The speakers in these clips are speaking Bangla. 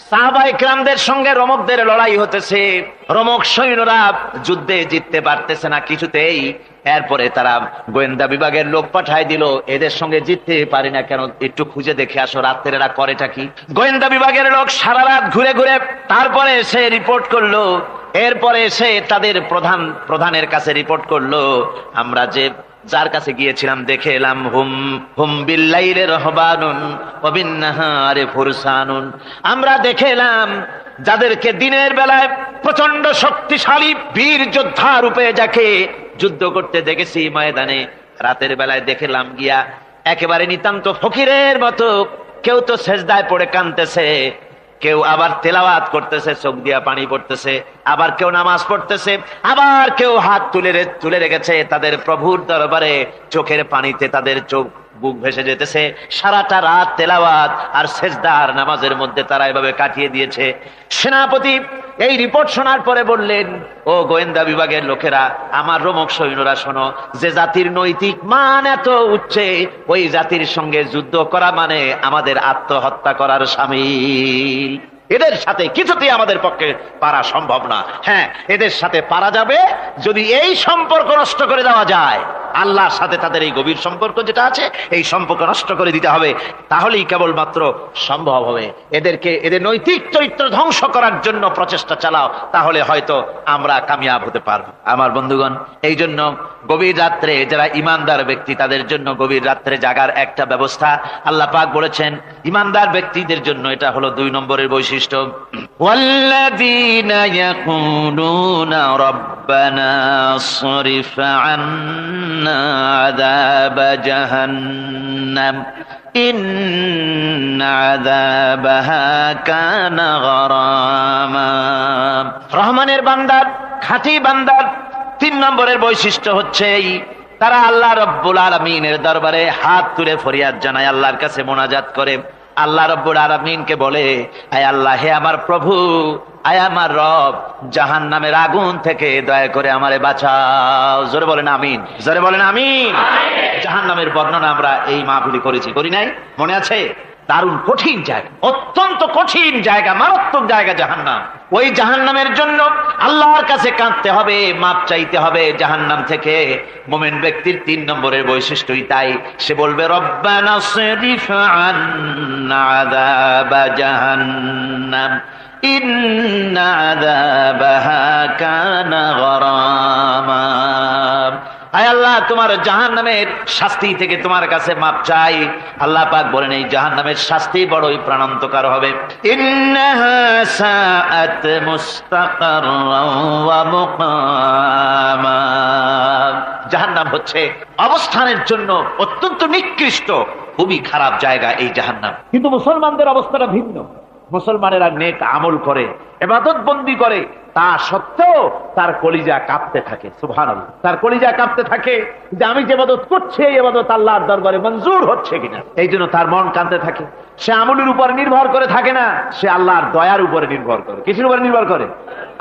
সাহাবায়ে কেরামদের সঙ্গে রোমকদের লড়াই হতেছে, রোমক সৈন্যরা যুদ্ধে জিততে পারতেছে না কিছুতেই। এরপরে তারা গোয়েন্দা বিভাগের লোক পাঠায় দিল, এদের সঙ্গে জিততে পারি না কেন, একটু খুঁজে দেখে আসো রাত্রে এরা করেটা কি। গোয়েন্দা বিভাগের লোক সারা রাত ঘুরে ঘুরে তারপরে এসে রিপোর্ট করলো। এরপরে এসে তাদের প্রধানের কাছে রিপোর্ট করলো, আমরা যার কাছে গিয়েছিলাম দেখে এলাম হুম হুম বিল্লাইলি রাহবানুন ওয়া বিন্নাহারি ফুরসানুন, আমরা দেখে এলাম যাদেরকে দিনের বেলায় প্রচন্ড শক্তিশালী বীর যোদ্ধা রূপে যাকে যুদ্ধ করতে দেখেছি ময়দানে, রাতের বেলায় দেখলাম গিয়া একেবারে নিতান্ত ফকিরের মতো, কেউ তো সেজদায় পড়ে কাঁদতেছে, কেউ আবার তেলাওয়াত করতেছে, চোখ দিয়া পানি পড়তেছে, আবার কেউ নামাজ পড়তেছে, আবার কেউ হাত তুলে রেখেছে তাদের প্রভুর দরবারে, চোখের পানিতে তাদের চোখ বুক ভেসে যেতেছে। সারাটা রাত তেলাওয়াত আর সেজদা আর নামাজের মধ্যে তারা এভাবে কাটিয়ে দিয়েছে। সেনাপতি এই রিপোর্ট শোনার পরে বললেন, ও গোয়েন্দা বিভাগের লোকেরা, আমার রোমক সৈন্যরা শোনো, যে জাতির নৈতিক মান এত উচ্চে, ওই জাতির সঙ্গে যুদ্ধ করা মানে আমাদের আত্মহত্যা করার শামিল। এদের সাথে কিছুতেই আমাদের পক্ষে পারা সম্ভব না। হ্যাঁ, এদের সাথে পারা যাবে যদি এই সম্পর্ক নষ্ট করে দেওয়া যায়। আল্লাহর সাথে তাদের এই গভীর সম্পর্ক যেটা আছে, এই সম্পর্ক নষ্ট করে দিতে হবে, তাহলেই কেবলমাত্র সম্ভব হবে। এদের নৈতিক চরিত্র ধ্বংস করার জন্য প্রচেষ্টা চালাও, তাহলে হয়তো আমরা কামিয়াব হতে পারবো। আমার বন্ধুগণ, এই জন্য গভীর রাত্রে যারা ইমানদার ব্যক্তি, তাদের জন্য গভীর রাত্রে জাগার একটা ব্যবস্থা আল্লাহ পাক বলেছেন। ইমানদার ব্যক্তিদের জন্য এটা হলো 2 নম্বরের বৈশিষ্ট্য। ওয়াল্লাযীনা ইয়াকুলুনা রাব্বানা সরিফ আন্না আযাবা জাহান্নাম ইন্না আযাবাহা কানা গরামা। রহমানের বান্দার, খাঁটি বান্দার 3 নম্বরের বৈশিষ্ট্য হচ্ছে তারা আল্লাহ রব্বুল আলামিনের দরবারে হাত তুলে ফরিয়াদ জানায়, আল্লাহর কাছে মোনাজাত করে, আল্লাহ রব্বুল আলামিনকে বলে, আয় আল্লাহ, হে আমার প্রভু, আয় আমার রব, জাহান্নামের আগুন থেকে দয়া করে আমারে বাঁচাও। জোরে বলেন আমিন, জোরে বলেন আমিন। জাহান্নামের বর্ণনা আমরা এই মাহফিলে করেছি, করি নাই? মনে আছে? দারুণ কঠিন জায়গা, অত্যন্ত কঠিন জায়গা, মারাত্মক জায়গা জাহান্নাম। ওই জাহান্নামের জন্য আল্লাহর কাছে কাঁদতে হবে, মাপ চাইতে হবে জাহান্নাম থেকে। মুমিন ব্যক্তির 3 নম্বরের বৈশিষ্ট্যই তাই। সে বলবে, রব্বানা সরিফ আন্না আযাবা জাহান্নাম ইন্না আযাবাহা কানা গরামা। আয় আল্লাহ, তোমার জাহান্নামের শাস্তি থেকে তোমার কাছে মাপ চাই। আল্লাহ পাক বলেন, এই জাহান্নামের শাস্তি বড়ই প্রাণান্তকার হবে। ইন্নাহা সাআত মুস্তাকাররান ওয়া মুকামা। জাহান্নাম হচ্ছে অবস্থানের জন্য অত্যন্ত নিকৃষ্ট, খুবই খারাপ জায়গা এই জাহান্নাম। কিন্তু মুসলমানদের অবস্থাটা ভিন্ন। মুসলমানেরা নেক আমল করে, ইবাদত বন্দি করে, তা সত্ত্বেও তার কলিজা কাঁপতে থাকে। সুবহানাল্লাহ, তার কলিজা কাঁপতে থাকে যে আমি যে ইবাদত করছি, এই ইবাদত আল্লাহর দরবারে মঞ্জুর হচ্ছে কিনা। এই জন্য তার মন কাঁপতে থাকে। সে আমলের উপর নির্ভর করে থাকে না, সে আল্লাহর দয়ার উপরে নির্ভর করে। কিসের উপরে নির্ভর করে?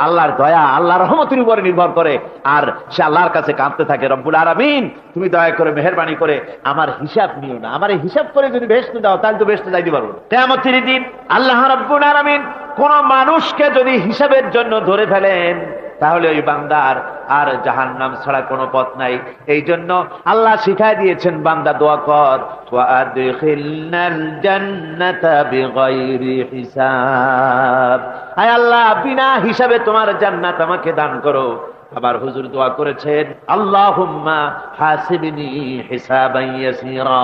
আল্লাহর দয়া, আল্লাহর রহমতের উপরে নির্ভর করে। আর সে আল্লাহর কাছে কাঁদতে থাকে, রব্বুল আলামিন, তুমি দয়া করে মেহেরবানি করে আমার হিসাব নিও না, আমার এই হিসাব করে যদি বেহেশতে দাও তাহলে তো বেহেশতে যাইতে পারবো। কিয়ামতের দিন আল্লাহ রব্বুল আলামিন কোন মানুষকে যদি হিসাবের জন্য ধরে ফেলেন, তাহলে ওই বান্দার আর জাহান্নাম ছাড়া কোনো পথ নাই। এই জন্য আল্লাহ শিখায় দিয়েছেন, বান্দা দোয়া কর, ওয়া আদখিলনাল জান্নাতা বিগাইরি হিসাব। আয় আল্লাহ, বিনা হিসাবে তোমার জান্নাত আমাকে দান করো। আবার হুজুর দোয়া করেছেন, আল্লাহুম্মা হাসিবনি হিসাবান ইয়াসীরা।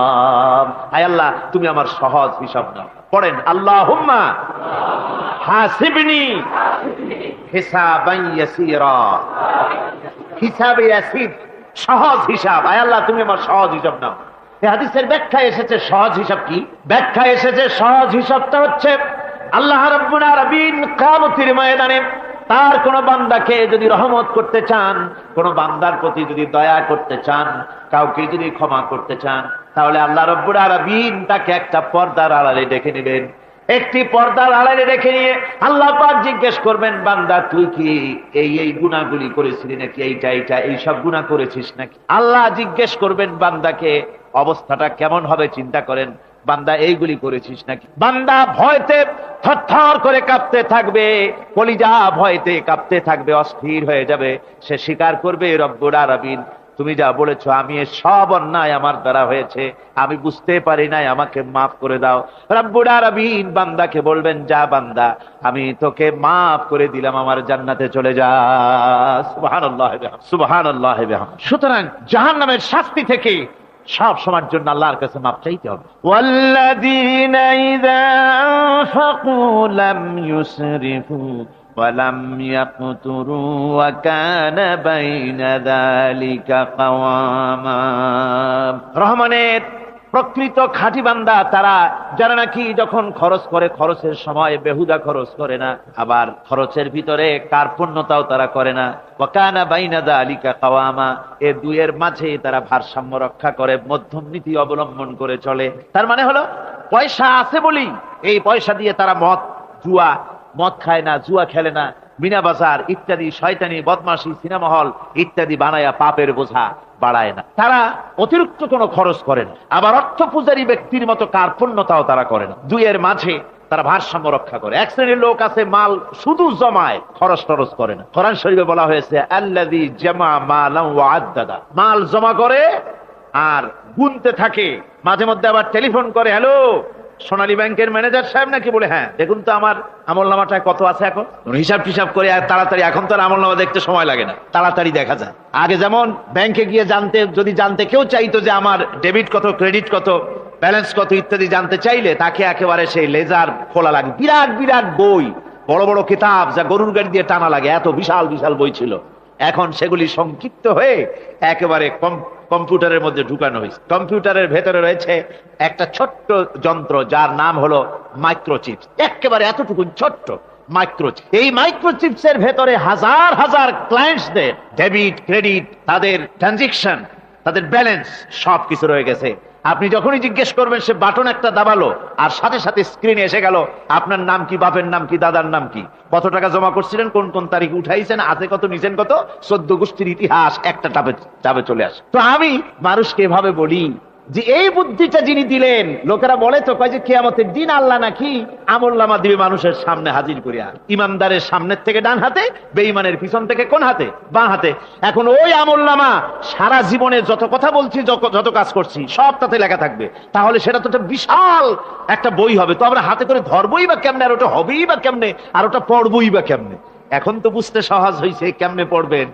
আয় আল্লাহ, তুমি আমার সহজ হিসাব নাও। পড়েন, আল্লাহুম্মা হাসিবনি হিসাবান ইয়াসীরা। হিসাবে ইয়াসির, সহজ হিসাব। আয় আল্লাহ, তুমি আমার সহজ হিসাব নাও। এই হাদিসের ব্যাখ্যা এসেছে সহজ হিসাব কি? ব্যাখ্যা এসেছে সহজ হিসাবটা হচ্ছে আল্লাহ রাব্বুল আলামিন কিয়ামতের ময়দানে তার কোন বান্দাকে যদি রহমত করতে চান, কোন বান্দার প্রতি যদি দয়া করতে চান, কাউকে যদি ক্ষমা করতে চান, তাহলে আল্লাহ রাব্বুল আলামিন তাকে একটা পর্দার আড়ালে ডেকে নেবেন। একটি পর্দার আড়ালে রেখে নিয়ে আল্লাহ পাক জিজ্ঞেস করবেন, বান্দা তুই কি এই গুনাহগুলি করেছিলি নাকি, এই সব গুনাহ করেছিস নাকি? আল্লাহ জিজ্ঞেস করবেন বান্দাকে, অবস্থাটা কেমন হবে চিন্তা করেন। বান্দা এইগুলি করেছিস নাকি? বান্দা ভয়তে থরথর করে কাঁপতে থাকবে, কলিজা ভয়তে কাঁপতে থাকবে, অস্থির হয়ে যাবে। সে স্বীকার করবে, রব্বুল আলামিন তুমি যা বলেছো আমি এর সব অন্যায় আমার দ্বারা হয়েছে, আমি বুঝতে পারি নাই, আমাকে মাফ করে দাও। রব্বুল আলামিন বান্দাকে বলবেন, যা বান্দা আমি তোকে মাফ করে দিলাম, আমার জান্নাতে চলে যা। সুবহানাল্লাহ সুবহানাল্লাহ। সুতরাং জাহান্নামের শাস্তি থেকে সব সময়ের জন্য আল্লাহর কাছে মাফ চাইতে হবে। ওয়াল্লাযীনা ইযা আনফাকু লাম ইউসরিফু ওয়া লাম ইয়াকতুরু ওয়া কানা বাইনা যালিকা কাওয়ামা। রহমানের প্রকৃত খাঁটি বান্দা তারা, যারা নাকি যখন খরচ করে খরচের সময় বেহুদা খরচ করে না, আবার খরচের ভিতরে কার্পণ্যতাও তারা করে না। ওয়া কানা বাইনা যালিকা কাওয়ামা, এই দুইয়ের মাঝে তারা ভারসাম্য রক্ষা করে, মধ্যম নীতি অবলম্বন করে চলে। তার মানে হলো পয়সা আছে বলি এই পয়সা দিয়ে তারা মদ খায় না, জুয়া খেলে না, মিনা বাজার ইত্যাদি শয়তানি বদমাশি সিনেমা হল ইত্যাদি বানায়া পাপের বোঝা বাড়ায় না। তারা অতিরিক্ত কোনো খরচ করে না, আবার অর্থ পূজারী ব্যক্তির মতো কার্পণ্যতাও তারা করে না। দুইয়ের মাঝে তারা ভারসাম্য রক্ষা করে। এক শ্রেণীর লোক আছে মাল শুধু জমায়, খরচ টরচ করে না। কোরআন শরীফে বলা হয়েছে আল্লাযী জামা মালান ওয়া আদ্দাদা, মাল জমা করে আর গুনতে থাকে, মাঝে মধ্যে আবার টেলিফোন করে, হ্যালো সোনালী ব্যাংকের ম্যানেজার সাহেব নাকি? বলে হ্যাঁ, দেখুন তো আমার আমলনামাটায় কত আছে। এখন হিসাব টিসাব করে তাড়াতাড়ি, এখন তো আর আমলনামা দেখতে সময় লাগে না, তাড়াতাড়ি দেখা যায়। আগে যেমন ব্যাংকে গিয়ে যদি জানতে কেউ চাইতো যে আমার ডেবিট কত, ক্রেডিট কত, ব্যালেন্স কত ইত্যাদি জানতে চাইলে তাকে একেবারে সেই লেজার খোলা লাগে, বিরাট বিরাট বই, বড় বড় কিতাব যা গরুর গাড়ি দিয়ে টানা লাগে, এত বিশাল বিশাল বই ছিল। এখন সেগুলি সংক্ষিপ্ত হয়ে একেবারে কম্পিউটারের মধ্যে ঢুকানো হয়েছে। কম্পিউটারের ভেতরে রয়েছে একটা ছোট্ট যন্ত্র যার নাম হলো মাইক্রোচিপস, একেবারে এতটুকু ছোট্ট মাইক্রোচিপ। এই মাইক্রোচিপসের ভেতরে হাজার হাজার ক্লায়েন্টসদের ডেবিট ক্রেডিট, তাদের ট্রানজেকশন, তাদের ব্যালেন্স সবকিছু রয়ে গেছে। আপনি যখনই জিজ্ঞেস করবেন সে বাটন একটা দাবালো আর সাথে সাথে স্ক্রিনে এসে গেল আপনার নাম কি, বাপের নাম কি, দাদার নাম কি, কত টাকা জমা করছিলেন, কোন কোন তারিখ উঠাইছেন, আছে কত, নিছেন কত, 14 গোষ্ঠীর ইতিহাস একটা টাবে চলে আসে। তো আমি মানুষকে এভাবে বলি যে এই বুদ্ধিটা যিনি দিলেন, লোকেরা বলে তো কয় যে কিয়ামতের দিন আল্লাহ নাকি আমলনামা দিবে মানুষের সামনে হাজির করিয়া, ইমানদারের সামনের থেকে ডান হাতে, বেঈমানের পিছন থেকে কোন হাতে, বাঁ হাতে। এখন ওই আমলনামা সারা জীবনে যত কথা বলছি, যত কাজ করছি সব তাতে লেখা থাকবে। তাহলে সেটা তো একটা বিশাল একটা বই হবে, তো আমরা হাতে করে ধরবই বা কেমনে, আর ওটা হবেই বা কেমনে, আর ওটা পড়বই বা কেমনে। এখন তো বুঝতে সহজ হয়েছে কেমনে পড়বেন।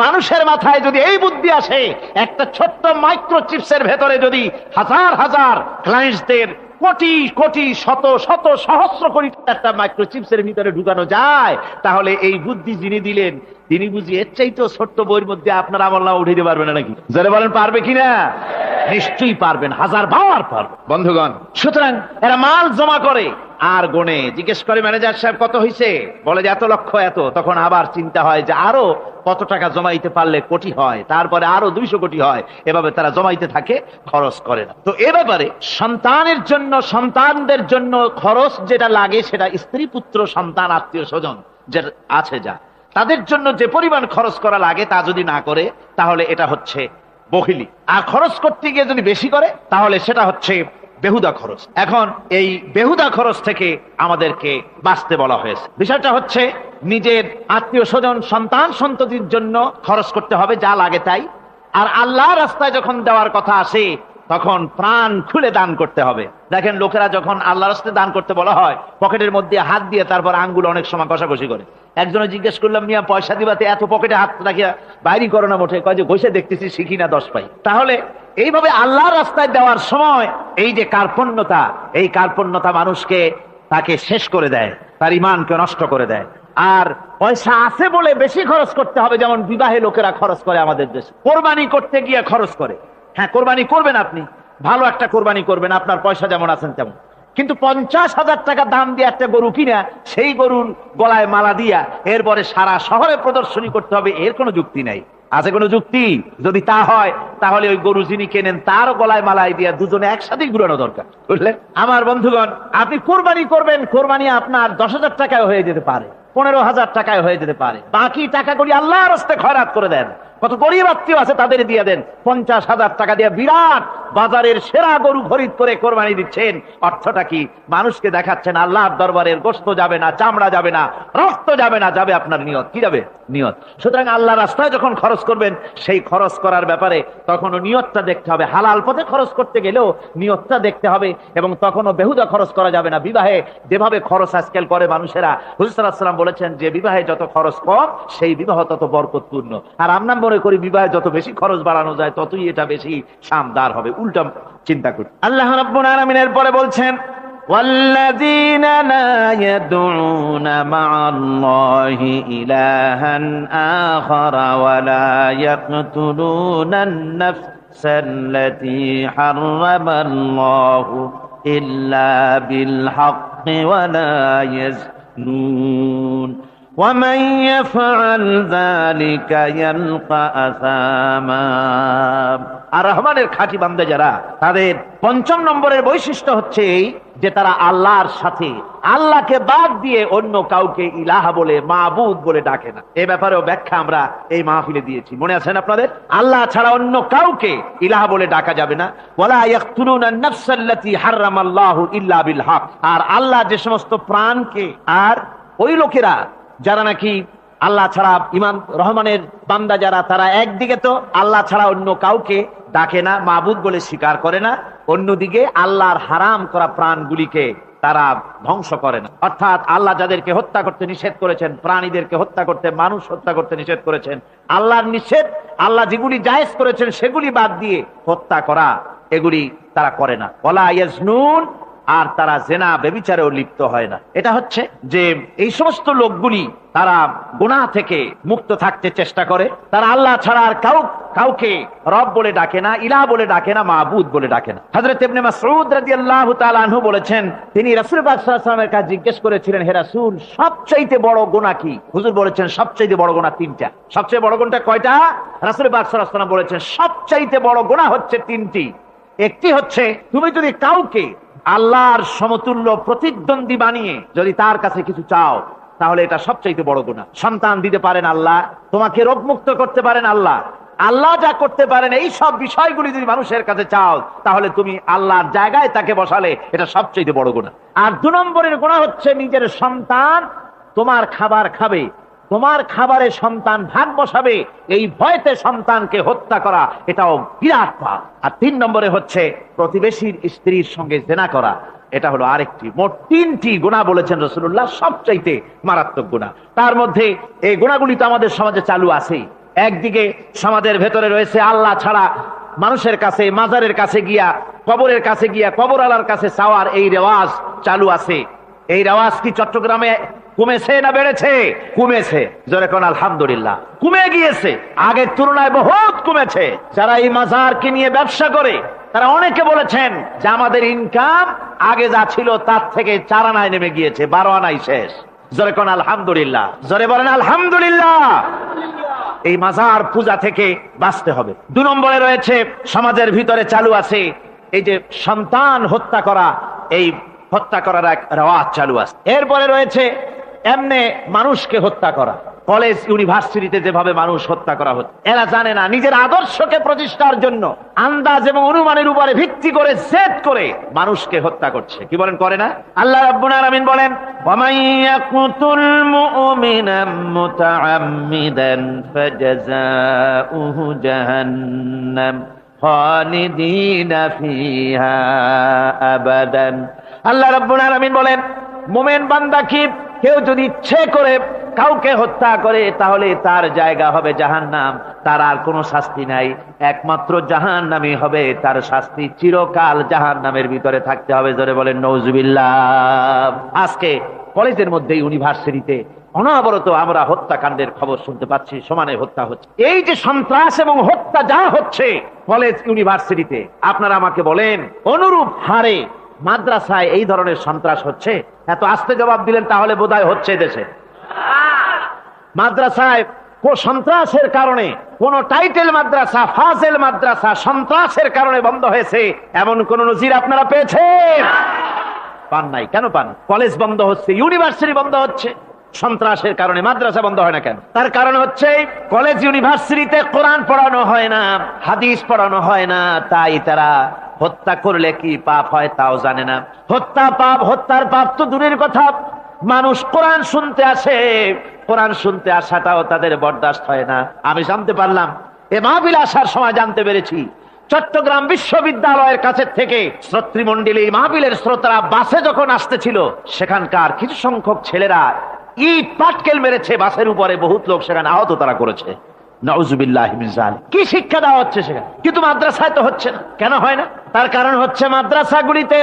মানুষের মাথায় যদি এই বুদ্ধি আসে, একটা ছোট্ট মাইক্রোচিপসের ভেতরে যদি হাজার হাজার ক্লায়েন্টসদের কোটি কোটি শত শত সহস্র কোটি একটা মাইক্রোচিপসের ভিতরে ঢুকানো যায়, তাহলে এই বুদ্ধি যিনি দিলেন তিনি বুঝি এর চাইতেও ছোট্ট বইয়ের মধ্যে আপনার আমলনামা উঠাইতে পারবে না নাকি? যারা বলেন পারবে কিনা? নিশ্চয়ই পারবেন, হাজার বার পারবে বন্ধুগণ। সুতরাং এরা মাল জমা করে আর গনে, জিজ্ঞেস করে ম্যানেজার সাহেব কত হয়েছে, বলে যে এত লক্ষ এত। তখন আবার চিন্তা হয় যে আরো কত টাকা জমাইতে পারলে কোটি হয়, তারপরে আরো 200 কোটি হয়। এভাবে তারা জমাইতে থাকে, খরচ করে না। তো এ ব্যাপারে সন্তানের জন্য, সন্তানদের জন্য খরচ যেটা লাগে সেটা স্ত্রী পুত্র সন্তান আত্মীয় স্বজন যে আছে, যা তাদের জন্য যে পরিমাণ খরচ করা লাগে তা যদি না করে তাহলে এটা হচ্ছে বখিলি। আর খরচ করতে গিয়ে যদি বেশি করে তাহলে সেটা হচ্ছে বেহুদা খরচ। এখন এই বেহুদা খরচ থেকে আমাদেরকে বাঁচতে বলা হয়েছে। বিষয়টা হচ্ছে নিজের আত্মীয় স্বজন সন্তান সন্ততির জন্য খরচ করতে হবে যা লাগে তাই। আর আল্লাহ রাস্তায় যখন দেওয়ার কথা আসে তখন প্রাণ খুলে দান করতে হবে। দেখেন লোকেরা যখন আল্লাহ রাস্তায় দান করতে বলা হয় পকেটের মধ্যে হাত দিয়ে তারপর আঙ্গুল অনেক সময় কষাকষি করে। একজনে জিজ্ঞেস করলাম, মিয়া পয়সা দিবাতে এত পকেটে হাত রাখিয়া বাইরি করো না মোটে? কয় যে ঘষে দেখতেছি শিখি না 10 পাই। তাহলে এইভাবে আল্লাহর রাস্তায় দেওয়ার সময় এই যে কার্পণ্যতা, এই কার্পণ্যতা মানুষকে তাকে শেষ করে দেয়, তার ঈমানকে নষ্ট করে দেয়। আর পয়সা আছে বলে বেশি খরচ করতে হবে, যেমন বিবাহে লোকেরা খরচ করে আমাদের দেশে, কোরবানি করতে গিয়ে খরচ করে। হ্যাঁ, কোরবানি করবেন, আপনি ভালো একটা কোরবানি করবেন, আপনার পয়সা যেমন আছেন তেমন, কিন্তু 50,000 টাকা দাম দিয়ে একটা গরু কিনা সেই গরুর গলায় মালা দিয়া এরপরে সারা শহরে প্রদর্শনী করতে হবে, এর কোনো যুক্তি নাই। আছে কোনো যুক্তি? যদি তা হয় তাহলে ওই গরু যিনি কেনেন তার গলায় মালাই দিয়া দুজনে একসাথেই ঘুরানো দরকার, বুঝলেন? আমার বন্ধুগণ, আপনি কোরবানি করবেন, কোরবানি আপনার 10,000 টাকায় হয়ে যেতে পারে, 15,000 টাকায় হয়ে যেতে পারে। বাকি টাকাগুলি আল্লাহর রাস্তায় খয়রাত করে দেন, কত গরিব আত্মীয় আছে তাদের দিয়ে দেন। 50,000 টাকা দিয়ে বিরাট বাজারের সেরা গরু খরিদ করে কোরবানি দিচ্ছেন। অর্থটা কি? মানুষকে দেখাচ্ছেন আল্লাহর দরবারের গোশত যাবে না, চামড়া যাবে না, রক্ত যাবে না, যাবে আপনার নিয়ত। কি যাবে? নিয়ত। সুতরাং আল্লাহ রাস্তায় যখন খরচ করবেন, সেই খরচ করার ব্যাপারে তখনও নিয়তটা দেখতে হবে। হালাল পথে খরচ করতে গেলেও নিয়তটা দেখতে হবে, এবং তখনও বেহুদা খরচ করা যাবে না। বিবাহে যেভাবে খরচ আজকাল করে মানুষেরা, হুজুর সাল্লাল্লাহু আলাইহি ওয়াসাল্লাম বলেছেন যে বিবাহে যত খরচ কম সেই বিবাহ তত বরকতপূর্ণ। আর আমরা মনে করি বিবাহে যত বেশি খরচ বাড়ানো যায় ততই এটা বেশি শামদার হবে। উল্টা চিন্তা করি। আল্লাহ রাব্বুল আলামিনের পরে বলছেন والذين لا يدعون مع الله إلها آخر ولا يقتلون النفس التي حرم الله إلا بالحق ولا يزنون ومن يفعل ذلك يلقى أثاما। আর রহমানের খাঁটি বান্দা যারা, তাদের ৫ম নম্বরের বৈশিষ্ট্য হচ্ছে যে তারা আল্লাহর সাথে, আল্লাহকে বাদ দিয়ে অন্য কাউকে ইলাহা বলে, মাবুদ বলে ডাকে না। এই ব্যাপারেও ব্যাখ্যা আমরা এই মাহফিলে দিয়েছি, মনে আছেন আপনাদের? আল্লাহ ছাড়া অন্য কাউকে ইলাহা বলে ডাকা যাবে না। ওয়ালা ইয়াকতুলুনা আন-নাফসাল্লাতী হারামাল্লাহু ইল্লা বিল হক। আর আল্লাহ যে সমস্ত প্রাণকে, আর ওই লোকেরা যারা নাকি আল্লাহ ছাড়া, ইমান রহমানের বান্দা যারা, তারা একদিকে তো আল্লাহ ছাড়া অন্য কাউকে ডাকে না, মাবুদ বলে স্বীকার করে না, অন্যদিকে আল্লাহর হারাম করা প্রাণগুলিকে তারা ধ্বংস করে না। অর্থাৎ আল্লাহ যাদেরকে হত্যা করতে নিষেধ করেছেন, প্রাণীদেরকে হত্যা করতে, মানুষ হত্যা করতে নিষেধ করেছেন, আল্লাহর নিষেধ, আল্লাহ যেগুলি জায়েজ করেছেন সেগুলি বাদ দিয়ে হত্যা করা, এগুলি তারা করে না। ওয়ালা ইয়াজনুন, আর তারা জেনা ব্যভিচারেও লিপ্ত হয় না। এটা হচ্ছে যে এই সমস্ত লোকগুলি তারা গুনাহ থেকে মুক্ত থাকতে চেষ্টা করে। তারা আল্লাহ ছাড়া আর কাউকে রব বলে ডাকে না, ইলাহ বলে ডাকে না, মাবুদ বলে ডাকে না। হযরত ইবনে মাসউদ রাদিয়াল্লাহু তাআলা আনহু বলেছেন, তিনি রাসূল পাক সাল্লাল্লাহু আলাইহি ওয়াসাল্লামের কাছে জিজ্ঞেস করেছিলেন, হে রাসূল, সবচেয়ে বড় গুনাহ কি? হুজুর বলেছেন সবচেয়ে বড় গুনাহ 3টা। সবচেয়ে বড় গুনাহটা কয়টা? রাসূল পাক সাল্লাল্লাহু আলাইহি ওয়াসাল্লাম বলেছেন সবচেয়ে বড় গুনাহ হচ্ছে 3টি। একটি হচ্ছে তুমি যদি কাউকে আল্লাহর সমতুল্য প্রতিদ্বন্দ্বী বানিয়ে যদি তার কাছে কিছু চাও, তাহলে এটা সবচেয়ে বড় গুনাহ। সন্তান দিতে পারেন আল্লাহ, তোমাকে রোগমুক্ত করতে পারেন আল্লাহ, আল্লাহ যা করতে পারেন এই সব বিষয়গুলি যদি মানুষের কাছে চাও, তাহলে তুমি আল্লাহর জায়গায় তাকে বসালে, এটা সবচেয়ে বড় গুনাহ। আর 2 নম্বরের গুনাহ হচ্ছে নিজের সন্তান তোমার খাবার খাবে, তোমার খাবারে সন্তান ভাগ বসাবে, এই ভয়তে সন্তানকে হত্যা করা, এটাও বিরাট পাপ। আর 3 নম্বরে হচ্ছে প্রতিবেশীর স্ত্রীর সঙ্গে জেনা করা, এটা হলো আরেকটি। মোট 3টি গুনাহ বলেছেন রাসূলুল্লাহ, সবচাইতে মারাত্মক গুনাহ। তার মধ্যে এই গুনাহগুলি তো আমাদের সমাজে চালু আছেই। একদিকে সমাজের ভেতরে রয়েছে আল্লাহ ছাড়া মানুষের কাছে, মাজারের কাছে গিয়া, কবরের কাছে গিয়া, কবরওয়ালার কাছে চাওয়ার এই রেওয়াজ চালু আছে। এই রেওয়াজ কি চট্টগ্রামে কমেছে না বেড়েছে? কমেছে। জোরে কোন আলহামদুলিল্লাহ। কমে গিয়েছে, আগের তুলনায় বহুত কমেছে। যারা এই মাজারকে নিয়ে ব্যবসা করে, তারা অনেকে বলেছেন যে আমাদের ইনকাম আগে যা ছিল তার থেকে 4 আনায় নেমে গিয়েছে, 12 আনায় শেষ। জোরে কোন আলহামদুলিল্লাহ। জোরে বলেন আলহামদুলিল্লাহ। এই মাজার পূজা থেকে বাঁচতে হবে। 2 নম্বরে রয়েছে সমাজের ভিতরে চালু আছে এই যে সন্তান হত্যা করা, এই হত্যা করার এক রেওয়াজ চালু আছে। এরপরে রয়েছে এমনি মানুষকে হত্যা করা। কলেজ ইউনিভার্সিটিতে যেভাবে মানুষ হত্যা করা হচ্ছে, এরা জানে না নিজের আদর্শকে প্রতিষ্ঠার জন্য আন্দাজ এবং অনুমানের উপরে ভিত্তি করে জেদ করে মানুষকে হত্যা করছে। কি বলেন? করে না? আল্লাহ রাব্বুল আলামিন বলেন, ওয়ামান ইয়াকুতুল মুমিনা মুতাআম্মিদান ফাজাযাউহু জাহান্নাম খালিদিনা ফিহা আবাদান। আল্লাহ রাব্বুল আলামিন বলেন, মুমিন বান্দা কি কেউ যদি ইচ্ছে করে কাউকে হত্যা করে, তাহলে তার জায়গা হবে জাহান্নাম, তার আর কোনো শাস্তি নাই, একমাত্র জাহান্নামই হবে তার শাস্তি, চিরকাল জাহান্নামের ভিতরে থাকতে হবে। জোরে বলেন নাউজুবিল্লাহ। আজকে কলেজের মধ্যে, ইউনিভার্সিটিতে অনবরত আমরা হত্যাকাণ্ডের খবর শুনতে পাচ্ছি, সমানে হত্যা হচ্ছে। এই যে সন্ত্রাস এবং হত্যা যা হচ্ছে কলেজ ইউনিভার্সিটিতে, আপনারা আমাকে বলেন অনুরূপ হারে মাদ্রাসায় এই ধরনের সন্ত্রাস হচ্ছে? এত আস্তে জবাব দিলেন তাহলে বোধহয় হচ্ছে দেশে। মাদ্রাসায় সন্ত্রাসের কারণে, কোন টাইটেল মাদ্রাসা, ফাজেল মাদ্রাসা সন্ত্রাসের কারণে বন্ধ হয়েছে এমন কোন নজির আপনারা পেয়েছেন? পান নাই। কেন পান? কলেজ বন্ধ হচ্ছে, ইউনিভার্সিটি বন্ধ হচ্ছে, সন্ত্রাসের কারণে মাদ্রাসা বন্ধ হয় না কেন? তার কারণ হচ্ছে কলেজ ইউনিভার্সিটিতে কোরআন পড়ানো হয় না, হাদিস পড়ানো হয় না, তাই তারা হত্যা করলে কি পাপ হয় তাও জানে না। হত্যার পাপ তো দূরের কথা, মানুষ কোরআন শুনতে আসে, কোরআন শুনতে আসাটাও তাদের বরদাস্ত হয় না। আমি জানতে পারলাম, এ মাহফিল আসার সময় জানতে পেরেছি, চট্টগ্রাম বিশ্ববিদ্যালয়ের কাছে থেকে শ্রোতৃমণ্ডলী মাহফিলের শ্রোতারা বাসে যখন আসতেছিল, সেখানকার কিছু সংখ্যক ছেলেরা ইট পাটকেল মেরেছে বাসের উপরে, বহুত লোক সেখানে আহত তারা করেছে। নাউজুবিল্লাহি মিন যালিক। কি শিক্ষা দেওয়া হচ্ছে সেখানে? কিন্তু মাদ্রাসায় তো হচ্ছে না। কেন হয় না? তার কারণ হচ্ছে মাদ্রাসাগুলিতে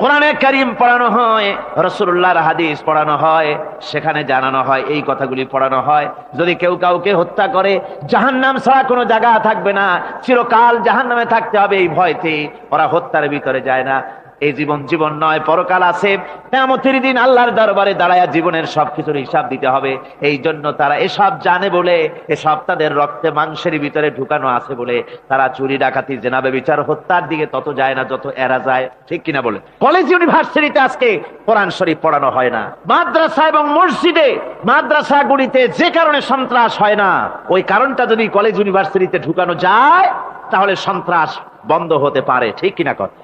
কোরআনে কারীম পড়ানো হয়, রাসূলুল্লাহর হাদিস পড়ানো হয়, সেখানে জানানো হয়, এই কথাগুলি পড়ানো হয়। যদি কেউ কাউকে হত্যা করে, জাহান্নাম ছাড়া কোনো জায়গা থাকবে না, চিরকাল জাহান্নামে থাকতে হবে, এই ভয়তে ওরা হত্যার ভিতরে যায় না। এই জীবন নয়, পরকাল আছে, কিয়ামতের দিন আল্লাহর দরবারে দাঁড়ায়া জীবনের সবকিছুর হিসাব দিতে হবে। এই জন্য তারা এসব জানে বলে, এসব তাদের রক্তে মাংসের ভিতরে ঢুকানো আছে বলে তারা চুরি ডাকাতি জেনা ব্যভিচার হত্যার দিকে তত যায় না যত এরা যায়। ঠিক কিনা বলে? কলেজ ইউনিভার্সিটিতে আজকে কোরআন শরীফ পড়ানো হয় না। মাদ্রাসা এবং মসজিদে, মাদ্রাসাগুলিতে যে কারণে সন্ত্রাস হয় না, ওই কারণটা যদি কলেজ ইউনিভার্সিটিতে ঢুকানো যায়, তাহলে সন্ত্রাস বন্ধ হতে পারে। ঠিক কিনা কথা?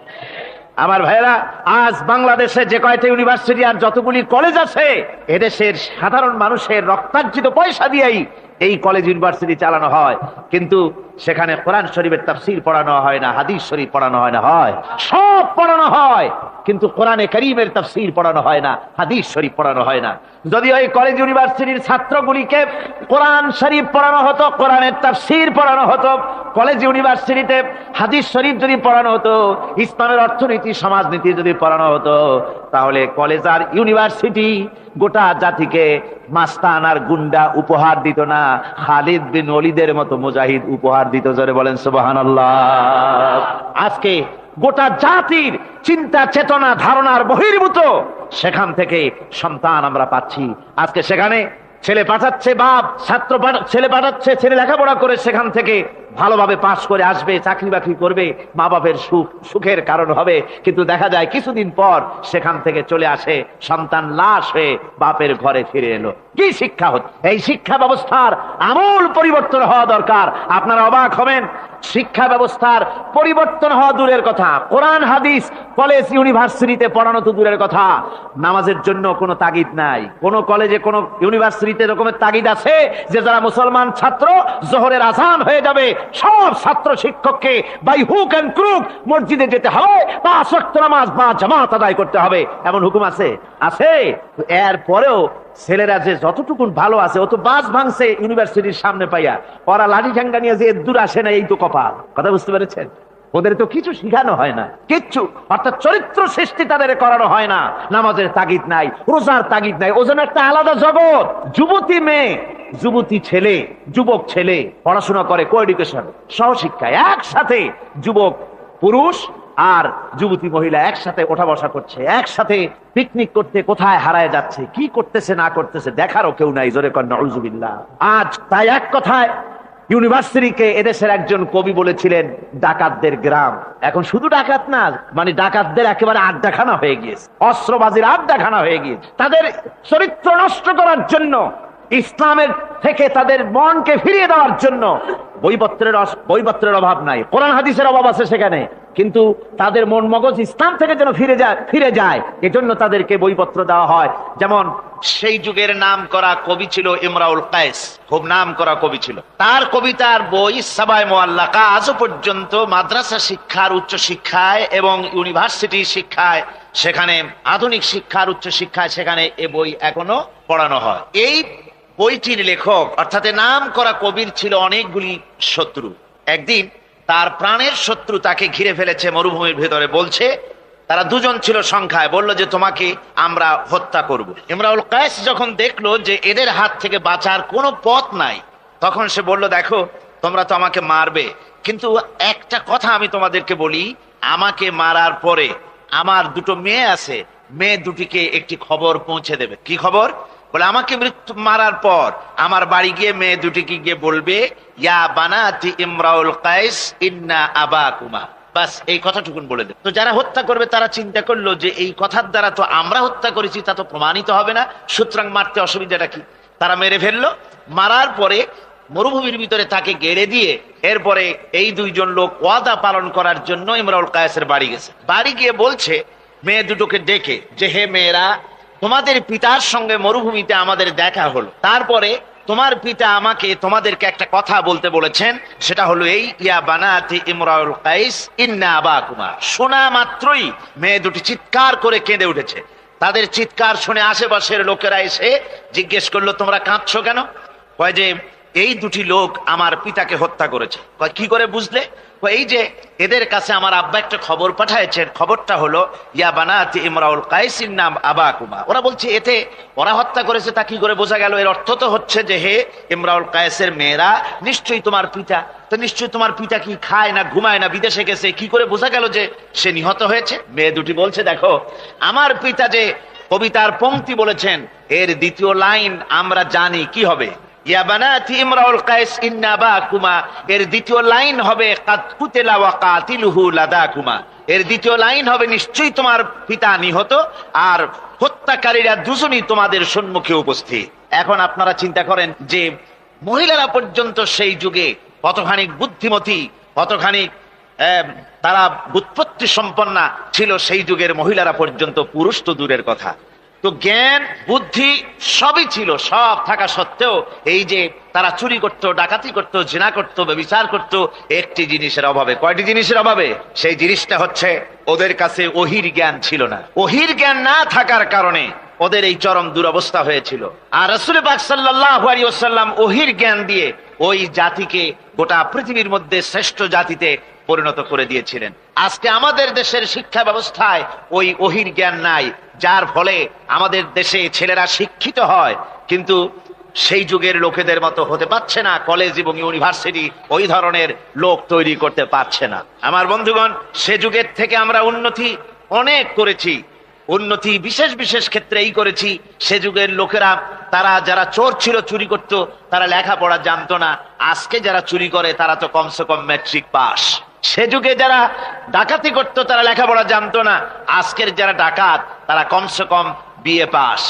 আমার ভাইয়েরা, আজ বাংলাদেশে যে কয়টা ইউনিভার্সিটি আর যতগুলি কলেজ আছে, এদেশের সাধারণ মানুষের রক্তার্জিত পয়সা দিয়েই এই কলেজ ইউনিভার্সিটি চালানো হয়, কিন্তু সেখানে কোরআন শরীফের তাফসীর পড়ানো হয় না, হাদিস শরীফ পড়ানো হয় না। হয় সব পড়ানো হয়, কিন্তু কোরআনে কারীমের তাফসীর পড়ানো হয় না, হাদিস শরীফ পড়ানো হয় না। যদি ওই কলেজ ইউনিভার্সিটির ছাত্রগুলিকে কোরআন শরীফ পড়ানো হতো, কোরআনের তাফসীর পড়ানো হতো, কলেজ ইউনিভার্সিটিতে হাদিস শরীফ যদি পড়ানো হতো, ইসলামের অর্থনীতি সমাজনীতি যদি পড়ানো হতো, তাহলে কলেজ আর ইউনিভার্সিটি গোটা জাতিকে মাস্তান আর গুন্ডা উপহার দিত না, খালিদ বিন ওলীদের মতো মুজাহিদ উপহার দিত। জোরে বলেন সুবহানাল্লাহ। আজকে গোটা জাতির চিন্তা চেতনা ধারণার বহির্ভূত সেখান থেকে সন্তান আমরা পাচ্ছি। আজকে সেখানে ছেলে পাঠাচ্ছে বাপ, ছেলে পাঠাচ্ছে, ছেলে লেখাপড়া করে সেখান থেকে ভালোভাবে পাশ করে আসবে, চাকরি বাকরি করবে, মা বাপের সুখের কারণ হবে। কিন্তু দেখা যায় কিছুদিন পর সেখান থেকে চলে আসে সন্তান লাশ হয়ে বাপের ঘরে ফিরে এলো। কি শিক্ষা হচ্ছে? এই শিক্ষা ব্যবস্থার আমূল পরিবর্তন হওয়া দরকার। আপনারা অবাক হবেন, শিক্ষা ব্যবস্থার পরিবর্তন হওয়া দূরের কথা, কোরআন হাদিস কলেজ ইউনিভার্সিটিতে পড়ানো তো দূরের কথা, নামাজের জন্য কোনো তাগিদ নাই। কোন কলেজে কোন ইউনিভার্সিটিতে এরকমের তাগিদ আছে যে যারা মুসলমান ছাত্র, জোহরের আজান হয়ে যাবে, সব ছাত্র শিক্ষককে বাই হুক এন্ড ক্রুক মসজিদে যেতে হবে, 5 ওয়াক্ত নামাজ বা জামাত আদায় করতে হবে, এমন হুকুম আছে? আছে। এরপরেও ছেলেরা যে যতটুকুন ভালো আছে, ও তো বাস ভাঙছে ইউনিভার্সিটির সামনে পাইয়া, ওরা লাঠি ঠ্যাঙ্গা নিয়ে যে দূর আসে না, এই তো কপাল। কথা বুঝতে পেরেছেন? ওদের তো কিছু শিখানো হয় না, কিচ্ছু, অর্থাৎ চরিত্র সৃষ্টি তাদের করানো হয় না। নামাজের তাগিদ নাই, রোজার তাগিদ নাই, ওজন একটা আলাদা জগৎ। যুবতী মেয়ে, যুবতী ছেলে, যুবক ছেলে পড়াশোনা করে কো-এডুকেশন, সহশিক্ষায়, একসাথে যুবক পুরুষ আর যুবতী মহিলা একসাথে ওঠা বসা করছে, একসাথে পিকনিক করতে কোথায় হারায় যাচ্ছে, কি করতেছে না করতেছে দেখারও কেউ নাই। জোরে কর নাউজুবিল্লাহ। আজ তাই এক কথায় ইউনিভার্সিটিকে এদেশের একজন কবি বলেছিলেন ডাকাতদের গ্রাম। এখন শুধু ডাকাত না, মানে ডাকাতদের একেবারে আড্ডাখানা হয়ে গিয়েছে, অস্ত্রবাজির আড্ডাখানা হয়ে গিয়েছে। তাদের চরিত্র নষ্ট করার জন্য, ইসলামের থেকে তাদের মনকে ফিরিয়ে দেওয়ার জন্য বইপত্রের অভাব নাই, কোরআন হাদিসের অভাব আছে সেখানে, কিন্তু তাদের মন মগজ ইসলাম থেকে যেন ফিরে যায়, এজন্য তাদেরকে বইপত্র দেওয়া হয়। যেমন সেই যুগের নাম করা কবি ছিল ইমরাউল কায়েস, খুব নাম করা কবি ছিল। তার কবিতার বই সাবায়ে মুআল্লাকা আজও পর্যন্ত মাদ্রাসা শিক্ষার, উচ্চ শিক্ষায় এবং ইউনিভার্সিটি শিক্ষায়, সেখানে আধুনিক শিক্ষার, উচ্চ শিক্ষায়, সেখানে এ বই এখনো পড়ানো হয়। এই বইটির লেখক অর্থাৎ নাম করা কবির ছিল অনেকগুলি শত্রু। একদিন তার প্রাণের শত্রু তাকে ঘিরে ফেলেছে মরুভূমির ভেতরে, বলছে, তারা দুজন ছিল সংখ্যায়, বলল যে তোমাকে আমরা হত্যা করব। ইমরাউল কায়েস যখন দেখলো যে এদের হাত থেকে বাঁচার কোনো পথ নাই, তখন সে বলল, দেখো তোমরা তো আমাকে মারবে, কিন্তু একটা কথা আমি তোমাদেরকে বলি, আমাকে মারার পরে আমার দুটো মেয়ে আছে, মেয়ে দুটিকে একটি খবর পৌঁছে দেবে। কি খবর? বলে আমাকে মারার পর আমার বাড়ি গিয়ে মেয়ে দুটিকে গিয়ে বলবে, ইয়া বানাতি ইমরাউল কায়েস ইন্না আবাকুমা, বাস এই কথাটুকুন বলে দেব। তো যারা হত্যা করবে তারা চিন্তা করলো যে এই কথার দ্বারা তো আমরা হত্যা করেছি, তা তো প্রমাণিত হবে না, সুতরাং মারতে অসুবিধাটা কি। তারা মেরে ফেললো। মারার পরে মরুভূমির ভিতরে তাকে গেড়ে দিয়ে এরপরে এই দুইজন লোক ওয়াদা পালন করার জন্য ইমরাউল কায়েসের বাড়ি গেছে। বাড়ি গিয়ে বলছে মেয়ে দুটোকে ডেকে যে, হে মেয়েরা, তোমাদের পিতার সঙ্গে মরুভূমিতে আমাদের দেখা হলো, তারপরে তোমার পিতা আমাকে তোমাদেরকে একটা কথা বলতে বলেছেন, সেটা হলো এই, ইয়া বানাতি ইমরাউল কাইস ইন্না আবাকুমা। শোনা মাত্রই মেয়ে দুটি চিৎকার করে কেঁদে উঠেছে। তাদের চিৎকার শুনে আশেপাশের লোকেরা এসে জিজ্ঞেস করলো, তোমরা কাঁদছো কেন? কয় যে এই দুটি লোক আমার পিতাকে হত্যা করেছে। কয় কি করে বুঝলে? এই যে এদের কাছে আমার আব্বা একটা খবর পাঠাইছেন, খবরটা হলো ইয়া বানাতি ইমরাউল কাইস ইন্না আবাকুমা। ওরা বলছে এতে ওরা হত্যা করেছে, তা কি করে বোঝা গেল? এর অর্থ তো হচ্ছে যে হে ইমরাউল কায়েসের মেয়েরা, নিশ্চয়ই তোমার পিতা, তো নিশ্চয়ই তোমার পিতা কি খায় না ঘুমায় না, বিদেশে গেছে, কি করে বোঝা গেল যে সে নিহত হয়েছে? মেয়ে দুটি বলছে, দেখো আমার পিতা যে কবিতার পংক্তি বলেছেন এর দ্বিতীয় লাইন আমরা জানি কি হবে, ইয়া বানাতি ইমরাউল কাইস ইন্না আবাকুমা, এর দ্বিতীয় লাইন হবে কাদ কুতিলা ওয়া কাতিলুহু লাদাকুমা। এর দ্বিতীয় লাইন হবে নিশ্চয়ই তোমার পিতা নিহত আর হত্যাকারীরা দুজনই তোমাদের সম্মুখে উপস্থিত। এখন আপনারা চিন্তা করেন যে মহিলারা পর্যন্ত সেই যুগে কতখানি বুদ্ধিমতী, কতখানি তারা বুৎপত্তি সম্পন্না ছিল সেই যুগের মহিলারা পর্যন্ত, পুরুষ তো দূরের কথা। তো জ্ঞান বুদ্ধি সবই ছিল, সব থাকা সত্ত্বেও এই যে তারা চুরি করতো, ডাকাতি করতো, জিনা করতো, ব্যভিচার করতো একটি জিনিসের অভাবে। কয়টি জিনিসের অভাবে? সেই জিনিসটা হচ্ছে ওদের কাছে ওহির জ্ঞান ছিল না। ওহির জ্ঞান না থাকার কারণে ওদের এই চরম দুরবস্থা হয়েছিল। আর রাসূল পাক সাল্লাল্লাহু আলাইহি ওয়াসাল্লাম ওহির জ্ঞান দিয়ে ওই জাতিকে গোটা পৃথিবীর মধ্যে শ্রেষ্ঠ জাতিতে পরিণত করে দিয়েছিলেন। আজকে আমাদের দেশের শিক্ষা ব্যবস্থায় ওই ওহির জ্ঞান নাই, যার ফলে আমাদের দেশে ছেলেরা শিক্ষিত হয় কিন্তু সেই যুগের লোকেদের মতো হতে পারছে না, কলেজ এবং ইউনিভার্সিটি ওই ধরনের লোক তৈরি করতে পারছে না। আমার বন্ধুগণ, সে যুগের থেকে আমরা উন্নতি অনেক করেছি, উন্নতি বিশেষ বিশেষ ক্ষেত্রে এই করেছি। সে যুগের লোকেরা, তারা যারা চোর ছিল, চুরি করত, তারা লেখাপড়া জানতো না। আজকে যারা চুরি করে তারা তো কমসে কম ম্যাট্রিক পাস। সে যুগে যারা ডাকাতি করত তারা লেখাপড়া জানতো না, আজকের যারা ডাকাত তারা কমসে কম বিএ পাস।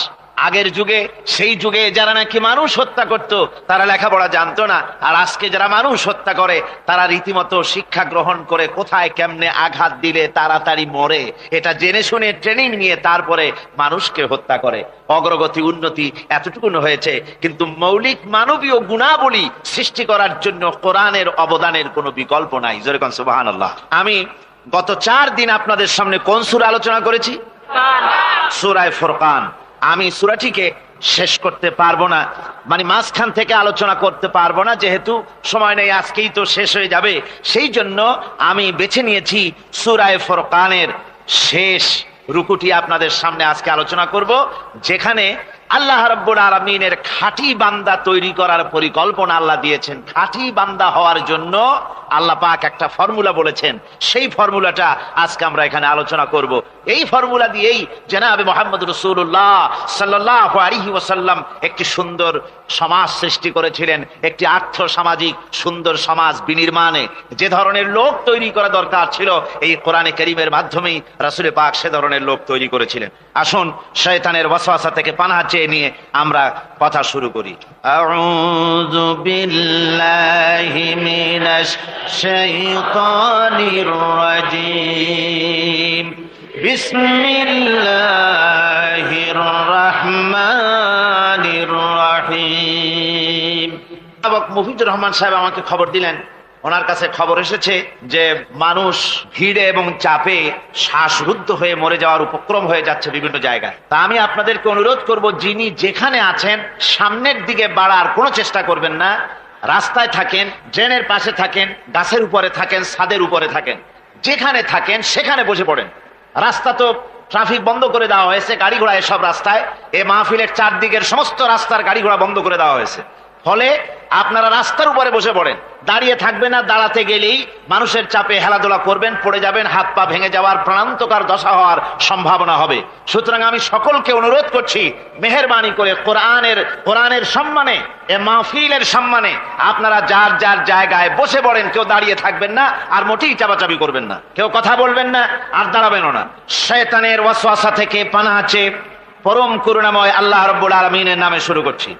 আগের যুগে, সেই যুগে যারা নাকি মানুষ হত্যা করত তারা লেখাপড়া জানতো না, আর আজকে যারা মানুষ হত্যা করে তারা রীতিমতো শিক্ষা গ্রহণ করে কোথায় কেমনে আঘাত দিলে তাড়াতাড়ি মরে এটা জেনে শুনে ট্রেনিং নিয়ে তারপরে মানুষকে হত্যা করে। অগ্রগতি উন্নতি এতটুকু হয়েছে, কিন্তু মৌলিক মানবীয় গুণাবলী সৃষ্টি করার জন্য কোরআনের অবদানের কোনো বিকল্প নাই। জোরে কোন সুবহানাল্লাহ। আমি গত 4 দিন আপনাদের সামনে কোন সূরা আলোচনা করেছি? সূরা ফুরকান। আমি সূরাটিকে শেষ করতে পারবো না, মানে মাঝখান থেকে আলোচনা করতে পারবো না, যেহেতু সময় নেই, আজকেই তো শেষ হয়ে যাবে। সেই জন্য আমি বেছে নিয়েছি সূরা ফুরকানের শেষ রুকুটি আপনাদের সামনে আজকে আলোচনা করব, যেখানে আল্লাহ রাব্বুল আলামিনের খাঁটি বান্দা তৈরি করার পরিকল্পনা আল্লাহ দিয়েছেন। খাঁটি বান্দা হওয়ার জন্য আল্লাহ পাক একটা ফর্মুলা বলেছেন, সেই ফর্মুলাটা আজকে আমরা এখানে আলোচনা করব। এই ফর্মুলা দিয়েই জনাবে মুহাম্মদ রাসূলুল্লাহ সাল্লাল্লাহু আলাইহি ওয়াসাল্লাম একটি সুন্দর সমাজ সৃষ্টি করেছিলেন, একটি আর্থ সামাজিক সুন্দর সমাজ বিনির্মাণে যে ধরনের লোক তৈরি করা দরকার ছিল, এই কোরআনে কারীমের মাধ্যমেই রাসূল পাক সে ধরনের লোক তৈরি করেছিলেন। আসুন শয়তানের ওয়াসওয়াসা থেকে পানাহ চেয়ে নিয়ে আমরা কথা শুরু করি। আউযু বিল্লাহি মিনাশ শাইতানির রাজীম। বিসমিল্লাহির রহমানির রহিম। মুফিদুর রহমান সাহেব আমাকে খবর দিলেন, ওনার কাছে খবর এসেছে যে মানুষ ভিড়ে এবং চাপে শ্বাসরুদ্ধ হয়ে মরে যাওয়ার উপক্রম হয়ে যাচ্ছে বিভিন্ন জায়গায়। তা আমি আপনাদেরকে অনুরোধ করব, যিনি যেখানে আছেন সামনের দিকে বাড়ার কোনো চেষ্টা করবেন না। রাস্তায় থাকেন, ড্রেনের পাশে থাকেন, গাছের উপরে থাকেন, ছাদের উপরে থাকেন, যেখানে থাকেন সেখানে বসে পড়েন। রাস্তা তো ট্রাফিক বন্ধ করে দেওয়া হয়েছে, গাড়ি ঘোড়া এসব রাস্তায়, এ মাহফিলের চারদিকের সমস্ত রাস্তার গাড়ি ঘোড়া বন্ধ করে দেওয়া হয়েছে। ফলে আপনারা রাস্তার উপরে বসে পড়েন, দাঁড়িয়ে থাকবেন না, দাঁড়াতে গেলেই মানুষের চাপে হেলাদোলা করবেন, পড়ে যাবেন, হাত পা ভেঙে যাওয়ার প্রাণান্তকার দশা হওয়ার সম্ভাবনা হবে। সুতরাং আমি সকলকে অনুরোধ করছি, মেহেরবানি করে কোরআনের সম্মানে, এ মাহফিলের সম্মানে আপনারা যার যার জায়গায় বসে পড়েন। কেউ দাঁড়িয়ে থাকবেন না, আর মোটেই চাপাচাপি করবেন না, কেউ কথা বলবেন না, আর দাঁড়াবেনও না। শয়তানের ওয়াসওয়াসা থেকে পানাহ চেয়ে পরম করুণাময় আল্লাহ রাব্বুল আলামিনের নামে শুরু করছি।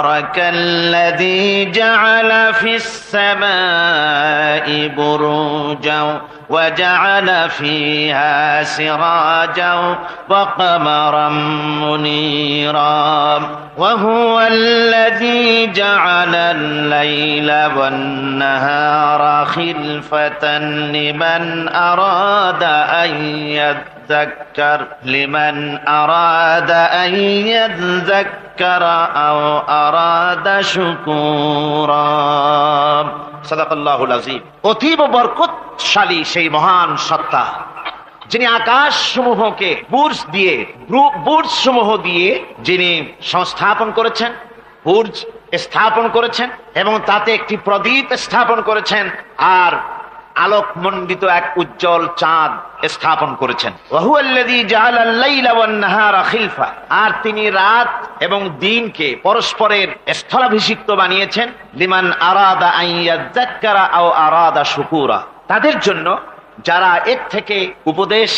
তাবারাকাল্লাযী জাআলা ফিস সামাই বুরুজাও ওয়া জাআলা ফিহা সিরাজাও ওয়া কামারাম মুনীরা ওয়া হুয়াল্লাযী জাআলাল লাইলা ওয়ান নাহারা খিলফাতান লিমান আরাদা লিমান আরাদা আন ইয়াযাক্কারা আও আরাদা শুকুরা। সাদাকাল্লাহুল আযীম। অতীব বরকতশালী সেই মহান সত্তা, যিনি আকাশ সমূহকে বুর্জ সমূহ দিয়ে যিনি সংস্থাপন করেছেন, বুর্জ স্থাপন করেছেন এবং তাতে একটি প্রদীপ স্থাপন করেছেন, আর আলোকমণ্ডিত এক উজ্জ্বল চাঁদ স্থাপন করেছেন। ওয়াহুয়াল্লাযী জাআলাল লাইলা ওয়ান নাহারা খিলফা, আর তিনি রাত এবং দিনকে পরস্পরের স্থলাভিষিক্ত বানিয়েছেন। লিমান আরাদা আন ইয়াযাক্কারা আও আরাদা শুকুরা, তাদের জন্য যারা এর থেকে উপদেশ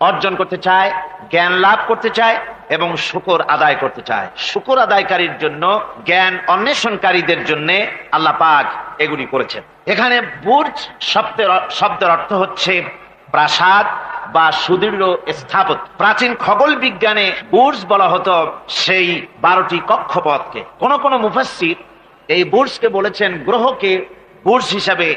অর্জন করতে চায়, জ্ঞান লাভ করতে চায় এবং শুকর আদায় করতে চায়। শুকর আদায়কারীর জন্য, জ্ঞান অন্বেষণকারীদের জন্য আল্লাহ পাক এগুলি করেছেন। এখানে বুর্জ শব্দের অর্থ হচ্ছে প্রাসাদ বা সুদৃঢ় স্থাপত্য। প্রাচীন খগোল বিজ্ঞানে বুর্জ বলা হতো সেই 12টি কক্ষপথকে। কোন কোন মুফাসসির এই বুর্জকে বলেছেন গ্রহকে বুর্জ হিসাবে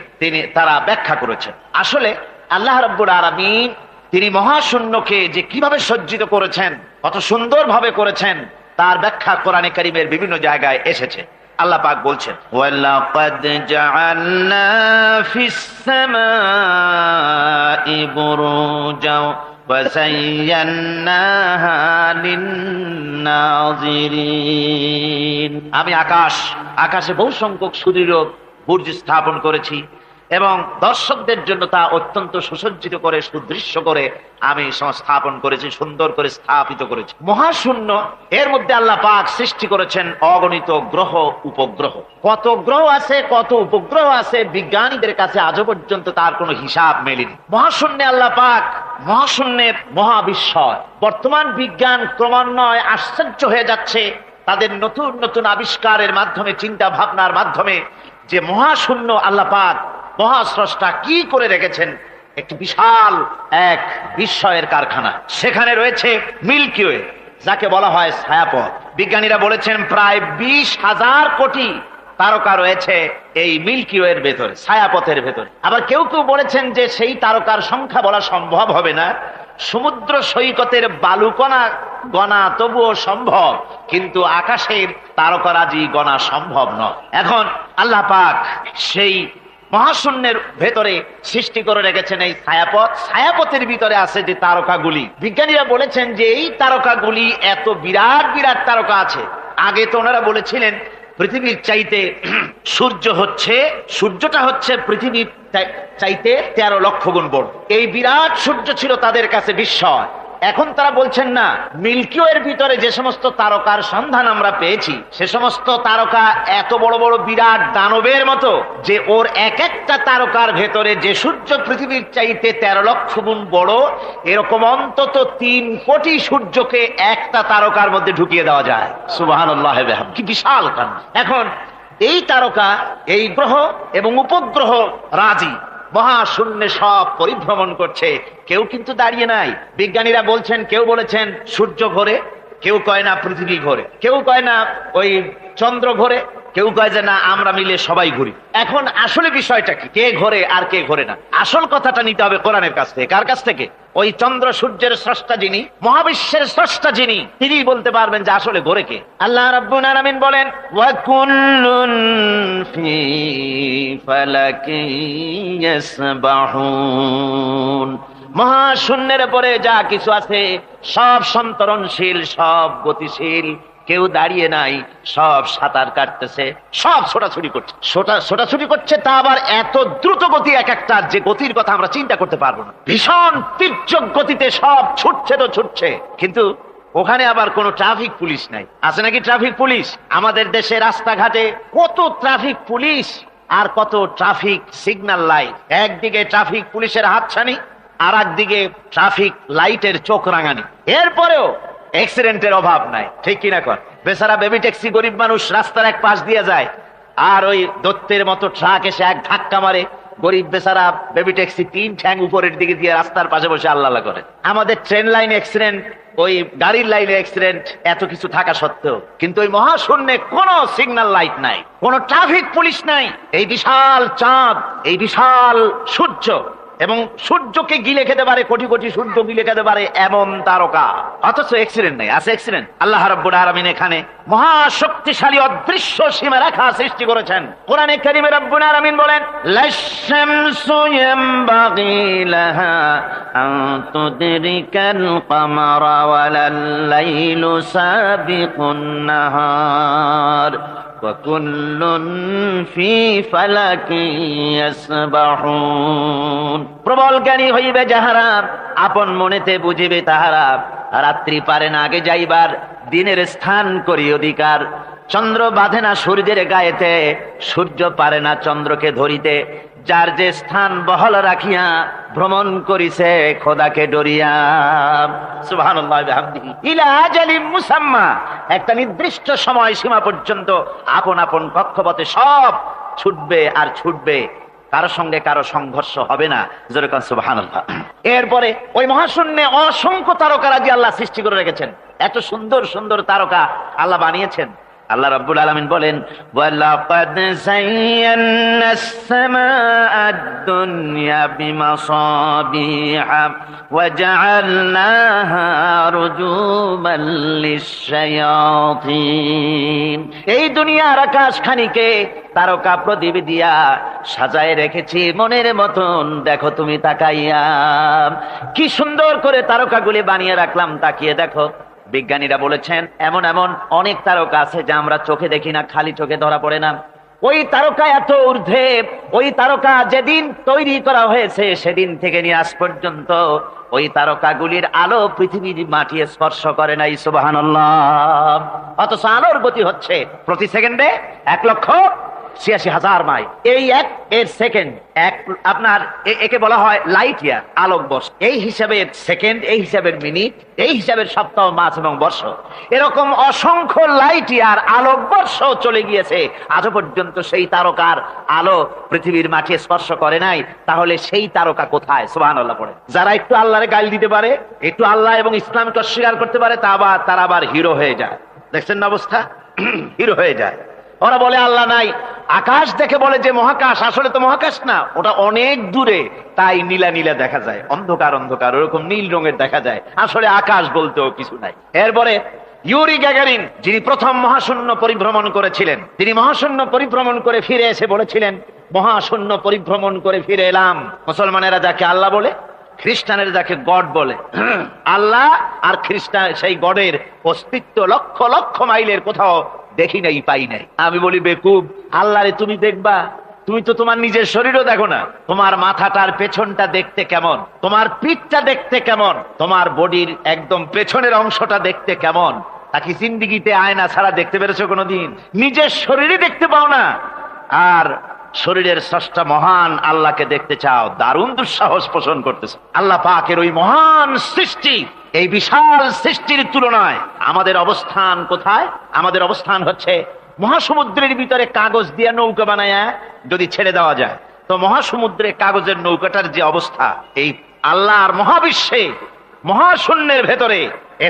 তারা ব্যাখ্যা করেছেন। আসলে আল্লাহ রাব্বুল আলামিন তিনি মহাশূন্যকে যে কিভাবে সজ্জিত করেছেন, কত সুন্দরভাবে করেছেন, তার ব্যাখ্যা কোরআনে কারীমের বিভিন্ন জায়গায় এসেছে। আল্লাহ পাক বলছেন, ওয়ালাকাদ জাআলনা ফিস সামাই বুরুজাও ওয়া যায়্যানাহা লিন-নাযিরিন। আমি আকাশে বহু সংখ্যক সুদৃঢ় বুর্জ স্থাপন করেছি এবং দর্শকদের জন্য তা অত্যন্ত সুসজ্জিত করে, সুদৃশ্য করে আমি সংস্থাপন করেছি, সুন্দর করে স্থাপিত করেছি। মহাশূন্য, এর মধ্যে আল্লাহ পাক সৃষ্টি করেছেন অগণিত গ্রহ উপগ্রহ। কত গ্রহ আছে, কত উপগ্রহ আছে, বিজ্ঞানীদের কাছে আজও পর্যন্ত তার কোনো হিসাব মেলেনি। মহাশূন্যে আল্লাহ পাক, মহাশূন্যের মহাবিস্ময়। বর্তমান বিজ্ঞান ক্রমান্বয়ে আশ্চর্য হয়ে যাচ্ছে তাদের নতুন নতুন আবিষ্কারের মাধ্যমে, চিন্তা ভাবনার মাধ্যমে, যে মহাশূন্য আল্লাহ পাক মহাস্রষ্টা কি করে রেখেছেন। একটি বিশাল এক বিস্ময়ের কারখানা। সেখানে রয়েছে মিল্কি ওয়ে, যাকে বলা হয় ছায়াপথ। বিজ্ঞানীরা বলেছেন প্রায় 20,000 কোটি তারকা রয়েছে এই মিল্কি ওয়ের ভেতরে, ছায়াপথের ভেতরে। আবার কেউ কেউ বলেছেন যে সেই তারকার সংখ্যা বলা সম্ভব হবে না, সমুদ্র সৈকতের বালুকণা গণা তবুও সম্ভব, কিন্তু আকাশের তারকারাজি গণা সম্ভব নয়। এখন আল্লাহ পাক সেই মহাশূন্যের ভেতরে সৃষ্টি করে রেখেছেন এই ছায়াপথ। ছায়াপথের ভিতরে আছে যে তারকাগুলি, বিজ্ঞানীরা বলেছেন যে এই তারকাগুলি এত বিরাট বিরাট তারকা আছে। আগে তো ওনারা বলেছিলেন পৃথিবীর চাইতে সূর্যটা হচ্ছে পৃথিবীর চাইতে 13 লক্ষ গুণ বড়। এই বিরাট সূর্য ছিল তাদের কাছে বিস্ময়। এখন তারা বলছেন না, মিল্কি ওয়ের ভিতরে যে সমস্ত তারকার সন্ধান আমরা পেয়েছি, সে সমস্ত তারকা এত বড় বড় বিরাট দানবের মতো, যে ওর এক একটা তারকার ভেতরে যে সূর্য পৃথিবীর চাইতে 13 লক্ষ গুণ বড়, এরকম অন্তত 3 কোটি সূর্যকে একটা তারকার মধ্যে ঢুকিয়ে দেওয়া যায়। সুবহানাল্লাহ, কি বিশাল কাণ্ড। এখন এই তারকা, এই গ্রহ এবং উপগ্রহ রাজি মহাশূন্যে সব পরিভ্রমণ করছে, কেউ কিন্তু দাঁড়িয়ে নাই। বিজ্ঞানীরা বলছেন, কেউ বলেছেন সূর্য ঘোরে, কেউ কয় না পৃথিবী ঘোরে, কেউ কয় না ওই চন্দ্র ঘোরে, কেউ কয় যে না আমরা মিলে সবাই ঘুরি। এখন আসলে বিষয়টা কি, কে ঘোরে আর কে ঘোরে না? আসল কথাটা নিতে হবে কোরআনের কাছ থেকে। কার কাছ থেকে? ওই চন্দ্র সূর্যের স্রষ্টা যিনি, মহাবিশ্বের স্রষ্টা যিনি, তিনি বলতে পারবেন যে আসলে ঘোরে কে। আল্লাহ রাব্বুল আলামিন বলেন, ওয়া কুল্লুন ফি ফালাকিন ইয়াসবাহুন। মহাশূন্যের পরে যা কিছু আছে সব সন্তরণশীল, সব গতিশীল, কেউ দাঁড়িয়ে নাই, সব সাঁতার কাটতেছে, সব ছোটাছুটি করছে, ছোটাছুটি করছে, তা আবার এত দ্রুত গতি, এক একটা যে গতির কথা আমরা চিন্তা করতে পারবো না, ভীষণ তীর্যক গতিতে সব ছুটছে তো ছুটছে। কিন্তু ওখানে আবার কোনো ট্রাফিক পুলিশ নাই। আছে নাকি ট্রাফিক পুলিশ? আমাদের দেশে রাস্তাঘাটে কত ট্রাফিক পুলিশ আর কত ট্রাফিক সিগন্যাল লাইট, একদিকে ট্রাফিক পুলিশের হাতছানি আর একদিকে ট্রাফিক লাইটের চোখ রাঙানি, এরপরেও অ্যাক্সিডেন্টের অভাব নাই, ঠিক কিনা কর? বেচারা বেবি ট্যাক্সি, গরিব মানুষ রাস্তার এক পাশ দিয়ে যায়, আর ওই দত্তের মতো ট্রাক এসে এক ধাক্কা মারে, গরিব বেচারা বেবি ট্যাক্সি 3 ঠ্যাং উপরের দিকে দিয়ে রাস্তার পাশে বসে আল্লাহ করে। আমাদের ট্রেন লাইনে অ্যাক্সিডেন্ট, ওই গাড়ির লাইনে অ্যাক্সিডেন্ট, এত কিছু থাকা সত্ত্বেও কিন্তু ওই মহাশূন্যে কোনো সিগন্যাল লাইট নাই, কোনো ট্রাফিক পুলিশ নাই। এই বিশাল চাঁদ, এই বিশাল সূর্য, এবং সূর্যকে গিলে খেতে পারে, কোটি কোটি সূর্য গিলে খেতে পারে এমন তারকা, অথচ অ্যাক্সিডেন্ট নাই। আছে অ্যাক্সিডেন্ট? আল্লাহ রাব্বুল আলামিন এখানে মহাশক্তিশালী অদৃশ্য সীমারেখা সৃষ্টি করেছেন। কোরআনে কারীমে রাব্বুল আলামিন বলেন, লাশ-শামসু ইয়ামবাগি লাহা আন তুদরিকাল কামারা ওয়ালাল লাইলু সাবিকুন নাহার ওয়া কুল্লুন ফি ফালাকিন ইয়াসবাহুন। প্রবল জ্ঞানী হইবে যাহারা, আপন মনেতে বুঝিবে তাহারা, রাত্রি পারে না আগে যাইবার, দিনের স্থান করি অধিকার। চন্দ্র বাঁধে না সূর্যের গায়েতে, সূর্য পারে না চন্দ্রকে ধরিতে, যার যে স্থান বহল রাখিয়া ভ্রমণ করিছে খোদাকে ডরিয়া। সুবহানাল্লাহ ওয়া বিহামদিহি ইলা আজালিম মুসাম্মা, একটা নির্দিষ্ট সময় সীমা পর্যন্ত আপন আপন কক্ষপথে সব ছুটবে আর ছুটবে, কারো সঙ্গে কারো সংঘর্ষ হবে না। যেরকম সুবহানাল্লাহ। এরপরে ওই মহাশূন্যে অসংখ্য তারকারাজি আল্লাহ সৃষ্টি করে রেখেছেন। এত সুন্দর সুন্দর তারকা আল্লাহ বানিয়েছেন। আল্লাহ রাব্বুল আলামিন বলেন, ওয়ালাকাদ যায়্যানাস সামাআদ দুনিয়া বিমাসাবিহা ওয়া জাআলনাহা রুজুমান লিশ-শায়াতিন। এই দুনিয়ার আকাশখানিকে তারকা প্রদীপ দিয়া সাজায় রেখেছি মনের মতন, দেখো তুমি তাকাইয়া, কি সুন্দর করে তারকাগুলি বানিয়ে রাখলাম, তাকিয়ে দেখো। বিজ্ঞানীরা বলেছেন এমন এমন অনেক তারকা আছে যা আমরা চোখে দেখি না, খালি চোখে ধরা পড়ে না। ওই তারকা এত ঊর্ধ্বে, ওই তারকা যেদিন তৈরি করা হয়েছে সেদিন থেকে নিয়ে আজ পর্যন্ত ওই তারকাগুলির আলো পৃথিবীর মাটি স্পর্শ করে নাই। সুবহানাল্লাহ। অথচ আলোর গতি হচ্ছে প্রতি সেকেন্ডে 1,86,000 মাইল। এই এক এর সেকেন্ড এক, আপনার একে বলা হয় লাইট ইয়ার, আলোকবর্ষ। এই হিসাবের সেকেন্ড, এই হিসাবের মিনিট, এই হিসাবের সপ্তাহ, মাস এবং বর্ষ, এরকম অসংখ্য লাইট ইয়ার আলোকবর্ষ চলে গিয়েছে, আজও পর্যন্ত সেই তারকার আলো পৃথিবীর মাটি স্পর্শ করে নাই। তাহলে সেই তারকা কোথায়? সুবহানাল্লাহ পড়ে। যারা একটু আল্লাহরে গাল দিতে পারে, একটু আল্লাহ এবং ইসলামকে অস্বীকার করতে পারে, তারা আবার হিরো হয়ে যায়। দেখছেন না অবস্থা? হিরো হয়ে যায়। ওরা বলে আল্লাহ নাই, আকাশ দেখে বলে যে মহাকাশ, আসলে তো মহাকাশ না, ওটা অনেক দূরে, তাই নীলা নীলা দেখা যায়, অন্ধকার অন্ধকার, ওরকম নীল রঙের দেখা যায়, আসলে আকাশ বলতেও কিছু নাই। এরপরে ইউরি গ্যাগারিন, যিনি প্রথম মহাশূন্য পরিভ্রমণ করেছিলেন, তিনি মহাশূন্য পরিভ্রমণ করে ফিরে এসে বলেছিলেন, মহাশূন্য পরিভ্রমণ করে ফিরে এলাম। মুসলমানেরা যাকে আল্লাহ বলে, খ্রিস্টানের যাকে গড বলে, আল্লাহ আর খ্রিস্টান সেই গডের অস্তিত্ব লক্ষ লক্ষ মাইলের কোথাও দেখি নাই, পাই নাই। আমি বলি বেকুব, আল্লাহরে তুমি দেখবা, তুমি তো তোমার নিজের শরীরও দেখো না। তোমার মাথাটার পেছনটা দেখতে কেমন, তোমার পিঠটা দেখতে কেমন, তোমার বডির একদম পেছনের অংশটা দেখতে কেমন, তা কি জিন্দিগিতে আয়না ছাড়া দেখতে পেরেছো কোনোদিন? নিজের শরীরই দেখতে পাও না, আর শরীরের স্রষ্টা মহান আল্লাহকে দেখতে চাও, দারুণ দুঃসাহস পোষণ করতেছে। আল্লাহ পাকের ওই মহান সৃষ্টি, এই বিশাল সৃষ্টির তুলনায় আমাদের অবস্থান কোথায়? আমাদের অবস্থান হচ্ছে মহাসমুদ্রের ভিতরে কাগজ দিয়ে নৌকা বানায়া যদি ছেড়ে দেওয়া যায়, তো মহাসমুদ্রে কাগজের নৌকাটার যে অবস্থা, এই আল্লাহর মহাবিশ্বে মহাশূন্যের ভেতরে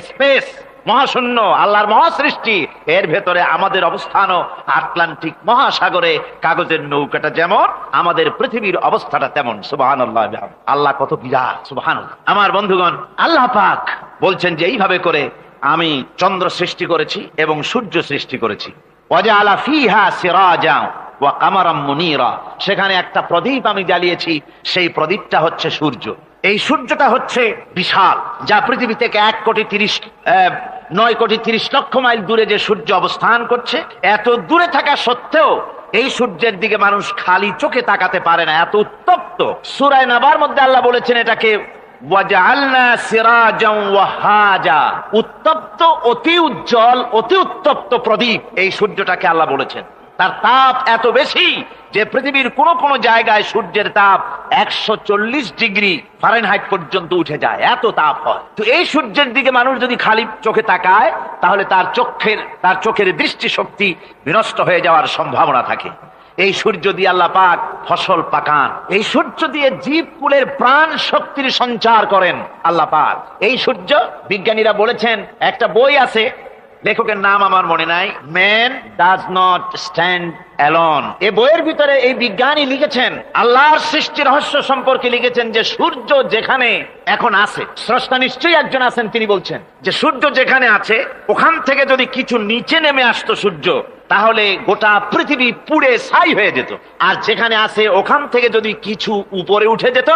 স্পেস, মহাশূন্য আল্লাহর মহাসৃষ্টি, এর ভেতরে আমাদের অবস্থানও আটলান্টিক মহাসাগরে কাগজের নৌকাটা যেমন, আমাদের পৃথিবীর অবস্থাটা তেমন। সুবহানাল্লাহ। আল্লাহ কত বিরাট! সুবহানাল্লাহ। আমার বন্ধুগণ, আল্লাহ পাক বলছেন যে এইভাবে করে আমি চন্দ্র সৃষ্টি করেছি এবং সূর্য সৃষ্টি করেছি। ওয়াজআলা ফিহা সিরাজা ওয়া কামারাম মুনীরা, সেখানে একটা প্রদীপ আমি জ্বালিয়েছি, সেই প্রদীপটা হচ্ছে সূর্য। এই সূর্যটা হচ্ছে বিশাল, যা পৃথিবী থেকে 9,30,00,000 মাইল দূরে যে সূর্য অবস্থান করছে, এত দূরে থাকা সত্ত্বেও এই সূর্যের দিকে মানুষ খালি চোখে তাকাতে পারে না, এত উত্তপ্ত। সূরা নাবার মধ্যে আল্লাহ বলেছেন এটাকে ওয়াজআলনা সিরাজাও ওয়াহাজা, উত্তপ্ত, অতি উজ্জ্বল, অতি উত্তপ্ত প্রদীপ এই সূর্যটাকে আল্লাহ বলেছেন। তার তাপ এত বেশি যে পৃথিবীর কোন কোন জায়গায় সূর্যের তাপ 140 ডিগ্রি ফারেনহাইট পর্যন্ত উঠে যায়, এত তাপ হয়। তো এই সূর্যের দিকে মানুষ যদি খালি চোখে তাকায় তাহলে তার চোখের দৃষ্টিশক্তি বিনষ্ট হয়ে যাওয়ার সম্ভাবনা থাকে। এই সূর্য দিয়ে আল্লাহ পাক ফসল পাকান, এই সূর্য দিয়ে জীবকুলের প্রাণ শক্তির সঞ্চার করেন আল্লাহ পাক। এই সূর্য, বিজ্ঞানীরা বলেছেন, একটা বই আছে, লেখকের নাম আমার মনে নাই, man does not stand alone. এই বইয়ের ভিতরে এই বিজ্ঞানী লিখেছেন, আল্লাহর সৃষ্টি রহস্য সম্পর্কে লিখেছেন যে সূর্য যেখানে এখন আছে, স্রষ্টা নিশ্চয়ই একজন আছেন, তিনি বলছেন যে সূর্য যেখানে আছে ওখান থেকে যদি কিছু নিচে নেমে আসতো সূর্য, তাহলে গোটা পৃথিবী পুড়ে ছাই হয়ে যেত। আর যেখানে আছে ওখান থেকে যদি কিছু উপরে উঠে যেত,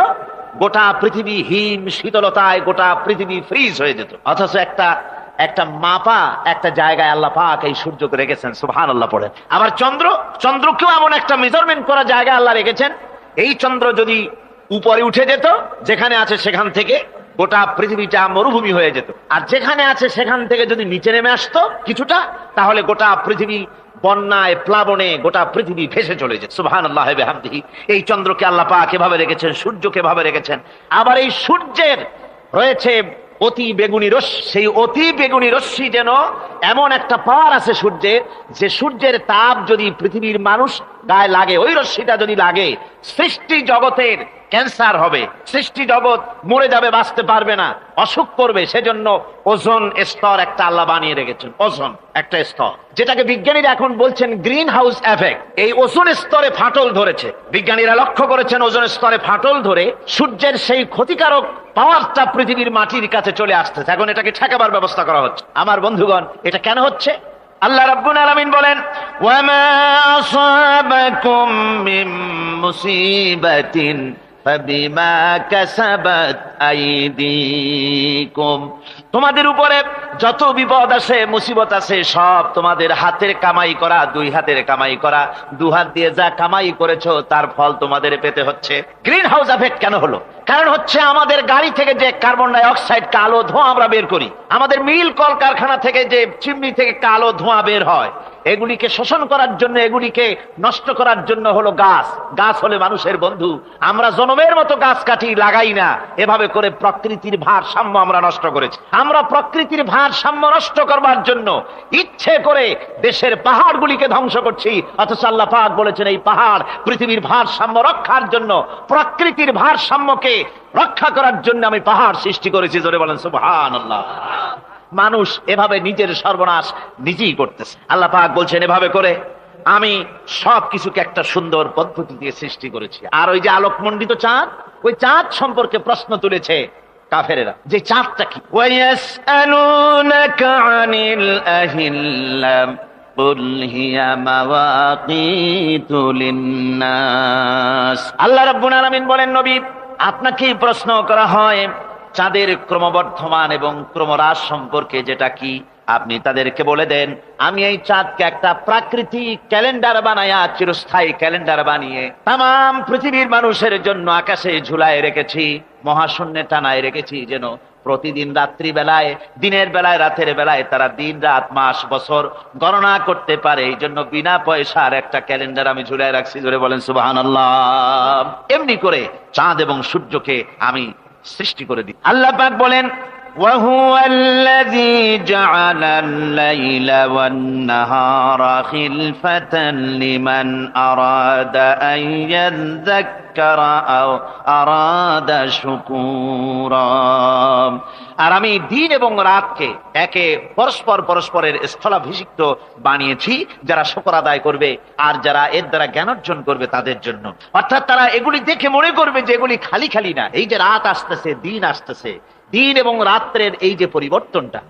গোটা পৃথিবী হিম শীতলতায় গোটা পৃথিবী ফ্রিজ হয়ে যেত। অথচ একটা মাপা একটা জায়গায় আল্লাহ পাক এই সূর্যকে রেখেছেন, সুবহানাল্লাহ পড়েন। আবার চন্দ্রকেও এমন একটা মেজারমেন্ট করা জায়গা আল্লাহ রেখেছেন, এই চন্দ্র যদি উপরে উঠে যেত, যেখানে আছে সেখান থেকে গোটা পৃথিবীটা মরুভূমি হয়ে যেত। আর যেখানে আছে সেখান থেকে যদি নিচে নেমে আসতো কিছুটা, তাহলে গোটা পৃথিবী বন্যায় প্লাবনে গোটা পৃথিবী ভেসে চলে যেত। সুবহানাল্লাহ ওয়া বিহামদিহি। এই চন্দ্রকে আল্লাহ পাক এভাবে রেখেছেন, সূর্যকে এভাবে রেখেছেন। আবার এই সূর্যের রয়েছে অতি বেগুনি রশ্মি, সেই অতি বেগুনি রশ্মি যেন এমন একটা পাওয়ার আছে সূর্যের, যে সূর্যের তাপ যদি পৃথিবীর মানুষ গায়ে লাগে, ওই রশ্মিটা যদি লাগে, সৃষ্টি জগতের ক্যান্সার হবে, সৃষ্টি জগৎ মরে যাবে, বাঁচতে পারবে না, অসুখ করবে। সেজন্য ওজোন স্তর একটা আল্লাহ বানিয়ে রেখেছেন, ওজোন একটা স্তর, যেটাকে বিজ্ঞানীরা এখন বলছেন গ্রিন হাউস এফেক্ট। এই ওজোন স্তরে ফাটল ধরেছে, বিজ্ঞানীরা লক্ষ্য করেছেন ওজোন স্তরে ফাটল ধরে সূর্যের সেই ক্ষতিকারক পাওয়ারটা পৃথিবীর মাটির কাছে চলে আসতেছে। এখন এটাকে ঠেকাবার ব্যবস্থা করা হচ্ছে। আমার বন্ধুগণ, এটা কেন হচ্ছে? আল্লাহ রাব্বুল আলামিন বলেন, ওয়ামা আসাবাকুম মিন মুসিবাতিন ফাবিমা কাসাবাত আইদিকুম, তোমাদের উপরে যত বিপদ আসে, মুসিবত আসে, সব তোমাদের হাতের কামাই করা, দুই হাতের কামাই করা, দু হাত দিয়ে যা কামাই করেছো তার ফল তোমাদের পেতে হচ্ছে। গ্রিন হাউস এফেক্ট কেন হলো? কারণ হচ্ছে আমাদের গাড়ি থেকে যে কার্বন ডাই অক্সাইড, কালো ধোঁয়া আমরা বের করি, আমাদের মিল কল কারখানা থেকে যে চিমনি থেকে কালো ধোঁয়া বের হয়, এগুলিকে শোষণ করার জন্য, এগুলিকে নষ্ট করার জন্য হলো গাছ। গাছ হলে মানুষের বন্ধু। আমরা জনমের মতো গাছ কাটি, লাগাই না। এভাবে করে প্রকৃতির ভারসাম্য আমরা নষ্ট করেছি। আমরা প্রকৃতির ভারসাম্য নষ্ট করবার জন্য ইচ্ছে করে দেশের পাহাড়গুলিকে ধ্বংস করছি। অথচ আল্লাহ পাক বলেছেন, এই পাহাড় পৃথিবীর ভারসাম্য রক্ষার জন্য, প্রকৃতির ভারসাম্যকে রক্ষা করার জন্য আমি পাহাড় সৃষ্টি করেছি। জোরে বলেন সুবহানাল্লাহ। মানুষ এভাবে নিজের সর্বনাশ নিজেই করতেছে। আল্লাহ পাক বলছেন, এভাবে করে আমি সবকিছুকে একটা সুন্দর পদ্ধতি দিয়ে সৃষ্টি করেছি। আর ওই যে আলোকমণ্ডিত চাঁদ, ওই চাঁদ সম্পর্কে প্রশ্ন তুলেছে কাফেরেরা, যে চাঁদটা কি? ওয়ায়াসআলুনাকা আনিল আহিল্লাম কুল হিয়া মাওয়াকিতু লিন্নাস। আল্লাহ রাব্বুল আলামিন বলেন, নবী, আপনাকেই প্রশ্ন করা হয় চাঁদের ক্রমবর্ধমান এবং ক্রমহ্রাস সম্পর্কে, যেটা কি আপনি তাদেরকে বলে দেন। আমি এই চাঁদকে একটা প্রাকৃতিক ক্যালেন্ডার বানায়া, চিরস্থায়ী ক্যালেন্ডার বানিয়ে তাম পৃথিবীর মানুষের জন্য আকাশে ঝুলায় রেখেছি, মহাশূন্যে টানায় রেখেছি, যেন প্রতিদিন রাত্রি বেলায়, দিনের বেলায়, রাতের বেলায় তারা দিন রাত মাস বছর গণনা করতে পারে। এই জন্য বিনা পয়সার একটা ক্যালেন্ডার আমি ঝুলায় রাখছি। জোরে বলেন সুবহানাল্লাহ। এমনি করে চাঁদ এবং সূর্যকে আমি সৃষ্টি করে দিই। আল্লাহ পাক বলেন, وَهُوَ الَّذِي جَعَلَ اللَّيْلَ وَالنَّهَارَ خِلْفَةً لِمَنْ أَرَادَ أَنْ يَذَّكَّرَ أَوْ أَرَادَ شُكُورًا। আর আমি দিন এবং রাতকে একে পরস্পরের স্থলাভিষিক্ত বানিয়েছি, যারা শুকর আদায় করবে আর যারা এর দ্বারা জ্ঞান অর্জন করবে তাদের জন্য। অর্থাৎ তারা এগুলি দেখে মনে করবে যে এগুলি খালি খালি না। এই যে রাত আসতেছে, দিন আসতেছে, দিন এবং রাত্রের এই যে পরিবর্তনটা,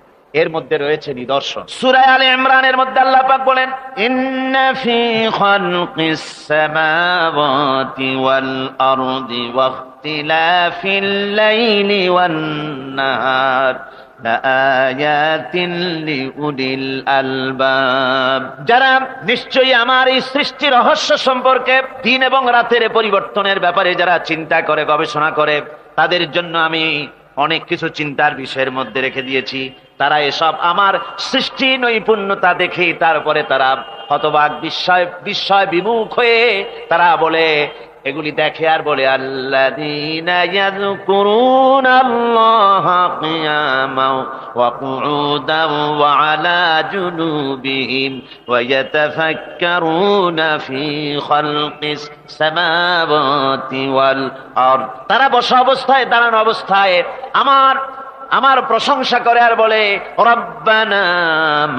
এর মধ্যে রয়েছে নিদর্শন। সূরা আলে ইমরানের মধ্যে আল্লাহ পাক বলেন, ইন্না ফি খালকিস সামাওয়াতি ওয়াল আরদি ওয়াখতিলাফিল লাইলি ওয়ান নাহার লাআয়াতিন লিউলিল আলবাব। যারা নিশ্চয়ই আমার এই সৃষ্টি রহস্য সম্পর্কে, দিন এবং রাতের পরিবর্তনের ব্যাপারে যারা চিন্তা করে, গবেষণা করে, তাদের জন্য আমি অনেক কিছু চিন্তার বিষয়ের মধ্যে রেখে দিয়েছি। তারা এসব আমার সৃষ্টি নৈপুণ্যতা দেখে তারপরে তারা হতবাক, বিস্ময় বিমুখ হয়ে তারা বলে, এগুলি দেখে আর বলে, আল্লাযীনা ইয়াযকুরুনাল্লাহা কিয়ামান ওয়া কুউদান ওয়া আলা জুনুবিহিম ওয়া ইয়াতাফাক্কারুনা ফি খালকিস সামাওয়াতি ওয়াল আরদ। তারা বসা অবস্থায়, দাঁড়ানো অবস্থায় আমার প্রশংসা করে আর বলে, রব্বানা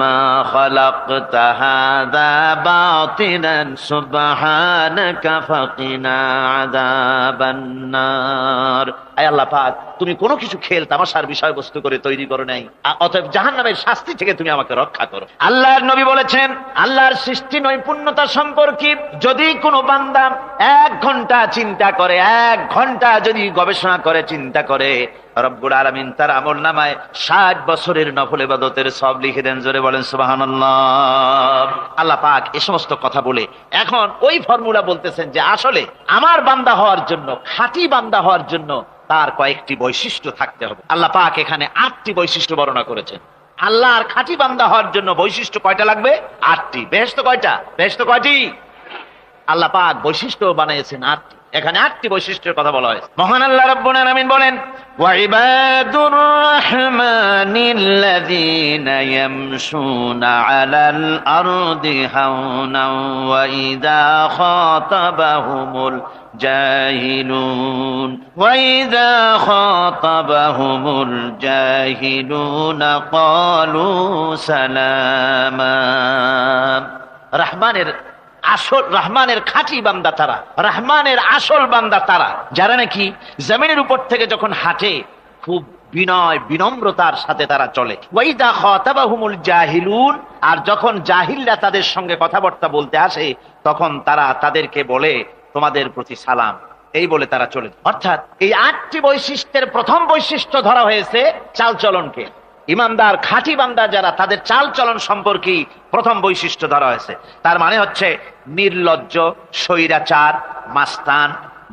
মা খালাকতা হাযা বাতিলান সুবহানাকা ফাকিনা আযাবান নার। আয় আল্লাহ পাক, তুমি কোনো কিছু খেল তামাশার বিষয়বস্তু করে তৈরি করো নাই, অতএব জাহান্নামের শাস্তি থেকে তুমি আমাকে রক্ষা করো। আল্লাহর নবী বলেছেন, আল্লাহর সৃষ্টি নৈপুণ্যতা সম্পর্কে যদি কোনো বান্দা 1 ঘন্টা চিন্তা করে, 1 ঘন্টা যদি গবেষণা করে, চিন্তা করে, রব্বুল আলামিন তার আমলনামায় 60 বছরের নফল ইবাদতের সওয়াব লিখে দেন। জোরে বলেন সুবহানাল্লাহ। আল্লাহ পাক এই সমস্ত কথা বলে এখন ওই ফর্মুলা বলতেছেন যে আসলে আমার বান্দা হওয়ার জন্য, খাঁটি বান্দা হওয়ার জন্য তার কয়েকটি বৈশিষ্ট্য থাকতে হবে। আল্লাহ পাক এখানে 8টি বৈশিষ্ট্য বর্ণনা করেছেন। আল্লাহর খাঁটি বান্দা হওয়ার জন্য বৈশিষ্ট্য কয়টা লাগবে? 8টি। বেহেশত কয়টা? বেহেশত কয়টি? আল্লাহ পাক বৈশিষ্ট্য বানিয়েছেন 8টি। এখানে 8টি বৈশিষ্ট্যের কথা বলা হয়েছে। মহান আল্লাহ রাব্বুল আলামিন বলেন, ওয়া ইবাদুর রাহমানিল্লাযীনা ইয়ামশুনা আলাল আরদি হাওনান ওয়া ইযা খাতাবাহুমুল জাহিলুন ক্বালু সালামা। রহমানের খাঁটি বান্দা তারা, রহমানের আসল বান্দা তারা যারা নাকি জমিনের উপর থেকে যখন হাঁটে খুব বিনয় বিনম্রতার সাথে তারা চলে। ওয়াইদা খাতাবাহুমুল জাহিলুন, আর যখন জাহিলরা তাদের সঙ্গে কথাবার্তা বলতে আসে তখন তারা তাদেরকে বলে, তোমাদের প্রতি সালাম, এই বলে তারা চলে। অর্থাৎ এই 8টি বৈশিষ্ট্যের প্রথম বৈশিষ্ট্য ধরা হয়েছে চালচলনকে। ইমানদার খাঁটি বান্দা যারা, তাদের চালচলন সম্পর্কে প্রথম বৈশিষ্ট্য ধরা হয়েছে। তার মানে হচ্ছে নির্লজ্জ, স্বৈরাচার, মাস্তান,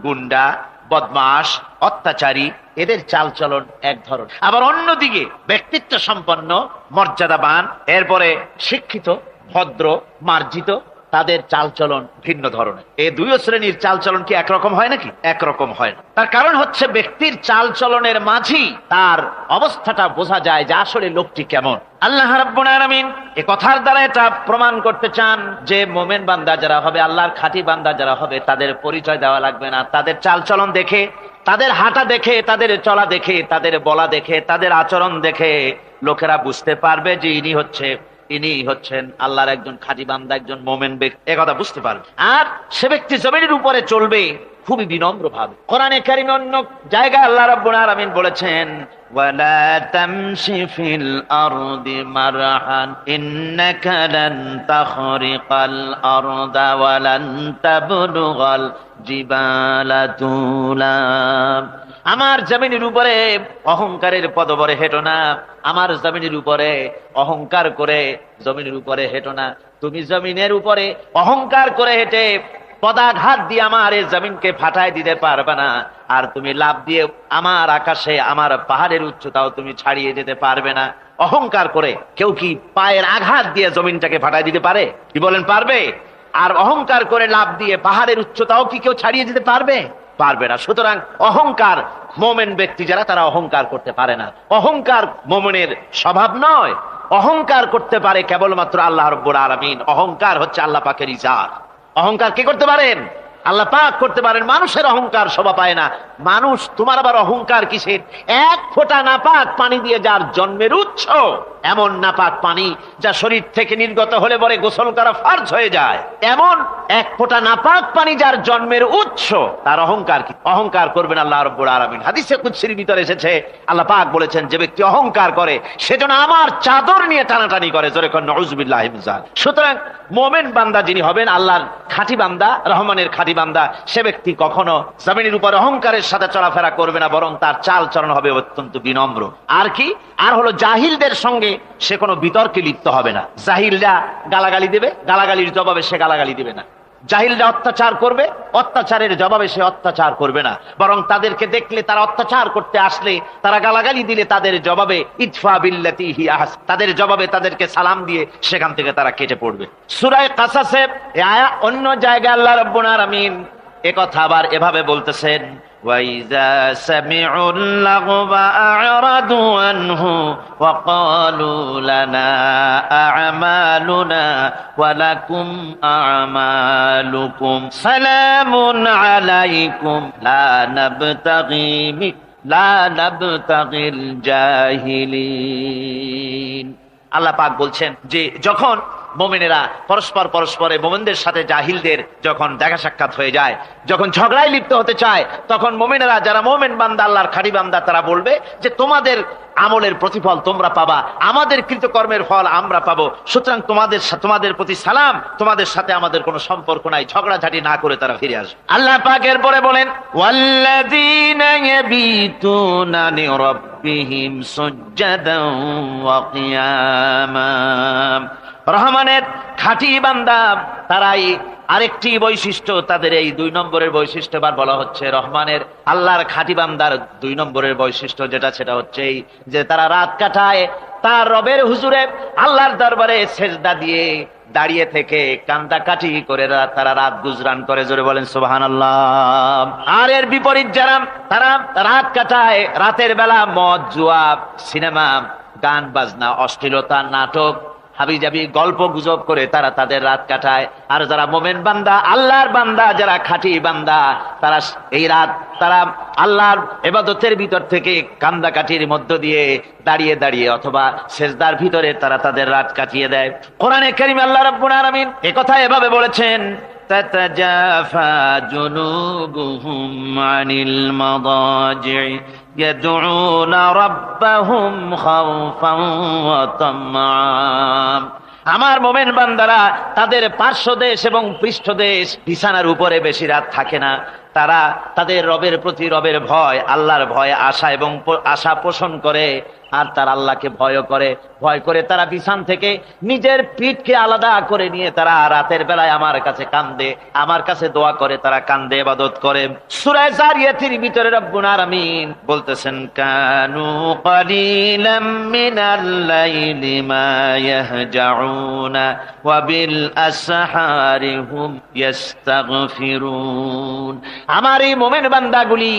গুন্ডা, বদমাশ, অত্যাচারী, এদের চালচলন এক ধরনের। আবার অন্যদিকে ব্যক্তিত্ব সম্পন্ন, মর্যাদাবান, এরপরে শিক্ষিত, ভদ্র, মার্জিত, তাদের চালচলন ভিন্ন ধরনের। এই 2 শ্রেণীর চালচলন কি একরকম হয় নাকি? একরকম হয় না। তার কারণ হচ্ছে ব্যক্তির চালচলনের মাঝেই তার অবস্থাটা বোঝা যায় যে আসলে লোকটি কেমন। আল্লাহ রাব্বুল আলামিন এই কথার দ্বারা এটা প্রমাণ করতে চান যে মোমেন বান্দা যারা হবে, আল্লাহর খাঁটি বান্দা যারা হবে, তাদের পরিচয় দেওয়া লাগবে না। তাদের চালচলন দেখে, তাদের হাঁটা দেখে, তাদের চলা দেখে, তাদের বলা দেখে, তাদের আচরণ দেখে লোকেরা বুঝতে পারবে যে ইনি হচ্ছেন আল্লাহর একজন খাঁটি বান্দা, একজন মোমেন ব্যক্তি, একথা বুঝতে পারবে। আর সে ব্যক্তি জমিনের উপরে চলবে খুবই বিনম্র ভাবে। কোরআনে কারীমে অন্য জায়গায় আল্লাহ রাব্বুল আলামিন বলেছেন, ওয়ালা তামশি ফিল আরদি মারহান ইন্নাকা লান তাখরিকাল আরদা ওয়া লান তাবলুগাল জিবালা তুলা। আমার জমিনের উপরে অহংকারের পদবরে হেঁটো না, আমার জমিনের উপরে অহংকার করে জমিনের উপরে হেঁটো না। তুমি জমিনের উপরে অহংকার করে হেঁটে পদাঘাত দিয়ে আমার এই জমিনকে ফাটায় দিতে পারবে না। আর তুমি লাভ দিয়ে আমার আকাশে, আমার পাহাড়ের উচ্চতাও তুমি ছাড়িয়ে যেতে পারবে না। অহংকার করে কেউ কি পায়ের আঘাত দিয়ে জমিনটাকে ফাটায় দিতে পারে? কি বলেন, পারবে? আর অহংকার করে লাভ দিয়ে পাহাড়ের উচ্চতাও কি কেউ ছাড়িয়ে দিতে পারবে? পারবে না। সুতরাং অহংকার, মোমেন ব্যক্তি যারা, তারা অহংকার করতে পারে না। অহংকার মোমেনের স্বভাব নয়। অহংকার করতে পারে কেবলমাত্র আল্লাহ রাব্বুল আলামিন। অহংকার হচ্ছে আল্লাহ পাকের ইজাত। অহংকার কে করতে পারেন? আল্লাহ পাক করতে পারেন। মানুষের অহংকার শোভা পায় না। মানুষ, তোমার আবার অহংকার কিসের? 1 ফোঁটা নাপাক পানি দিয়ে যার জন্মের উৎস, এমন নাপাক পানি যা শরীর থেকে নির্গত হলে পরে গোসল করা ফরজ হয়ে যায়, এমন এক ফোঁটা নাপাক পানি যার জন্মের উৎস, তার অহংকার কি? অহংকার করবেন আল্লাহ রাব্বুল আলামিন। হাদিসে কুদসির ভিতরে এসেছে, আল্লাহ পাক বলেছেন, যে ব্যক্তি অহংকার করে সেজন্য আমার চাদর নিয়ে টানাটানি করে, জোরে কোন নাউযুবিল্লাহি মিন যালিক। সুতরাং মুমিন বান্দা যিনি হবেন, আল্লাহর খাঁটি বান্দা, রহমানের খাঁটি বান্দা, সে ব্যক্তি কখনো জমিনের উপর অহংকারের সাথে চলাফেরা করবে না, বরং তার চাল চলন হবে অত্যন্ত বিনম্র। আর কি? আর হলো জাহিলদের সঙ্গে সে কোনো বিতর্কে লিপ্ত হবে না। জাহিলরা গালাগালি দেবে, গালাগালির জবাবে সে গালাগালি দিবে না। জাহিলরা অত্যাচার করবে, অত্যাচারের জবাবে সে অত্যাচার করবে না, বরং তাদেরকে দেখলে, তারা অত্যাচার করতে আসলে, তারা গালাগালি দিলে তাদের জবাবে ইদফা বিল্লাতি হিয়া আহসান, তাদের জবাবে তাদেরকে সালাম দিয়ে সেখান থেকে তারা কেটে পড়বে। সূরা কাসাসে অন্য জায়গায় আল্লাহ রাব্বুল আলামিন একথা আবার এভাবে বলতেছেন, وَإِذَا سَمِعُوا اللَّغْوَ أَعْرَضُوا عَنْهُ وَقَالُوا لَنَا أَعْمَالُنَا وَلَكُمْ أَعْمَالُكُمْ سَلَامٌ عَلَيْكُمْ لَا نَبْتَغِي الْجَاهِلِينَ। আল্লাহ পাক বলছেন যে যখন মুমিনেরা পরস্পরে মুমিনদের সাথে জাহিলদের যখন দেখা সাক্ষাৎ হয়ে যায়, যখন ঝগড়ায় লিপ্ত হতে চায়, তখন মুমিনেরা, যারা মুমিন বান্দা, আল্লাহর খাঁটি বান্দা, তারা বলবে যে তোমাদের আমলের প্রতিফল তোমরা পাবা, আমাদের কৃতকর্মের ফল আমরা পাবো, সুতরাং তোমাদের প্রতি সালাম, তোমাদের সাথে আমাদের কোনো সম্পর্ক নাই, ঝগড়াঝাটি না করে তারা ফিরে আসবে। আল্লাহ পাক এরপরে বলেন, ওয়াল্লাযীনা ইয়াবীতুনা লিরাব্বিহিম সুজদান ওয়া কিয়ামা। রহমানের খাঁটি বান্দা তারাই আরেকটি বৈশিষ্ট্য, তাদের এই 2 নম্বরের বৈশিষ্ট্য বার বলা হচ্ছে। রহমানের, আল্লাহর খাঁটি বান্দার 2 নম্বরের বৈশিষ্ট্য সেটা হচ্ছে যে তারা রাত কাটায় তার রবের হুজুরে, আল্লাহর দরবারে সেজদা দিয়ে দাঁড়িয়ে থেকে কান্দাকাটি করে তারা রাত গুজরান করে, জোরে বলেন সুবহানাল্লাহ। আর এর বিপরীত যারা, তারা রাত কাটায় রাতের বেলা মদ, জুয়া, সিনেমা, গান বাজনা, অশ্লীলতা, নাটক, হাবিজাবি, গল্প গুজব করে তারা তাদের রাত কাটায়। আর যারা মুমিন বান্দা, আল্লাহর বান্দা, যারা খাঁটি বান্দা, তারা এই রাত তারা আল্লাহর ইবাদতের ভিতর থেকে কান্দাকাটির মধ্য দিয়ে দাঁড়িয়ে দাঁড়িয়ে অথবা সেজদার ভিতরে তারা তাদের রাত কাটিয়ে দেয়। কোরআনে কারীমে আল্লাহ রাব্বুল আলামিন একথা এভাবে বলেছেন, তাতাজাফা জুনুবুহুম আনিল মাদাজি'i ইয়াদউনা রাব্বাহুম খাওফান ওয়া তামআ। আমার মুমিন বান্দারা তাদের পার্শ্বদেশ এবং পৃষ্ঠদেশ বিছানার উপরে বেশি রাত থাকে না, তারা তাদের রবের প্রতি, রবের ভয়, আল্লাহর ভয়, আশা এবং আশা পোষণ করে, আর তারা আল্লাহকে ভয় করে তারা বিছান থেকে নিজের পিঠকে আলাদা করে নিয়ে তারা রাতের বেলায় আমার কাছে কান্দে, আমার কাছে দোয়া করে, তারা কান্দে, ইবাদত করে। সূরা যারিয়াতের ভিতরে রব্বুল আলামিন বলতেছেন, কানু ক্বালিলাম মিনাল লাইলি মা ইয়াহজাউনা ওয়া বিল আসহারি হুম ইস্তাগফিরুন। আমার এই মুমিন বান্দাগুলি,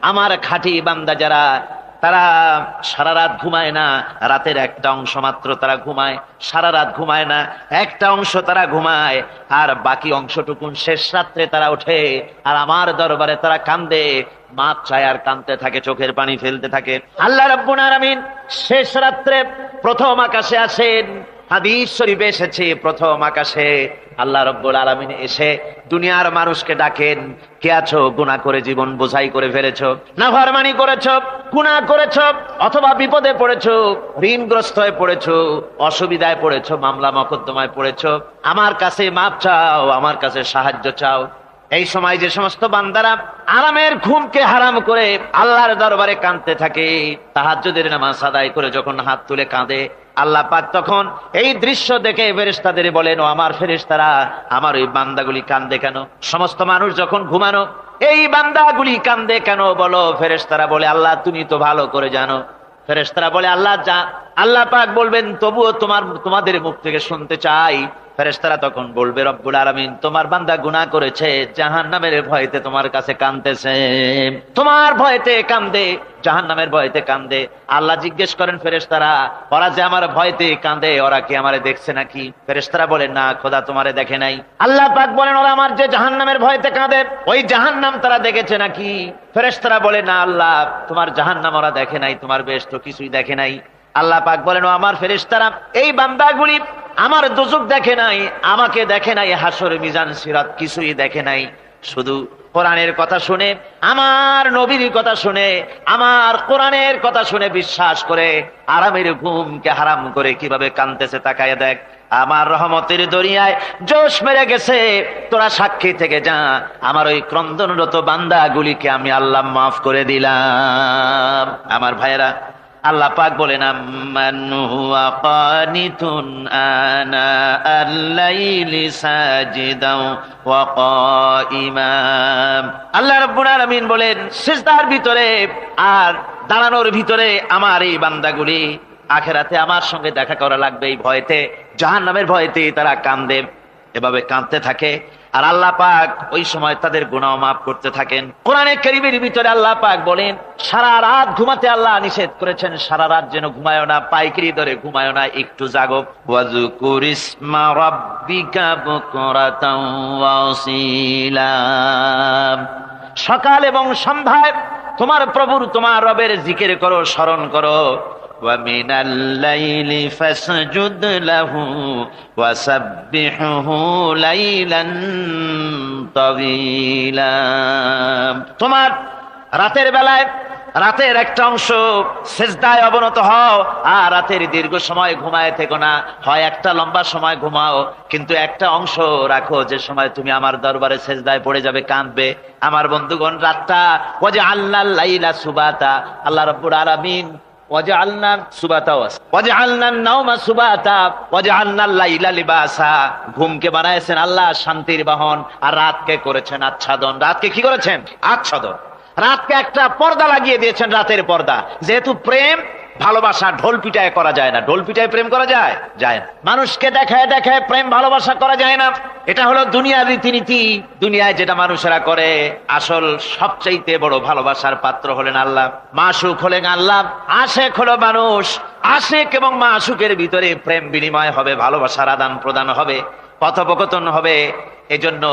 আমার খাঁটি বান্দা যারা, তারা সারা রাত ঘুমায় না, রাতের একটা অংশ মাত্র তারা ঘুমায়, সারা রাত ঘুমায় না, একটা অংশ তারা ঘুমায়, আর বাকি অংশটুকুন শেষ রাত্রে তারা ওঠে আর আমার দরবারে তারা কান্দে, মাপ চায় আর কাঁদতে থাকে, চোখের পানি ফেলতে থাকে। আল্লাহ রাব্বুল আলামিন শেষ রাত্রে প্রথম আকাশে আসেন। হাদিস শরীফে এসেছে, প্রথম আকাশে আল্লাহ রাব্বুল আলামিন এসে দুনিয়ার মানুষকে ডাকেন, কে আছো? গুনাহ করে জীবন বোঝাই করে ফেলেছো, নাফরমানি করেছো, গুনাহ করেছো, অথবা বিপদে পড়েছো, ঋণগ্রস্ত হয়ে পড়েছো, অসুবিধায় পড়েছো, মামলা মকদ্দমায় পড়েছো, আমার কাছে মাপ চাও, আমার কাছে সাহায্য চাও। এই সময় যে সমস্ত বান্দারা আরামের ঘুমকে হারাম করে আল্লাহর দরবারে কাঁদতে থাকে, তাহাজ্জুদের নামাজ আদায় করে যখন হাত তুলে কাঁদে, আল্লাহ পাক তখন এই দৃশ্য দেখে ফেরেশতাদের বলেন, ও আমার ফেরেশতারা, আমার ওই বান্দাগুলি কান্দে কেন? সমস্ত মানুষ যখন ঘুমানো, এই বান্দাগুলি কান্দে কেন বলো? ফেরেশতারা বলে, আল্লাহ তুমি তো ভালো করে জানো। ফেরেশতারা বলে, আল্লাহ পাক বলবেন, তবুও তোমাদের মুখ থেকে শুনতে চাই। ফেরেশতারা তখন বলবে, রব্বুল আলামিন তোমার বান্দা গুনাহ করেছে, জাহান্নামের ভয়তে তোমার কাছে কাঁদতেছে, তোমার ভয়তে কান্দে, জাহান্নামের ভয়তে কান্দে। আল্লাহ জিজ্ঞেস করেন ফেরেশতারা, ওরা যে আমার ভয়তে কান্দে, ওরা কি আমারে দেখছে নাকি? ফেরেশতারা বলেন, না খোদা তোমারে দেখে নাই। আল্লাহ পাক বলেন, ওরা আমার যে জাহান্নামের ভয়তে কাঁদে, ওই জাহান্নাম তারা দেখেছে নাকি? ফেরেশতারা বলে, না আল্লাহ, তোমার জাহান্নাম ওরা দেখে নাই, তোমার বেহেশত কিছুই দেখে নাই। আল্লাহ পাক বলেন, ও আমার ফেরেশতারা, এই বান্দাগুলি আমার দোজখ দেখে নাই, আমাকে দেখে নাই, হাসর মিজান সিরাত কিছুই দেখে নাই, শুধু কোরআনের কথা শুনে, আমার নবীর কথা শুনে, আমার কোরআনের কথা শুনে বিশ্বাস করে আরামের ঘুমকে হারাম করে কিভাবে কাঁদতেছে তাকায় দেখ। আমার রহমতের দরিয়ায় জোশ মেরে গেছে, তোরা সাক্ষী থেকে যা, আমার ওই ক্রন্দনরত বান্দাগুলিকে আমি আল্লাহ মাফ করে দিলাম। আমার ভাইয়েরা, আল্লাহ পাক বলেন, আম্মান হুয়া কানিতুন আনা আল-লাইলি সাজিদাও ওয়া কাইমা। আল্লাহ রাব্বুল আলামিন বলেন, সিজদার ভিতরে আর দাঁড়ানোর ভিতরে আমার এই বান্দাগুলি আখিরাতে আমার সঙ্গে দেখা করা লাগবে এই ভয়তে, জাহান্নামের ভয়তে তারা কাঁদে, এভাবে কাঁদতে থাকে। আর আল্লাহ পাক ওই সময় তাদের গুনাহ মাফ করতে থাকেন। কোরআনে কারীমের ভিতরে আল্লাহ পাক বলেন, সারা রাত ঘুমাতে আল্লাহ নিষেধ করেছেন, সারা রাত যেন ঘুমায়ো না, পাইকারি ধরে ঘুমায়ো না, একটু জাগো। ওয়াজকুর ইসমা রাব্বিকা বুকরাতাও ওয়া আসীলা। সকাল এবং সন্ধ্যায় তোমার প্রভুর, তোমার রবের জিকির করো, স্মরণ করো। وَمِنَ اللَّيْلِ فَاسْجُدْ لَهُ وَسَبِّحْهُ لَيْلًا طَوِيلًا। তোমার রাতের বেলায় রাতের একটা অংশ সিজদায় অবনত হও, আর রাতের দীর্ঘ সময় ঘুমায় থেকো না, হয় একটা লম্বা সময় ঘুমাও, কিন্তু একটা অংশ রাখো যে সময় তুমি আমার দরবারে সিজদায় পড়ে যাবে, কাঁদবে। আমার বন্ধুগণ, রাতটা ওয়াজআলনাল লাইলা সুবাতা, আল্লাহ রাব্বুল আলামিন ওয়াজআলনা সুবাতা ওয়াজআলনান নাওমা সুবাতা ওয়াজআলনাল লাইলা লিবাসা, ঘুমকে বানায়ছেন আল্লাহ শান্তির বাহন, আর রাতকে করেছেন আচ্ছাদন। রাতকে কি করেছেন? আচ্ছাদন। রাতকে একটা পর্দা লাগিয়ে দিয়েছেন, রাতের পর্দা। যেহেতু প্রেম ভালোবাসা ঢোল পিটায় করা যায় না, ঢোল পিটায় প্রেম করা যায় যায় না, মানুষকে দেখায় দেখায় প্রেম ভালোবাসা করা যায় না। এটা হলো দুনিয়ার রীতিনীতি, দুনিয়ায় যেটা মানুষেরা করে। আসল সবচাইতে বড় ভালোবাসার পাত্র হলেন আল্লাহ, মাসুক হলেন আল্লাহ, আশেক হলো মানুষ। আশেক এবং মাসুকের ভিতরে প্রেম বিনিময় হবে, ভালোবাসার আদান প্রদান হবে, কথোপকথন হবে। এজন্য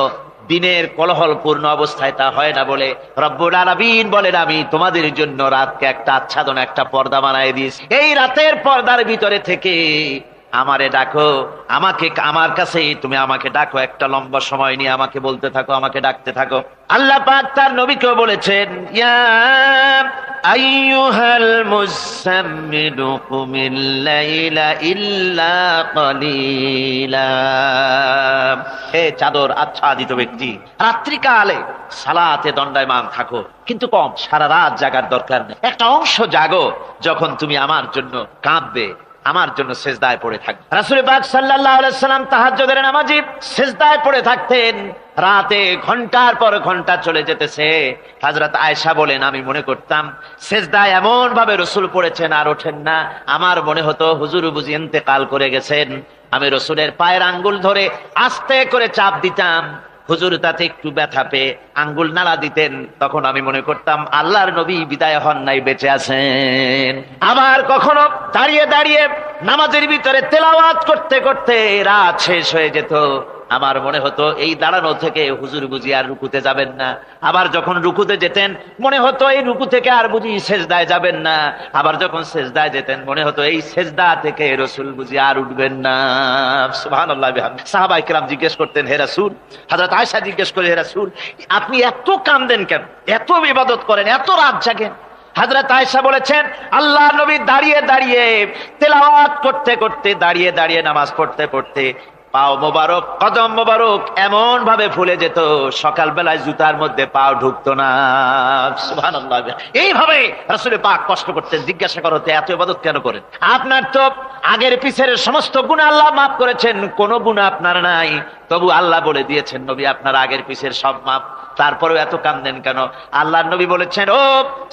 দিনের কোলাহল পূর্ণ অবস্থায় তা হয় না বলে রব্বুল আলামিন বলেন, আমি তোমাদের জন্য রাতকে একটা আচ্ছাদন, একটা পর্দা বানায় দিয়েছি। এই রাতের পর্দার ভিতরে থেকে আমারে ডাকো, আমাকে আমার কাছে তুমি আমাকে ডাকো, একটা লম্বা সময় নিয়ে আমাকে বলতে থাকো, আমাকে ডাকতে থাকো। আল্লাহ পাক তার নবীকেও বলেছেন, ইয়া আইয়ুহাল মুসাম্মিলু কুমিল লাইলা ইল্লা কালিলা। হে চাদর আচ্ছাদিত ব্যক্তি, রাত্রিকালে সালাতে দণ্ডায়মান থাকো, কিন্তু কম, সারা রাত জাগার দরকার নেই। একটা অংশ জাগো, যখন তুমি আমার জন্য কাঁদবে, আমার জন্য সিজদায় পড়ে থাকবে। রাসূল পাক সাল্লাল্লাহু আলাইহি সাল্লাম তাহাজ্জুদের নামাজি সিজদায় পড়ে থাকতেন, রাতে ঘন্টার পর ঘন্টা চলে যেতেছে। হযরত আয়েশা বলেন, আমি মনে করতাম সিজদায় এমন ভাবে রাসূল পড়েছেন আর ওঠেন না, আমার মনে হতো হুজুর বুঝি ইন্তেকাল করে গেছেন। আমি রাসূলের পায়ের আঙ্গুল ধরে আস্তে করে চাপ দিতাম, হুজুর তাতে একটু ব্যথা পেয়ে আঙ্গুল নাড়া দিতেন, তখন আমি মনে করতাম আল্লাহর নবী বিদায় হন নাই, বেঁচে আছেন। আবার কখনো দাঁড়িয়ে দাঁড়িয়ে নামাজের ভিতরে তেলাওয়াত করতে করতে রাত শেষ হয়ে যেত, আমার মনে হতো এই দাঁড়ানো থেকে হুজুর বুঝি আর রুকুতে যাবেন না। আবার যখন রুকুতে যেতেন মনে হতো এই রুকু থেকে আর বুঝি সেজদায় যাবেন না। আবার যখন সেজদায় যেতেন মনে হতো এই সেজদা থেকে রাসূল বুঝি আর উঠবেন না। সুবহানাল্লাহ। সাহাবায়ে কেরাম জিজ্ঞেস করতেন, হে রাসূল, হযরত আয়েশা জিজ্ঞেস করে, হে রাসূল, আপনি এত কাঁদেন কেন, এত ইবাদত করেন, এত রাত জাগেন? হযরত আয়েশা বলেছেন, আল্লাহর নবী দাঁড়িয়ে দাঁড়িয়ে তেলাওয়াত করতে করতে, দাঁড়িয়ে দাঁড়িয়ে নামাজ পড়তে পড়তে পাও মোবারক, কদম মোবারক এমন ভাবে ফুলে যেত, সকাল বেলায় জুতার মধ্যে পাও ঢুকতো না। সুবহানাল্লাহ। এইভাবে রাসূল পাক কষ্ট করতেন। জিজ্ঞাসা করতে, এত ইবাদত কেন করেন? আপনার তো আগের পিছের সমস্ত গুনাহ আল্লাহ মাফ করেছেন, কোনো গুনাহ আপনার নাই, তবু আল্লাহ বলে দিয়েছেন নবী আপনার আগের পিছের সব মাফ, তারপরেও এত কাঁদেন কেন? আল্লাহর নবী বলেছেন, ও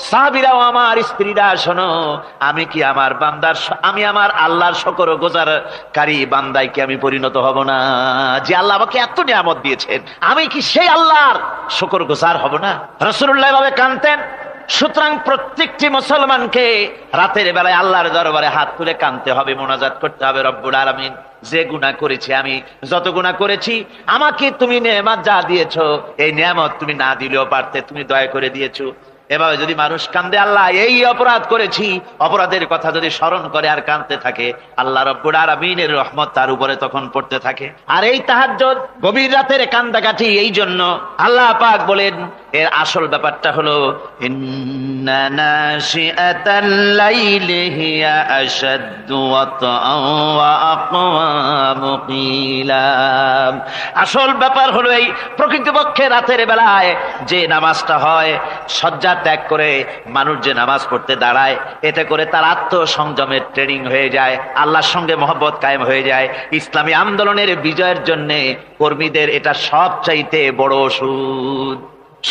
সাহাবীরাও, আমার স্ত্রীরা শোনো, আমি কি আমার বান্দার, আমি আমার আল্লাহর শুকরগুজারকারী বান্দায় কি আমি পরিণত হব না? যে আল্লাহ আমাকে এত নিয়ামত দিয়েছেন, আমি কি সেই আল্লাহর শুকরগুজার হব না? রাসূলুল্লাহ ভাবে কাঁদতেন। সুতরাং প্রত্যেকটি মুসলমানকে রাতের বেলায় আল্লাহর দরবারে হাত তুলে কাঁদতে হবে, মোনাজাত করতে হবে, রব্বুল আলামিন যে গুনাহ করেছি, আমি যত গুনাহ করেছি, আমাকে তুমি নেয়ামত যা দিয়েছো, এই নেয়ামত তুমি না দিলেও পারতে, তুমি দয়া করে দিয়েছো। এভাবে যদি মানুষ কান্দে, আল্লাহ এই অপরাধ করেছি, অপরাধের কথা যদি স্মরণ করে আর কাঁদতে থাকে, আল্লাহ রব্বুল আলামিনের রহমত তার উপরে তখন পড়তে থাকে। আর এই তাহাজ্জুদ গভীর রাতের কান্দাকাটি, এই জন্য আল্লাহ পাক বলেন এর আসল ব্যাপারটা হলো ইন্না নাশিআতাল লাইলি হিয়া আশাদ্দু ওয়াতআন ওয়া আকওয়ামু কিলা। আসল ব্যাপার হলো এই প্রকৃতপক্ষে রাতের বেলায় যে নামাজটা হয়, শয্যা ত্যাগ করে মানুষ যে নামাজ পড়তে দাঁড়ায়, এতে করে তার আত্মসংযমের ট্রেনিং হয়ে যায়, আল্লাহর সঙ্গে মহব্বত কায়েম হয়ে যায়। ইসলামী আন্দোলনের বিজয়ের জন্য কর্মীদের এটা সবচাইতে বড় ওষুধ।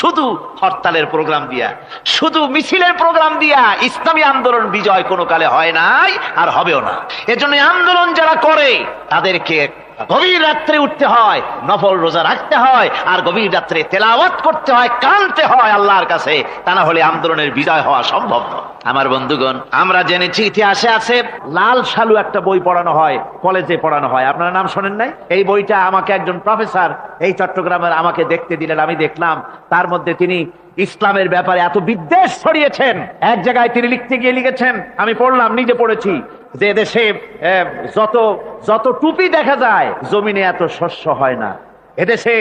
শুধু হরতালের প্রোগ্রাম দিয়া, শুধু মিছিলের প্রোগ্রাম দিয়া ইসলামী আন্দোলন বিজয় কোনো কালে হয় নাই আর হবেও না। এজন্য আন্দোলন যারা করে তাদেরকে গভীর রাত্রে উঠতে হয়, নফল রোজা রাখতে হয়, আর গভীর রাত্রে তেলাওয়াত করতে হয়, কাঁদতে হয় আল্লাহর কাছে, তা না হলে আন্দোলনের বিজয় হওয়া সম্ভব নয়। আমার বন্ধুগণ, আমরা জেনেছি ইতিহাসে আছে লাল সালু একটা বই পড়ানো হয়, কলেজে পড়ানো হয়, আপনারা নাম শোনেন নাই? এই বইটা আমাকে একজন প্রফেসর এই চট্টগ্রামের আমাকে দেখতে দিলেন, আমি দেখলাম তার মধ্যে তিনি ইসলামের ব্যাপারে এত বিদ্বেষ ছড়িয়েছেন। এক জায়গায় তিনি লিখতে গিয়ে লিখেছেন, আমি পড়লাম, নিজে পড়েছি, যে দেশে যত যত টুপি দেখা যায় জমিনে এত শস্য হয় না। এদেশে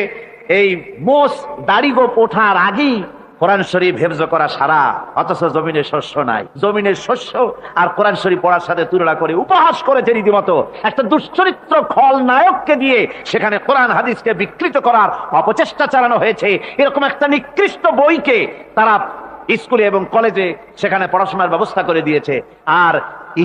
এই মোষ দাড়ি গোপ ওঠার আগেই কোরআন শরীফ হেফজ করা সারা, অথচ জমিনে শস্য নাই। জমিনের শস্য আর কোরআন শরীফ পড়ার সাথে তুলনা করে উপহাস করেছে রীতিমতো। একটা দুশ্চরিত্র খলনায়ককে দিয়ে সেখানে কোরআন হাদিসকে বিকৃত করার অপচেষ্টা চালানো হয়েছে। এরকম একটা নিকৃষ্ট বইকে তারা স্কুলে এবং কলেজে সেখানে পড়াশোনার ব্যবস্থা করে দিয়েছে। আর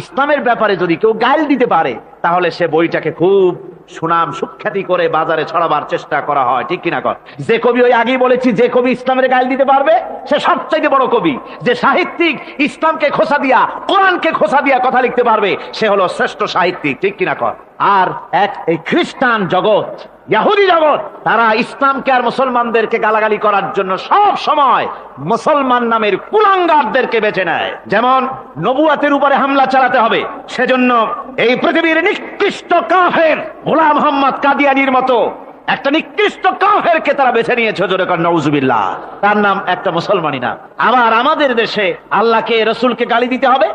ইসলামের ব্যাপারে যদি কেউ গাইল দিতে পারে, তাহলে সে বইটাকে খুব সুনাম সুখ্যাতি করে বাজারে ছড়াবার চেষ্টা করা হয়, ঠিক কিনা কর? যে কবি, ওই আগেই বলেছি, যে কবি ইসলামের গাইল দিতে পারবে সে সবচাইতে বড় কবি। যে সাহিত্যিক ইসলামকে খোসা দিয়া, কোরআনকে খোসা দিয়া কথা লিখতে পারবে, সে হলো শ্রেষ্ঠ সাহিত্যিক, ঠিক কিনা কর? আর এই খ্রিস্টান জগৎ, ইহুদি জগৎ, তারা ইসলামকে আর মুসলমানদেরকে গালাগালি করার জন্য সব সময় মুসলমান নামের কুলাঙ্গারদেরকে বেছে নেয়। যেমন নবুয়াতের উপরে হামলা চালাতে হবে, সেজন্য এই পৃথিবীর নিকৃষ্ট কাফের গোলাম মোহাম্মদ কাদিয়ানির মতো একটা নিকৃষ্ট কাফেরকে তারা বেছে নিয়েছে, জোরে কর নাউজুবিল্লাহ। তার নাম একটা মুসলমানই না। আবার আমাদের দেশে আল্লাহকে, রসুলকে গালি দিতে হবে,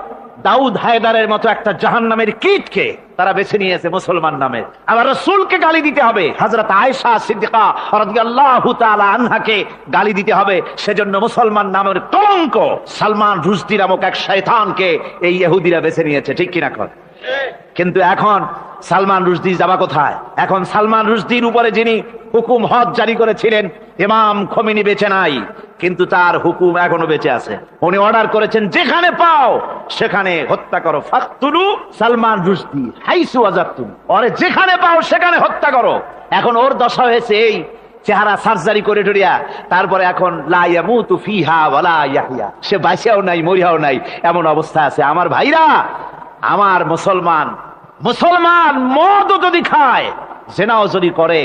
দাউদ হায়দারের মতো একটা জাহান্নামের কীটকে তারা বেছে নিয়েছে মুসলমান নামে। আবার রাসূলকে গালি দিতে হবে, হযরত আয়েশা সিদ্দিকা রাদিয়াল্লাহু তাআলা আনহাকে গালি দিতে হবে, সেজন্য মুসলমান নামের কলঙ্ক সালমান রুশদি নামক এক শয়তানকে এই ইহুদিরা বেছে নিয়েছে, ঠিক কিনা কর? কিন্তু এখন সালমান রুশদি যাবা কোথায়? এখন সালমান রুশদির উপরে যিনি হুকুম হজ জারি করেছিলেন ইমাম খোমেনি বেঁচে নাই, কিন্তু তার হুকুম এখনো বেঁচে আছে। উনি অর্ডার করেছেন, যেখানে পাও সেখানে হত্যা করো, ফাকতুলু সালমান রুশদি হাইসু ওয়াজাতুম, ওরে যেখানে পাও সেখানে হত্যা করো। এখন ওর দশা হয়েছে এই, চেহারা সার্জারি করে টরিয়া, তারপরে এখন লা ইয়ামুতু ফিহা ওয়ালা ইয়াহইয়া, সে বাঁচিয়াও নাই মরিয়াও নাই, এমন অবস্থা আছে। আমার ভাইরা, আমার মুসলমান মদও যদি খায়, জেনাও যদি করে,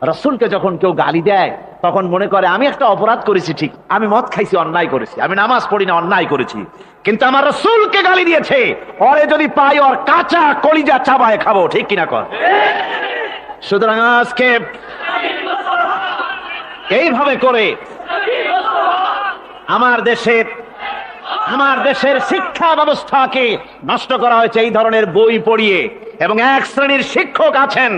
রাসূলকে যখন কেউ গালি দেয় তখন মনে করে আমি একটা অপরাধ করেছি, ঠিক, আমি মদ খাইছি, অন্যায় করেছি, আমি নামাজ পড়ি না, অন্যায় করেছি, কিন্তু আমার রাসূলকে গালি দিয়েছে, ওরে যদি পাই ওর কাঁচা কলিজা চাবায় খাবো, ঠিক কিনা কর? সুতরাং আজকে এইভাবে করে আমার দেশের শিক্ষা ব্যবস্থাকে নষ্ট করা হয়েছে এই ধরনের বই পড়িয়ে। এবং এক শ্রেণীর শিক্ষক আছেন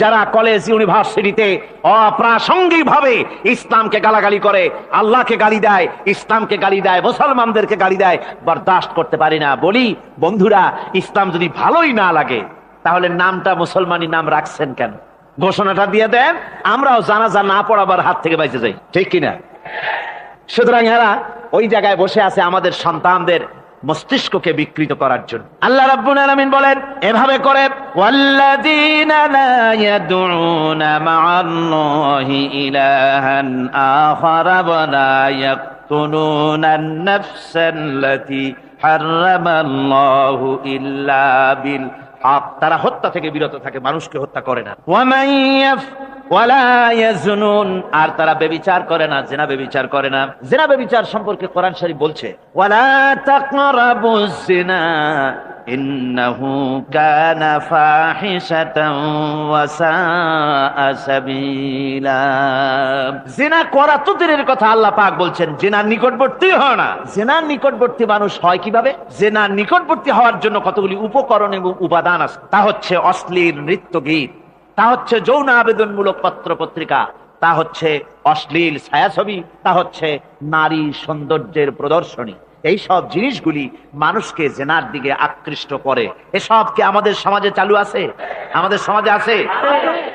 যারা কলেজ ইউনিভার্সিটিতে অপ্রাসঙ্গিক ভাবে ইসলামকে গালাগালি করে, আল্লাহকে গালি দেয়, ইসলামকে গালি দেয়, মুসলমানদেরকে গালি দেয়। বরদাস্ত করতে পারি না। বলি বন্ধুরা, ইসলাম যদি ভালোই না লাগে তাহলে নামটা মুসলমানি নাম রাখছেন কেন? ঘোষণাটা দিয়ে দেন, আমরাও জানাজা না পড়াবার হাত থেকে বেঁচে যাই, ঠিক কিনা? সুতরাং এরা ওই জায়গায় বসে আছে আমাদের সন্তানদের মস্তিষ্ককে বিকৃত করার জন্য। আল্লাহ রাব্বুল আলামিন বলেন এভাবে করে, ওয়াল্লাযীনা লা ইয়াদউনা মা'আল্লাহি ইলাহান আখারা ওয়া লা ইয়াকতুলুনান নাফসাল্লাতী হারামাল্লাহু ইল্লা বিল হক, তারা হত্যা থেকে বিরত থাকে, মানুষকে হত্যা করে না। ওয়ালা ইয়াজনুন, আর তারা ব্যভিচার করে না, জিনা ব্যভিচার করে না। জিনা ব্যভিচার সম্পর্কে কোরআন শরীফ বলছে, ওয়ালা তাকরাবুজ জিনা ইন্নাহু কানা ফাহিশাতান ওয়া সাআ সাবিলা। জিনা করা তো দূরের কথা, আল্লাহ পাক বলছেন জিনার নিকটবর্তী হয় না। জিনার নিকটবর্তী মানুষ হয় কিভাবে? জিনার নিকটবর্তী হওয়ার জন্য কতগুলি উপকরণ এবং উপাদান আছে। তা হচ্ছে অশ্লীল নৃত্য গীত, তা হচ্ছে যৌন আবেদনমূলক পত্র পত্রিকা, তা হচ্ছে অশ্লীল ছায়াছবি, তা হচ্ছে নারী সৌন্দর্যের প্রদর্শনী। এই সব জিনিসগুলি মানুষকে জেনার দিকে আকৃষ্ট করে। এসব কি আমাদের সমাজে চালু আছে? আমাদের সমাজে আছে?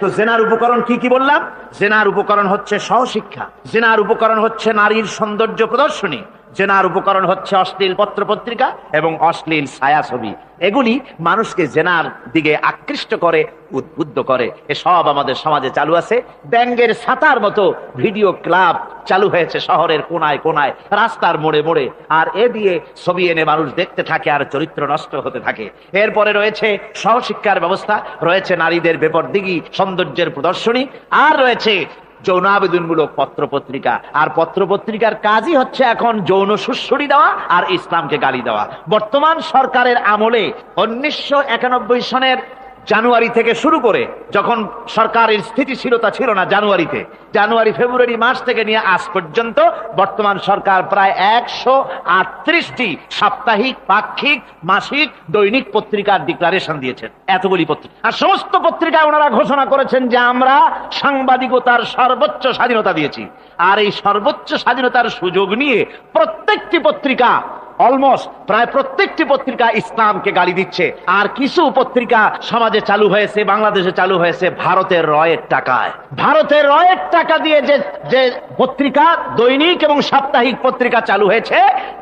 তো জেনার উপকরণ কি কি বললাম? জেনার উপকরণ হচ্ছে সহশিক্ষা, জেনার উপকরণ হচ্ছে নারীর সৌন্দর্য প্রদর্শনী, জেনার উপকরণ হচ্ছে অশ্লীল পত্র পত্রিকা এবং অশ্লীল ছায়াছবি। এগুলি মানুষকে জেনার দিকে আকৃষ্ট করে, উদ্বুদ্ধ করে। এসব আমাদের সমাজে চালু আছে। ব্যাঙ্গের ছাতার মতো ভিডিও ক্লাব চালু হয়েছে শহরের কোনায় কোনায়, রাস্তার মোড়ে মোড়ে। আর এ দিয়ে ছবি এনে মানুষ দেখতে থাকে আর চরিত্র নষ্ট হতে থাকে। এরপরে রয়েছে সহশিক্ষার ব্যবস্থা, রয়েছে নারীদের বেপরদিগি সৌন্দর্যের প্রদর্শনী, আর রয়েছে যৌন আবেদনমূলক পত্র পত্রিকা। আর পত্র পত্রিকার কাজই হচ্ছে এখন যৌন সুশ্রুতি দেওয়া আর ইসলামকে গালি দেওয়া। বর্তমান সরকারের আমলে 1991 সনের জানুয়ারি থেকে শুরু করে, যখন সরকারের স্থিতিশীলতা ছিল না, জানুয়ারি ফেব্রুয়ারি মাস থেকে নিয়ে আজ পর্যন্ত বর্তমান সরকার প্রায় 138টি সাপ্তাহিক, পাক্ষিক, মাসিক, দৈনিক পত্রিকার ডিক্লারেশন দিয়েছেন। এতগুলি পত্রিকা, আর সমস্ত পত্রিকায় ওনারা ঘোষণা করেছেন যে আমরা সাংবাদিকতার সর্বোচ্চ স্বাধীনতা দিয়েছি। আর এই সর্বোচ্চ স্বাধীনতার সুযোগ নিয়ে প্রত্যেকটি পত্রিকা, অলমোস্ট প্রায় প্রত্যেকটি পত্রিকা ইসলামকে গালি দিচ্ছে। আর কিছু পত্রিকা সমাজে চালু হয়েছে, বাংলাদেশে চালু হয়েছে ভারতের রয়ের টাকায়। ভারতের রয়ের টাকা দিয়ে যে পত্রিকা, দৈনিক এবং সাপ্তাহিক পত্রিকা চালু হয়েছে,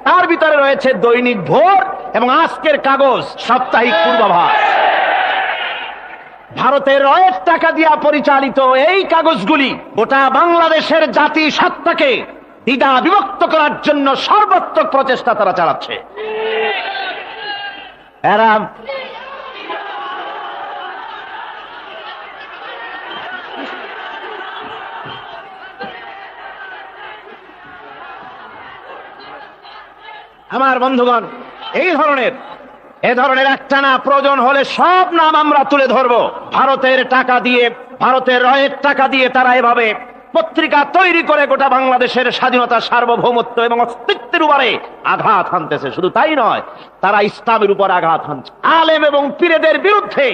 তার ভিতরে রয়েছে দৈনিক ভোর এবং আজকের কাগজ, সাপ্তাহিক পূর্বাভাস। ভারতের রয়ের টাকা দিয়া পরিচালিত এই কাগজগুলি গোটা বাংলাদেশের জাতি সত্তাকে দ্বিধা বিভক্ত করার জন্য সর্বাত্মক প্রচেষ্টা তারা চালাচ্ছে। এরা আমার বন্ধুগণ, এ ধরনের একটা না, প্রয়োজন হলে সব নাম আমরা তুলে ধরবো। ভারতের টাকা দিয়ে, ভারতের রয়ের টাকা দিয়ে তারা এভাবে পত্রিকা তৈরি করে গোটা বাংলাদেশের স্বাধীনতা, সার্বভৌমত্ব এবং অস্তিত্বের উপরে আঘাত হানতেছে। শুধু তাই নয়, তারা ইসলামের উপর আঘাত হানছে। আলেম এবং পীরেদের বিরুদ্ধে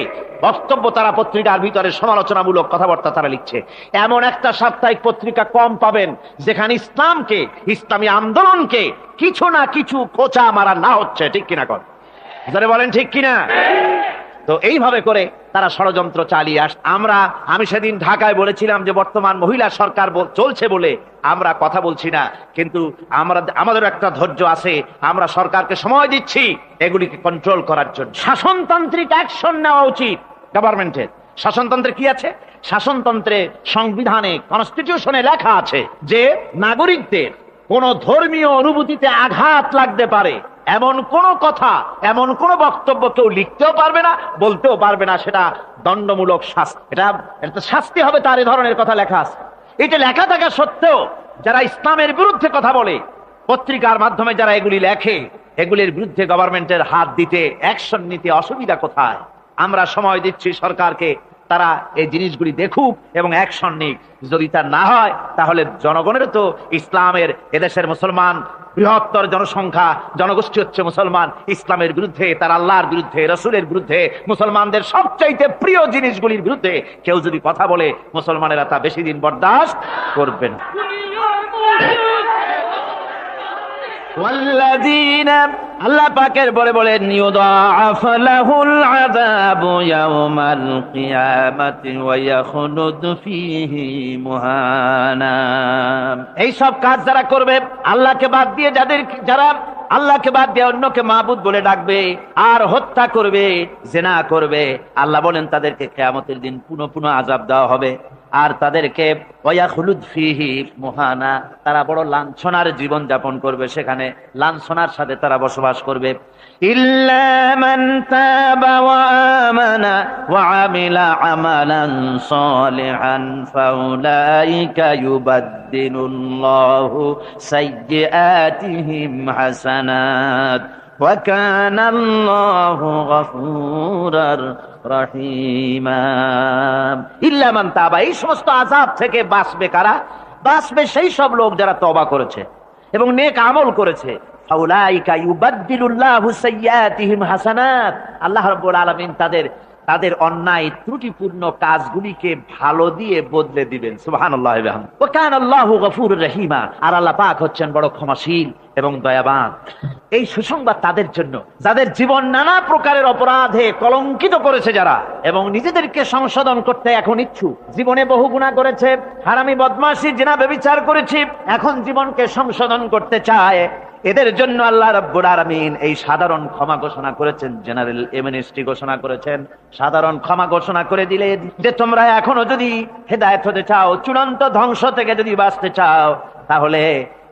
বক্তব্য তারা পত্রিকার ভিতরে সমালোচনামূলক কথাবার্তা তারা লিখছে। এমন একটা সাপ্তাহিক পত্রিকা কম পাবেন যেখানে ইসলামকে, ইসলামী আন্দোলনকে কিছু না কিছু খোঁচা মারা না হচ্ছে। ঠিক কিনা কর? বলেন ঠিক কিনা? তো এইভাবে করে তারা ষড়যন্ত্র চালিয়ে আমি সেদিন ঢাকায় বলেছিলাম যে বর্তমান মহিলা সরকার চলছে বলে আমরা কথা বলছি না, কিন্তু আমাদের একটা ধৈর্য আছে। আমরা সরকারকে সময় দিচ্ছি এগুলিকে কন্ট্রোল করার জন্য। শাসনতান্ত্রিক অ্যাকশন নেওয়া উচিত গভর্নমেন্টের। শাসনতন্ত্রে কি আছে? শাসনতন্ত্রে, সংবিধানে, কনস্টিটিউশনে লেখা আছে যে নাগরিকদের কোন ধর্মীয় অনুভূতিতে আঘাত লাগতে পারে এমন কোন কথা, এমন কোন বক্তব্য কেউ লিখতেও পারবে না, বলতেও পারবে না। সেটা দণ্ডমূলক শাস্তি, এটা শাস্তি হবে তার। এ ধরনের কথা লেখা আছে। এটা লেখা থাকা সত্ত্বেও যারা ইসলামের বিরুদ্ধে কথা বলে, পত্রিকার মাধ্যমে যারা এগুলি লেখে, এগুলির বিরুদ্ধে গভর্নমেন্টের হাত দিতে, অ্যাকশন নিতে অসুবিধা কোথায়? আমরা সময় দিচ্ছি সরকারকে, তারা এই জিনিসগুলি দেখুক এবং অ্যাকশন নিক। যদি তা না হয় তাহলে জনগণের তো ইসলামের, এদেশের মুসলমান বৃহত্তর জনসংখ্যা, জনগোষ্ঠী হচ্ছে মুসলমান। ইসলামের বিরুদ্ধে, তার আল্লাহর বিরুদ্ধে, রসুলের বিরুদ্ধে, মুসলমানদের সবচাইতে প্রিয় জিনিসগুলির বিরুদ্ধে কেউ যদি কথা বলে, মুসলমানেরা তা বেশি দিন বরদাস্ত করবেন। আল্লাহ পাকের বলেন ইউদাআফ লাহুল আযাবু ইয়াওমাল কিয়ামাতি ওয়া ইয়াখলুদু ফীহি মুহানা। এই সব কাজ যারা করবে, আল্লাহকে বাদ দিয়ে যারা আল্লাহকে বাদ দিয়ে অন্যকে মাবুদ বলে ডাকবে আর হত্যা করবে, জিনা করবে, আল্লাহ বলেন তাদেরকে কিয়ামতের দিন পুনঃ আযাব দেওয়া হবে। আর তাদেরকে ওয়াখলুদ ফীহি মুহানা, তারা বড় লাঞ্ছনার জীবন যাপন করবে, সেখানে লাঞ্ছনার সাথে তারা বসবাস করবে। ইল্লা মান তাবা ওয়া আমানা ওয়া আমিলা আমালান সালিহান ফাউলাইকা ইউবাদদিলুল্লাহু সাইয়্যাতিহিম হাসানাত ওয়া কানা আল্লাহু গফুরার রহিমা। ইল্লা মান তাবা, এই সমস্ত আযাব থেকে বাঁচবে কারা? বাঁচবে সেই সব লোক যারা তওবা করেছে এবং নেক আমল করেছে। ফাউলাইকা ইউবাদদিলুল্লাহু সাইয়্যাতিহিম হাসানাত, আল্লাহ রাব্বুল আলামিন তাদের অন্যায় ত্রুটিপূর্ণ কাজগুলিকে ভালো দিয়ে বদলে দিবেন। সুবহানাল্লাহি ওয়া বিহামদিহি। ওয়া কানা আল্লাহু গফুরুর রহিমা, আর আল্লাহ পাক হচ্ছেন বড় ক্ষমাশীল এবং দয়াবান। এই সুসংবাদ তাদের জন্য যাদের জীবন নানা প্রকারের অপরাধে কলঙ্কিত করেছে যারা, এবং নিজেদেরকে সংশোধন করতে এখন ইচ্ছুক। জীবনে বহু গুনাহ করেছে, হারামি, বদমাশি, জিনা, ব্যভিচার করেছি, এখন জীবনকে সংশোধন করতে চায়। এদের জন্য আল্লাহ রাব্বুল আলামিন এই সাধারণ ক্ষমা ঘোষণা করেছেন, জেনারেল এমনেস্টি ঘোষণা করেছেন। সাধারণ ক্ষমা ঘোষণা করে দিলে যে তোমরা এখনো যদি হেদায়েত হতে চাও, চূড়ান্ত ধ্বংস থেকে যদি বাঁচতে চাও, তাহলে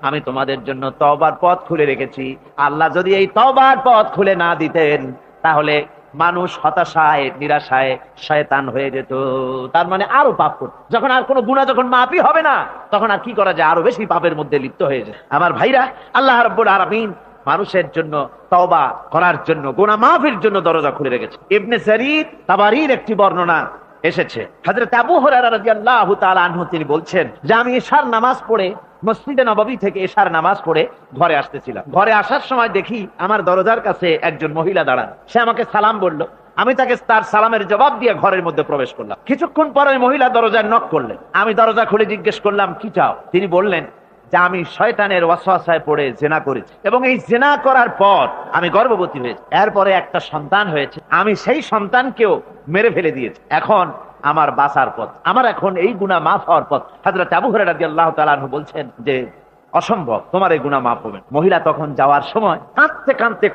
আমি তোমাদের জন্য তওবার পথ খুলে রেখেছি। আল্লাহ যদি এই তওবার পথ খুলে না দিতেন, তাহলে মানুষ হতাশায়, নিরাশায় শয়তান হয়ে যেত। তার মানে আরো পাপ করত। যখন আর কোনো গুনাহ যখন মাফই হবে না, তখন আর কি করা যায়? আরো বেশি পাপের মধ্যে লিপ্ত হয়ে যায়। আমার ভাইরা, আল্লাহ রাব্বুল আলামিন মানুষের জন্য তওবা করার জন্য, গুনাহ মাফের জন্য দরজা খুলে রেখেছে। ইবনে জারীর তাবারীর একটি বর্ণনা এসেছে, হযরত আবু হুরায়রা রাদিয়াল্লাহু তাআলা আনহু তিনি বলছেন যে আমি ইশার নামাজ পড়ে মসজিদে নববী থেকে এশার নামাজ পড়ে ঘরে আসতেছিলাম। ঘরে আসার সময় দেখি আমার দরজার কাছে একজন মহিলা দাঁড়ান। সে আমাকে সালাম বলল, আমি তাকে তার সালামের জবাব দিয়ে ঘরের মধ্যে প্রবেশ করলাম। কিছুক্ষণ পরে মহিলা দরজায় নক করলেন। আমি দরজা খুলে জিজ্ঞেস করলাম, কি চাও? তিনি বললেন যে আমি শয়তানের ওয়াসওয়াসায় পড়ে জিনা করেছি, এবং এই জিনা করার পর আমি গর্ভবতী হয়েছি। এরপরে একটা সন্তান হয়েছে, আমি সেই সন্তানকেও মেরে ফেলে দিয়েছি। এখন আমার বাঁচার পথ, আমার এখন এই গুনাহ মাফ হওয়ার পথ। হযরত আবু হুরায়রা রাদিয়াল্লাহু তাআলা আনহু বলছেন যে অসম্ভব, তোমার এই গুনাহ মাফ হবে। মহিলা তখন যাওয়ার সময় কাঁদতে কাঁদতে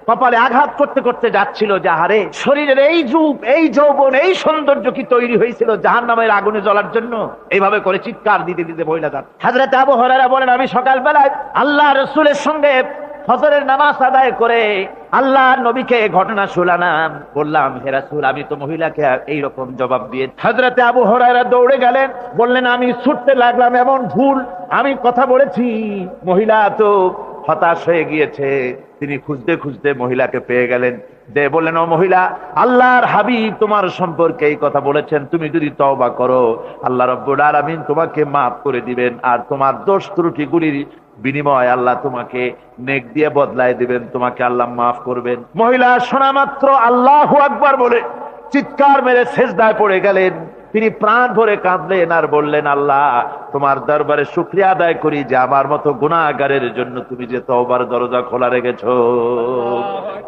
কপালে আঘাত করতে করতে যাচ্ছিল যে আহারে, শরীরের এই রূপ, এই যৌবন, এই সৌন্দর্য কি তৈরি হয়েছিল জাহান্নামের আগুনে জ্বলার জন্য? এইভাবে করে চিৎকার দিতে দিতে মহিলা যাচ্ছে। হযরত আবু হুরায়রা বলেন, আমি সকালবেলায় আল্লাহ রাসূলের সঙ্গে ফজরের নামাজ আদায় করে আল্লাহর নবীকে ঘটনা শোনালাম। বললাম, হে রাসূল, আমি তো মহিলাকে এইরকম জবাব দিয়ে। হযরত আবু হুরায়রা দৌড়ে গেলেন, বললেন, আমি ছুটতে লাগলাম, এমন ভুল আমি কথা বলেছি। মহিলা তো হতাশ হয়ে গিয়েছে। তিনি খুঁজতে খুঁজতে মহিলাকে পেয়ে গেলেন, যে বললেন, ও মহিলা, আল্লাহর হাবিব তোমার সম্পর্কে এই কথা বলেছেন, তুমি যদি তওবা করো আল্লাহ রাব্বুল আলামিন তোমাকে মাফ করে দিবেন, আর তোমার দোষ ত্রুটিগুলির বিনিময় আল্লাহ তোমাকে নেক দিয়ে বদলায় দিবেন, তোমাকে আল্লাহ মাফ করবেন। মহিলা শোনা মাত্র আল্লাহু আকবার বলে চিৎকার মেরে সিজদায় পড়ে গেলেন। তিনি প্রাণ ভরে কাঁদলেন আর বললেন, আল্লাহ, তোমার দরবারে শুকরিয়া আদায় করি যে আমার মতো গুনাহগারের জন্য তুমি যে তওবার দরজা খোলা রেখেছো।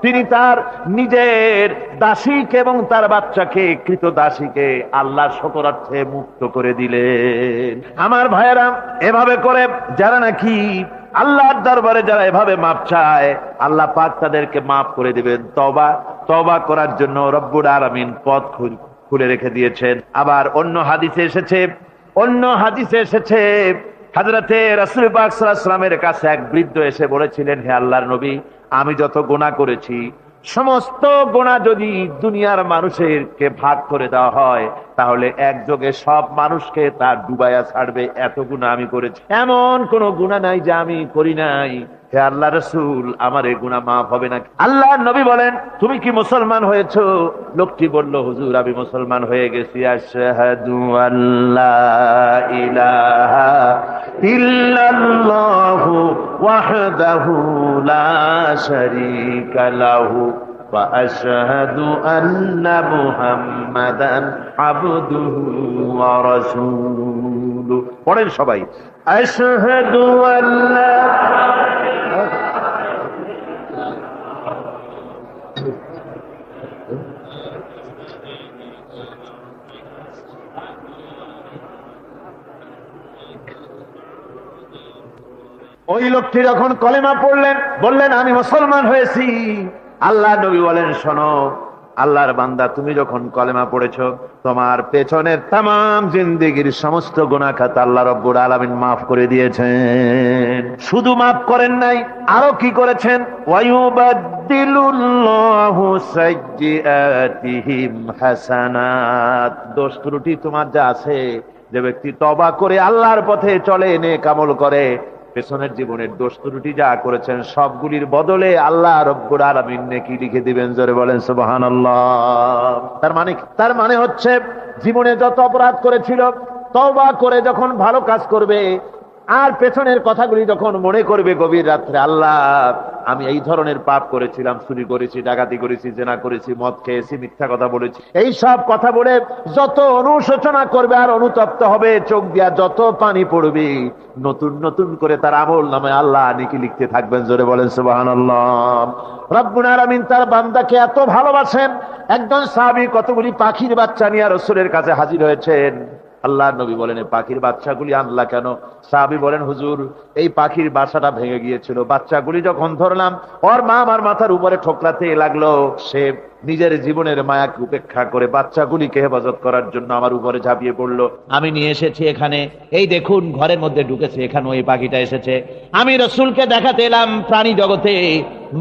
তিনি তার নিজের দাসীকে এবং তার বাচ্চাকে, কৃতদাসীকে আল্লাহর শকরার্থে মুক্ত করে দিলেন। আমার ভাইয়েরা, এভাবে করে যারা নাকি আল্লাহর দরবারে যারা এভাবে মাপ চায়, আল্লাহ পাক তাদেরকে মাফ করে দিবেন। তওবা করার জন্য রব্বুল আলামিন পথ খুলে রেখে দিয়েছেন। আবার অন্য হাদিসে এসেছে হযরতে রাসূল পাক সাল্লাল্লাহু আলাইহি ওয়াসাল্লামের কাছে এক বৃদ্ধ এসে বলেছিলেন, হে আল্লাহর নবী, আমি যত গুনাহ করেছি সমস্ত গুনাহ যদি দুনিয়ার মানুষকে ভাগ করে দেওয়া হয়, তাহলে একযোগে সব মানুষকে তার ডুবাইয়া ছাড়বে, এত গুনাহ আমি করেছি। এমন কোন গুনাহ নাই যে আমি করি নাই। হে আল্লাহ রাসূল, আমার এই গুনাহ মাফ হবে নাকি? আল্লাহর নবী বলেন, তুমি কি মুসলমান হয়েছো? লোকটি বলল, হুজুর, আমি মুসলমান হয়ে গেছি। আশহাদু আল্লা ইলাহা ইল্লাল্লাহু ওয়াহদাহু লা শারীকা লাহু ওয়া আশহাদু আন্না মুহাম্মাদান আবদুহু ওয়া রাসূলুহু। পড়েন সবাই, আশহাদু আল্লা। ওই লোকটি যখন কলেমা পড়লেন, বললেন, আমি মুসলমান হয়েছি। আল্লাহ নবী বলেন, শোনো, আল্লাহর বান্দা, তুমি যখন কলেমা পড়েছো, তোমার পেছনের তামাম জিন্দেগির সমস্ত গুনাহ খাতা আল্লাহ রাব্বুল আলামিন মাফ করে দিয়েছেন। শুধু মাফ করেন নাই, আরো কি করেছেন? ওয়ায়ুবাদদিলুল্লাহু সাইয়্যাতিহিম হাসানাত। দোষ ত্রুটি তোমার যা আছে, যে ব্যক্তি তওবা করে আল্লাহর পথে চলে, নেক আমল করে, পেছনের জীবনের দোষ ত্রুটি যা করেছেন সবগুলির বদলে আল্লাহ রব্বুল আলামিন নেকি লিখে দিবেন। জোরে বলেন সুবহানাল্লাহ। তার মানে হচ্ছে জীবনে যত অপরাধ করেছিল তওবা করে যখন ভালো কাজ করবে আর পেছনের কথাগুলি যখন মনে করবে গভীর রাত্রে, আল্লাহ আমি এই ধরনের পাপ করেছিলাম, চুরি করেছি, ডাকাতি করেছি, জেনা করেছি, মদ খেয়েছি, মিথ্যা কথা বলেছি, এই সব কথা বলে যত অনুশোচনা করবে আর অনুতপ্ত হবে, চোখ দিয়া যত পানি পড়বে, নতুন নতুন করে তার আমল নামে আল্লাহ নেকি লিখতে থাকবেন। জোরে বলেন সুবহানাল্লাহ। রব্বুল আলামিন তার বান্দাকে এত ভালোবাসেন, একজন সাহাবী কতগুলি পাখির বাচ্চা নিয়ে রাসূলের কাছে হাজির হয়েছেন। আল্লাহ নবী বলেন, এই পাখির বাচ্চাগুলি আনলা কেন? সাহাবী বলেন, হুজুর এই পাখির বাসাটা ভেঙে গিয়েছিল, বাচ্চাগুলি যখন ধরলাম ওর মা আমার মাথার উপরে ঠোকরাতে লাগলো, সে নিজের জীবনের মায়াকে উপেক্ষা করে বাচ্চাগুলিকে হেফাজত করার জন্য আমার উপরে ঝাঁপিয়ে পড়লো। আমি নিয়ে এসেছি এখানে, এই দেখুন ঘরের মধ্যে ঢুকেছে, এখানে ওই পাখিটা এসেছে। আমি রাসূলকে দেখাতে এলাম প্রাণী জগতে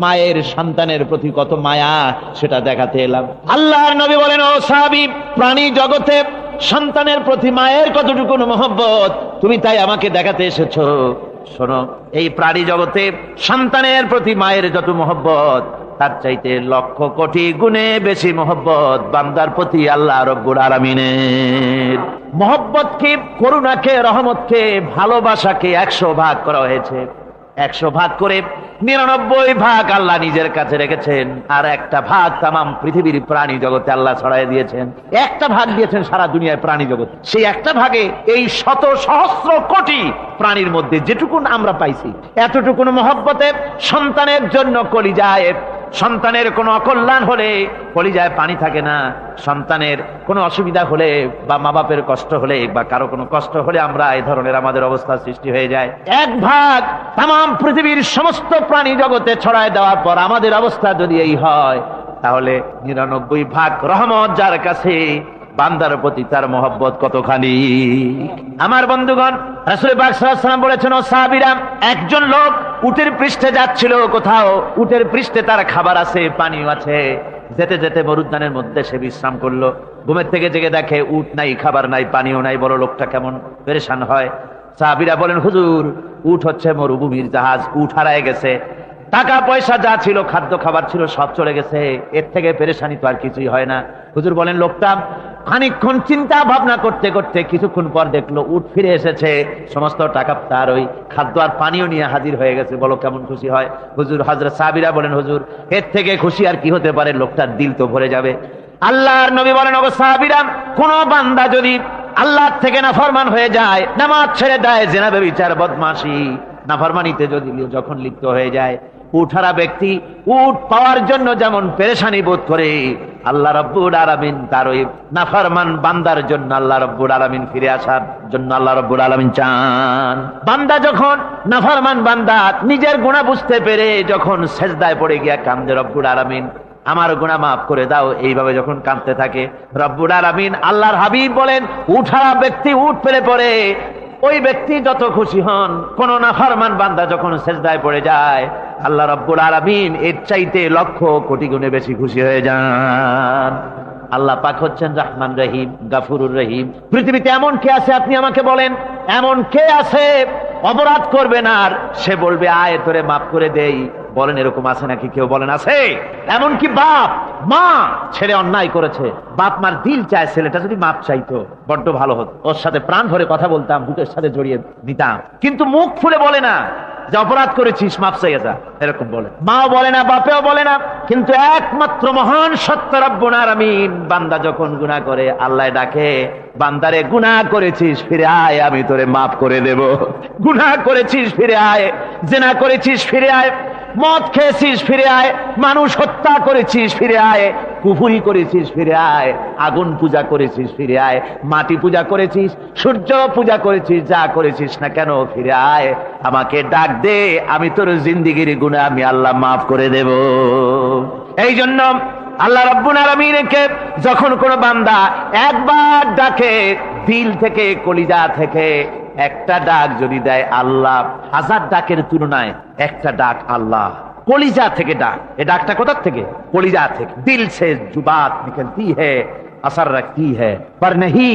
মায়ের সন্তানের প্রতি কত মায়া, সেটা দেখাতে এলাম। আল্লাহর নবী বলেন, ও সাহাবী, প্রাণী জগতে সন্তানের প্রতি মায়ের কতটুকু মহব্বত তুমি তাই আমাকে দেখাতে এসেছো। শোনো, এই প্রাণী জগতে সন্তানের প্রতি মায়ের যত মহব্বত তার চাইতে লক্ষ কোটি গুণে বেশি মহব্বত বান্দার প্রতি আল্লাহ রব্বুল আলামিনের। মহব্বতকে, করুণাকে, রহমতকে, ভালোবাসাকে 100 ভাগ করা হয়েছে। 100 ভাগ করে 99 ভাগ আল্লাহ নিজের কাছে রেখেছেন, আর একটা ভাগ তামাম পৃথিবীর প্রাণী জগতে আল্লাহ ছড়াই দিয়েছেন। একটা ভাগ দিয়েছেন সারা দুনিয়ায় প্রাণী জগৎ। সেই একটা ভাগে এই শত সহস্র কোটি প্রাণীর মধ্যে যেটুকুন আমরা পাইছি, এতটুকুন মহব্বতে সন্তানের জন্য কলিজায়, সন্তানের কোনো অকল্যাণ হলে কলিজায় পানি থাকে না, সন্তানের কোনো অসুবিধা হলে বা মা বাপের কষ্ট হলে বা কারো কোনো কষ্ট হলে আমরা এই ধরনের আমাদের অবস্থা সৃষ্টি হয়ে যায়। 1 ভাগ তামাম পৃথিবীর সমস্ত প্রাণী জগতে ছড়ায় দেওয়ার পর আমাদের অবস্থা যদি এই হয়, তাহলে 99 ভাগ রহমত যার কাছে, বান্দার প্রতি তার মহব্বত কতখানি। আমার বন্ধুগণ, রাসূল পাক সাল্লাল্লাহু আলাইহি ওয়াসাল্লাম বলেছেন, ও সাহাবীরা, একজন লোক উটের পৃষ্ঠে যাচ্ছিল কোথাও, উটের পৃষ্ঠে তার খাবার আছে, পানিও আছে, যেতে যেতে মরুদ্যানের মধ্যে সে বিশ্রাম করলো। ঘুমের থেকে জেগে দেখে উট নাই, খাবার নাই, পানিও নাই। বড় লোকটা কেমন পেরেশান হয়। সাহাবীরা বলেন, হুজুর উট হচ্ছে মরুভূমির জাহাজ, উট হারায় গেছে, টাকা পয়সা যা ছিল, খাদ্য খাবার ছিল, সব চলে গেছে, এর থেকে পেরেশানি তো আর কিছুই হয় না। হুজুর বলেন, লোকটা খানিকক্ষণ চিন্তা ভাবনা করতে করতে কিছুক্ষণ পর দেখলো উট ফিরে এসেছে, সমস্ত টাকা তার ওই খাদ্য আর পানিও নিয়ে হাজির হয়ে গেছে। বলো কেমন খুশি হয়। হুজুর, হযরত সাহাবীরা বলেন, হুজুর এর থেকে খুশি আর কি হতে পারে, লোকটার দিল তো ভরে যাবে। আল্লাহর নবী বলেন, ওগো সাহাবীরা, কোন বান্দা যদি আল্লাহর থেকে নাফরমান হয়ে যায়, নামাজ ছেড়ে দেয়, জিনা ব্যভিচার বদমাশি নাফরমানিতে যদি যখন লিপ্ত হয়ে যায়, উঠারা ব্যক্তি উট পাওয়ার জন্য যেমন পেরেশানি বোধ করে, আল্লাহ রাব্বুল আলামিন তার ওই নাফরমান বান্দার জন্য, আল্লাহ রাব্বুল আলামিন ফিরে আসার জন্য আল্লাহ রাব্বুল আলামিন চান। বান্দা যখন, নাফরমান বান্দা নিজের গুনাহ বুঝতে পেরে যখন সেজদায় পড়ে গিয়া কান্দে, রব্বুল আলামিন আমার গুনাহ মাফ করে দাও, এইভাবে যখন কাঁদতে থাকে, রব্বুল আলামিন, আল্লাহর হাবিব বলেন, উঠারা ব্যক্তি উঠ ফেলে পড়ে, ওই ব্যক্তি যত খুশি হন। কোন নাফরমান বান্দা যখন সেজদায় পড়ে যায়, আল্লাহ রাব্বুল আলামিন এর চাইতে লক্ষ কোটি গুণে বেশি খুশি হয়ে যান। আল্লাহ পাক হচ্ছেন রহমান রহিম, গাফুরুর রহিম। পৃথিবীতে এমন কে আছে আপনি আমাকে বলেন, এমন কে আছে অপরাধ করবে না আর সে বলবে আয় তোরে মাফ করে দেই? বলেন এরকম আছে নাকি? কেউ বলেন আছে? এমনকি বাপ মা, ছেলে অন্যায় করেছে, বাপ মার দিল চায় ছেলেটা যদি মাপ চাইতো বড্ড ভালো হতো, ওর সাথে প্রাণ ভরে কথা বলতাম, বুকের সাথে জড়িয়ে নিতাম, কিন্তু মুখ ফুলে বলে না যে অপরাধ করেছিস মাপ চাইয়া যা, এরকম বলে। মাও বলে না, বাপেও বলে না, কিন্তু একমাত্র মহান সত্য রব্বুল আলামিন বান্দা যখন গুনাহ করে, আল্লাহ ডাকে, বান্দারে গুনাহ করেছিস ফিরে আয়, আমি তোরে মাফ করে দেব। গুনাহ করেছিস ফিরে আয়, জিনা করেছিস ফিরে আয়, মদ খেয়েছিস ফিরে আয়, মানুষ হত্যা করেছিস ফিরে আয়, কুফরি করেছিস ফিরে আয়, আগুন পূজা করেছিস ফিরে আয়, মাটি পূজা করেছিস, সূর্য পূজা করেছিস, যা করেছিস না কেন ফিরে আয়, আমাকে ডাক দে, আমি তোর জিন্দেগির গুনাহ আমি আল্লাহ মাফ করে দেব। এই জন্য আল্লাহ রাব্বুল আলামিনকে যখন কোন বান্দা একবার ডাকে, দিল থেকে, কলিজা থেকে একটা ডাক যদি দেয়, আল্লাহ 1000 ডাকের তুলনায় একটা ডাক আল্লাহ কলিজা থেকে ডাক। এই ডাকটা কোথা থেকে? কলিজা থেকে। দিল সে জুবাত নিকলতি है, असर रखती है पर नहीं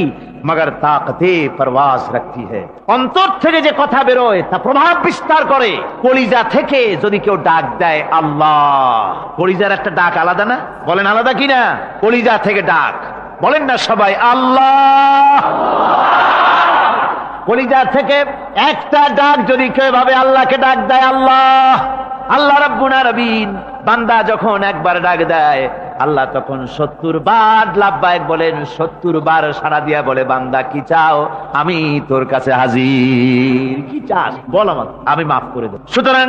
मगर ताकते परवाज रखती है। অন্তর থেকে যে কথা বেরোয় তা প্রভাব বিস্তার করে। কলিজা থেকে যদি কেউ ডাক দেয় আল্লাহ, কলিজার একটা ডাক আলাদা না? বলেন আলাদা কিনা? কলিজা থেকে ডাক বলেন না সবাই আল্লাহ। কলিজা থেকে একটা ডাক যদি কেউ ভাবে আল্লাহকে ডাক দেয় আল্লাহ, আল্লাহ রাব্বুল আলামিন বান্দা যখন একবার ডাক দেয় আল্লাহ তখন 70 বার লাব্বাইক বলেন, 70 বার সাড়া দিয়া বলে বান্দা কি চাও, আমি তোর কাছে হাজির। কি চাস বল আমাকে, আমি মাফ করে দেব। সুতরাং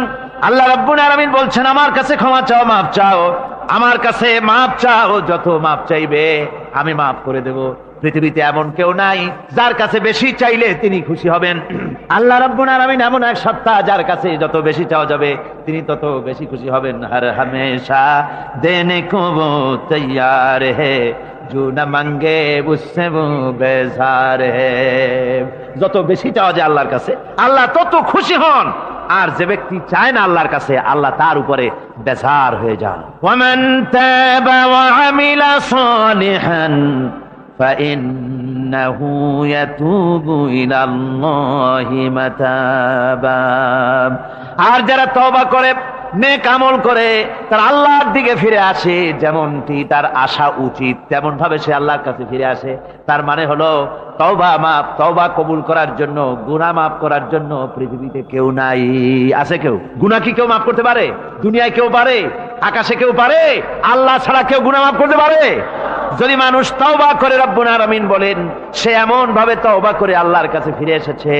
আল্লাহ রাব্বুল আলামিন বলছেন আমার কাছে ক্ষমা চাও, মাফ চাও, আমার কাছে মাফ চাও, যত মাফ চাইবে আমি মাফ করে দেব। পৃথিবীতে এমন কেউ নাই যার কাছে বেশি চাইলে তিনি খুশি হবেন। আল্লাহ রাব্বুল আলামিন এমন এক সত্তা যার কাছে যত বেশি চাওয়া যাবে তিনি তত বেশি খুশি হবেন। হর হামেশা দেনে কো वो तैयार है जो न मांगे उससे वो बेजार है। যত বেশি চাওয়া যায় আল্লাহর কাছে আল্লাহ তত খুশি হন, আর যে ব্যক্তি চায় না আল্লাহর কাছে আল্লাহ তার উপরে বেজার হয়ে যান। ওয়ামান তাবা ওয়া আমিলা সালিহান فإنه يتوب إلى الله متابا। আর যারা তওবা করে নেক আমল করে তার আল্লাহর দিকে ফিরে আসে, যেমনটি তার আশা উচিত তেমন ভাবে সে আল্লাহর কাছে ফিরে আসে, তার মানে হলো তওবা মাফ, তওবা কবুল করার জন্য, গুনাহ মাফ করার জন্য পৃথিবীতে কেউ নাই। আছে কেউ? গুনাহ কি কেউ মাফ করতে পারে? দুনিয়ায় কেউ পারে? আকাশে কেউ পারে? আল্লাহ ছাড়া কেউ গুনাহ মাফ করতে পারে? যদি মানুষ তওবা করে রব্বুল আলামিন বলেন সে এমন ভাবে তওবা করে আল্লাহর কাছে ফিরে এসেছে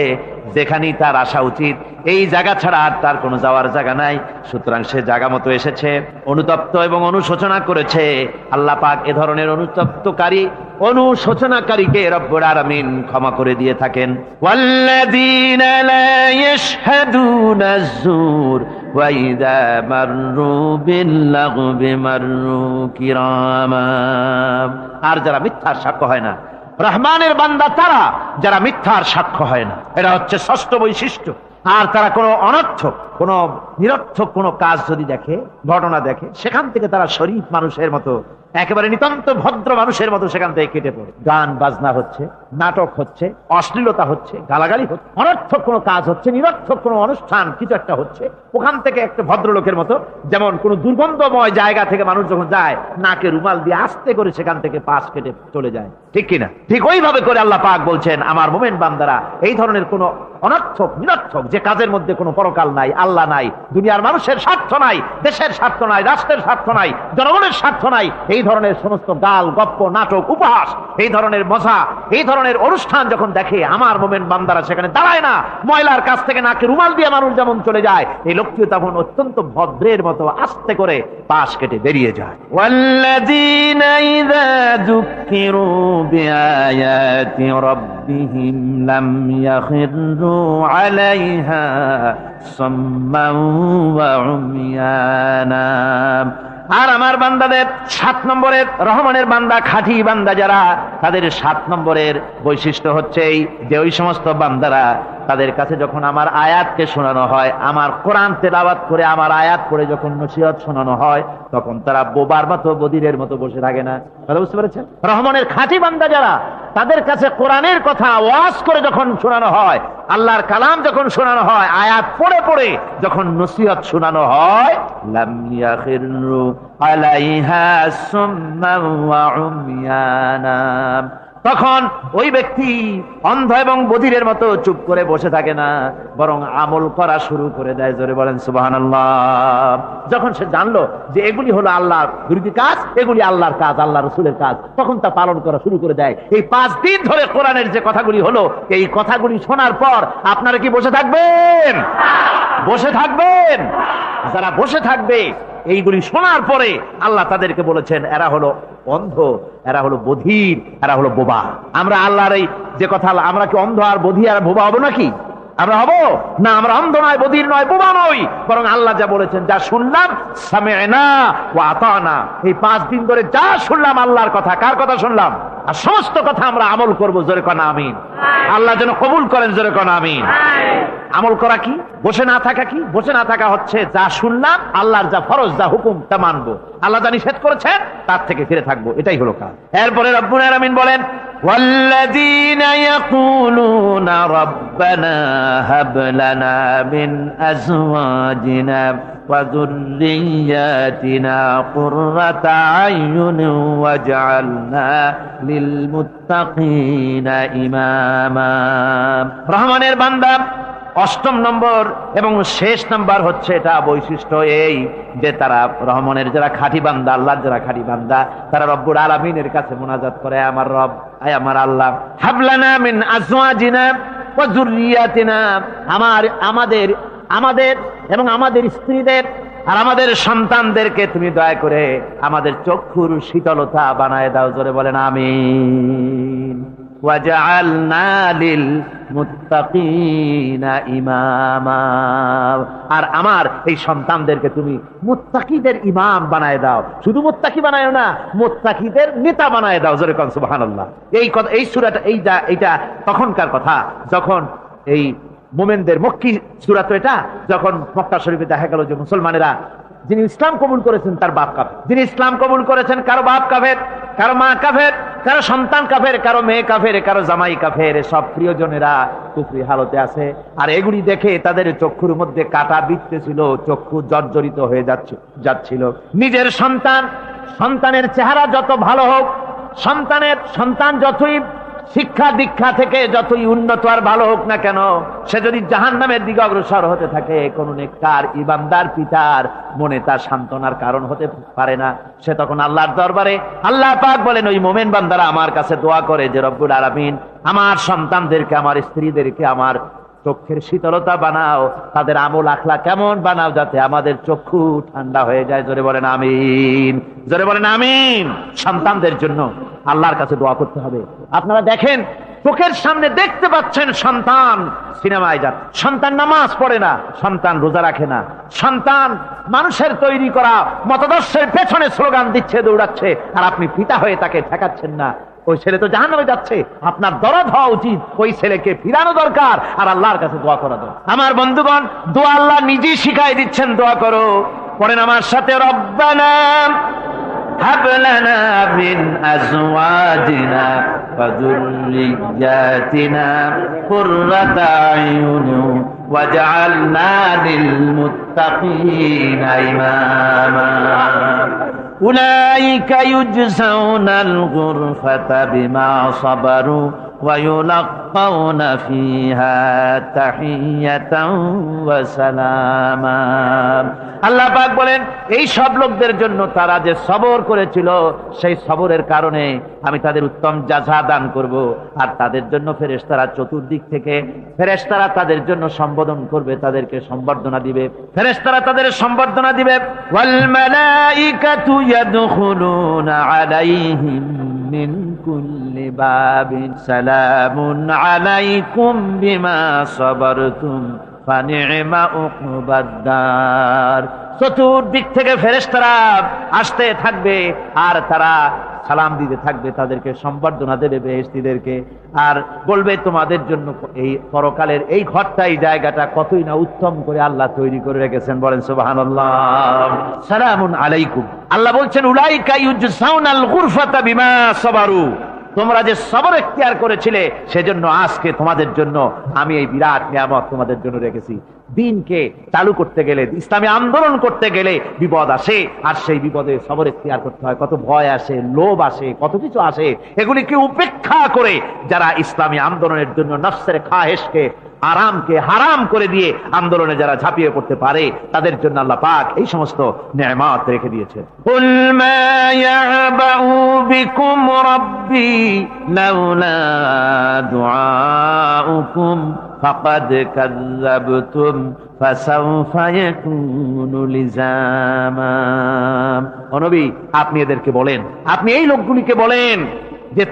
যেখানেই তার আসা উচিত, এই জায়গা ছাড়া আর তার কোনো যাওয়ার জায়গা নাই। সুতরাং সে জায়গা মতো এসেছে, অনুতপ্ত এবং অনুশোচনা করেছে। আল্লাহ পাক এ ধরনের অনুতপ্তকারী, অনুশোচনাকারীকে রব্বুল আলামিন ক্ষমা করে দিয়ে থাকেন। ওয়াল্লাযীনা লা ইয়াশহাদুনা আয-যুর ওয়া ইযা মাররু বিল-লাগবি মাররু কিরামা। আর যারা মিথ্যার সাক্ষ্য হয় না, রহমানের বান্দা তারা যারা মিথ্যার সাক্ষ্য হয় না, এটা হচ্ছে ষষ্ঠ বৈশিষ্ট্য। আর তারা কোনো অনর্থক, কোনো নিরর্থক কোনো কাজ যদি দেখে, ঘটনা দেখে, সেখান থেকে তারা শরীফ মানুষের মতো, একেবারে নিতান্ত ভদ্র মানুষের মতো সেখান থেকে কেটে পড়ে। গান বাজনা হচ্ছে, নাটক হচ্ছে, অশ্লীলতা হচ্ছে, গালাগালি হচ্ছে, অনর্থক কোনো কাজ হচ্ছে, নিরর্থক কোনো অনুষ্ঠান কিছু একটা হচ্ছে, ওখান থেকে একটা ভদ্রলোকের মতো, যেমন কোন দুর্গন্ধময় জায়গা থেকে মানুষ যখন যায় নাকে রুমাল দিয়ে আস্তে করে সেখান থেকে পাশ কেটে চলে যায়, ঠিক কিনা? ঠিক ওইভাবে করে আল্লাহ পাক বলছেন আমার মুমিন বান্দারা এই ধরনের কোন অনর্থক, নিরর্থক যে কাজের মধ্যে কোনো পরকাল নাই, আল্লাহ নাই, দুনিয়ার মানুষের স্বার্থ নাই, দেশের স্বার্থ নাই, রাষ্ট্রের স্বার্থ নাই, জনগণের স্বার্থ নাই, এই ধরনের সমস্ত গাল গপ্প, নাটক, উপহাস, এই ধরনের মজা, এই ধরনের অনুষ্ঠান যখন দেখে আমার মুমিন বান্দারা সেখানে দাঁড়ায় না। ময়লার কাছ থেকে নাকে রুমাল দিয়ে মানুষ যেমন চলে যায়, এই লোকটিও তখন অত্যন্ত ভদ্রের মতো আস্তে করে পাশ কেটে বেরিয়ে যায়। ওয়াল্লাযীনা ইযা যুক্কিরু বিআয়াতি রাব্বিহিম লাম ইয়াখিরু আলাইহা সাম্মান ওয়া উমিয়ানা। আর আমার বান্দাদের 7 নম্বরের, রহমানের বান্দা, খাঁটি বান্দা যারা, তাদের 7 নম্বরের বৈশিষ্ট্য হচ্ছে এই যে ওই সমস্ত বান্দারা তাদের কাছে যখন আমার আয়াতকে শোনানো হয়, আমার কোরআন তেলাওয়াত করে আমার আয়াত পড়ে যখন নসিহত শোনানো হয়, তখন তারা বোবার মতো, বধিরের মতো বসে থাকে না। কথা বুঝতে পেরেছেন? রহমানের খাঁটি বান্দা যারা, তাদের কাছে কোরআনের কথা ওয়াজ করে যখন শোনানো হয়, আল্লাহর কালাম যখন শোনানো হয়, আয়াত পড়ে পড়ে যখন নসিহত শোনানো হয়, লাম ইয়াখিরু আলাইহা সুম্মান ওয়া উমিয়ানা, তখন ওই ব্যক্তি অন্ধ এবং বধিরের মতো চুপ করে বসে থাকে না, বরং আমল করা শুরু করে দেয়। জোরে বলেন সুবহানাল্লাহ। যখন সে জানলো যে এগুলি হলো আল্লাহর বিরোধী কাজ, এগুলি আল্লাহর কাজ, আল্লাহ রসুলের কাজ, তখন তা পালন করা শুরু করে দেয়। এই 5 দিন ধরে কোরআনের যে কথাগুলি হলো, এই কথাগুলি শোনার পর আপনারা কি বসে থাকবেন? বসে থাকবেন? যারা বসে থাকবে এইগুলি শোনার পরে আল্লাহ তাদেরকে বলেছেন এরা হলো অন্ধ, এরা হলো বধির, এরা হলো বোবা। আমরা আল্লাহর এই যে কথা, আমরা কি অন্ধ আর বধির আর বোবা হবো নাকি? আমরা হব না? আমরা অন্ধ নয়, বধির নয়, বোবা নই, বরং আল্লাহ যা বলেছেন, যা শুনলাম সামি'না ওয়া আতানা, এই 5 দিন ধরে যা শুনলাম আল্লাহর কথা। কার কথা শুনলাম? আর সমস্ত কথা আমরা আমল করব। জোরে কোন আমিন। আল্লাহ যেন কবুল করেন। জোরে কোন আমিন। আমল করা কি? বসে না থাকা কি? বসে না থাকা হচ্ছে যা শুনলাম আল্লাহর যা ফরজ, যা হুকুম, তা মানবো। আল্লাহ যা নিষেধ করেছেন তার থেকে ফিরে থাকবো, এটাই হলো কাজ। এরপরে রব্বুল আলামিন বলেন, والذين يقولون ربنا هب لنا من أزواجنا وذرياتنا قرة أعين واجعلنا للمتقين إماما। রহমানের বান্দা 8ম নম্বর এবং শেষ নাম্বার হচ্ছে এটা বৈশিষ্ট্য এই যে তারা রহমানের যারা খাঁটি বান্দা, আল্লাহর যারা খাঁটি বান্দা, তারা রব্বুল আলামিনের কাছে মুনাজাত করে, আমার রব, আয় আমার আল্লাহ, হাবলানা মিন আজওয়াজিনা ওয়া যুররিয়াতিনা, আমাদের এবং আমাদের স্ত্রীদের আর আমাদের সন্তানদেরকে তুমি দয়া করে আমাদের চক্ষুর শীতলতা বানায় দাও। জোরে বলেন আমিন। ওয়াজআলনা লিল মুত্তাকিনা ইমামা, আর আমার এই সন্তানদেরকে তুমি মুত্তাকিদের ইমাম বানায় দাও। শুধু মুত্তাকি বানায়ও না, মুত্তাকিদের নেতা বানায় দাও। জোরে কোন সুবহানাল্লাহ। এই সূরাটা এইটা তখনকার কথা যখন এই মুমিনদের মক্কি সূরা, তো এটা যখন মক্কা শরীফে দেখা গেল যে মুসলমানেরা, যিনি ইসলাম কবুল করেছেন তার বাপ কাফের, যিনি ইসলাম কবুল করেছেন কারো বাপ কাফের, কারো মা কাফের, কারো সন্তান কাফের, কারো মেয়ে কাফের, কারো জামাই কাফের, সব প্রিয়জনেরা কুফরি হালতে আছে। আর এগুলি দেখে তাদের চক্ষুর মধ্যে কাটা বিঁধতেছিল, চক্ষু জর্জরিত হয়ে যাচ্ছিল। নিজের সন্তানের চেহারা যত ভালো হোক, সন্তান যতই শিক্ষা দীক্ষা থেকে যতই উন্নত আর ভালো হোক না কেন, সে যদি জাহান্নামের দিকে অগ্রসর হতে থাকে, কোন নেককার ইমানদার পিতার মনে তার সান্ত্বনার কারণ হতে পারে না। সে তখন আল্লাহর দরবারে, আল্লাহ পাক বলেন, ওই মোমেন বান্দারা আমার কাছে দোয়া করে যে রব্বুল আলামিন আমার সন্তানদেরকে, আমার স্ত্রীদেরকে আমার চোখের শীতলতা বানাও, তাদের আমল আখলাক কেমন বানাও, যাতে আমাদের চক্ষু ঠান্ডা হয়ে যায়। জোরে বলেন আমিন। জোরে বলেন আমিন। সন্তানদের জন্য আল্লাহর কাছে দোয়া করতে হবে। আপনারা দেখেন, চোখের সামনে দেখতে পাচ্ছেন সন্তান সিনেমায় যাচ্ছে, সন্তান নামাজ পড়ে না, সন্তান রোজা রাখে না, সন্তান মানুষের তৈরি করা মতাদর্শের পেছনে স্লোগান দিচ্ছে, দৌড়াচ্ছে, আর আপনি পিতা হয়ে তাকে ঠেকাচ্ছেন না। ওই ছেলে তো জাহান্নামে যাচ্ছে, আপনার দরদ হওয়া উচিত, ওই ছেলেকে ফিরানো দরকার আর আল্লাহর কাছে দোয়া করা দরকার। আমার বন্ধুগণ, দোয়া আল্লাহ নিজেই শিখাই দিচ্ছেন, দোয়া করো। পড়েন আমার সাথে, রব্বানা হাব লানা মিন আজওয়াজিনা ওয়া যুররিয়াতিনা কুররাতা আয়ুনি ওয়াজআলনা লিল মুত্তাকিনা ইমামা। أولئك يجزون الغرفة بما صبروا ويلقون فيها تحية وسلاما। আল্লাহ পাক বলেন, এই সব লোকদের জন্য তারা যে সবর করেছিল, সেই সবরের কারণে আমি তাদের উত্তম জাযা দান করব। আর তাদের জন্য ফেরেশতারা চতুর্দিক থেকে ফেরেশতারা তাদের জন্য সম্বোধন করবে, তাদেরকে সম্বর্ধনা দিবে। ফেরেশতারা তাদের সম্বর্ধনা দিবে, ওয়াল মালাইকাতু ইয়াদখুলুনা আলাইহিম মিন কুল্লি বাবিন সালামুন আলাইকুম বিমা সাবারতুম ফানি'মা উকবাদ-দার। চতুর্দিক থেকে ফেরেশতারা আসতে থাকবে আর তারা সালাম দিতে থাকবে, তাদেরকে সম্বর্ধনা দেবে বেহেশতীদেরকে, আর বলবে তোমাদের জন্য এই পরকালের এই ঘরটা, এই জায়গাটা কতই না উত্তম করে আল্লাহ তৈরি করে রেখেছেন। বলেন সুবহানাল্লাহ। সালামুন আলাইকুম। আল্লাহ বলছেন, উলাইকা ইউজসাউনাল গুরফাতা বিমা সাবারু, তোমরা যে সবর এখতিয়ার করেছিলে সেজন্য আজকে তোমাদের জন্য আমি এই বিরাট নিয়ামত তোমাদের জন্য রেখেছি। দিনকে চালু করতে গেলে, ইসলামী আন্দোলন করতে গেলে বিপদ আসে, আর সেই বিপদে সবর এখতিয়ার করতে হয়। কত ভয় আসে, লোভ আসে, কত কিছু আসে। এগুলিকে উপেক্ষা করে যারা ইসলামী আন্দোলনের জন্য নফসের খাহেশকে, আরামকে হারাম করে দিয়ে আন্দোলনে যারা ঝাঁপিয়ে পড়তে পারে, তাদের জন্য আল্লাহ পাক এই সমস্ত নিয়ামত রেখে দিয়েছেন। কুল মা ইয়াবাউ বিকুম রাব্বি লাউলা দুআউকুম ফাকাদ কাযাবতুম ফাসাউফা ইয়াকুনু লিজামা। ও নবী, আপনি এদেরকে বলেন, আপনি এই লোকগুলিকে বলেন যে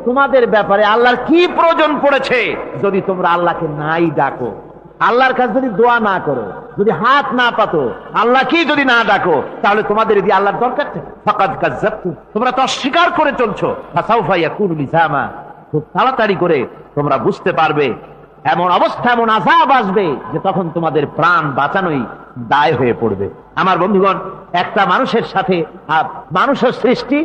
তোমাদের ব্যাপারে আল্লাহর কি প্রয়োজন পড়েছে যদি তোমরা আল্লাহকে নাই ডাকো, আল্লাহর কাছে যদি দোয়া না করো, যদি হাত না পাতো, আল্লাহ কি যদি না ডাকো, তাহলে তোমাদের যদি আল্লাহর দরকার ফাকাদ কাযাবতু, তোমরা তো অস্বীকার করে চলছো। ফাসাউফা ইয়াকুনু লিজামা, খুব তাড়াতাড়ি করে তোমরা বুঝতে পারবে, এমন অবস্থা, এমন আযাব আসবে যে তখন তোমাদের প্রাণ বাঁচানোই দায় হয়ে পড়বে। আমার বন্ধুগণ, একটা মানুষের সাথে মানুষের সৃষ্টি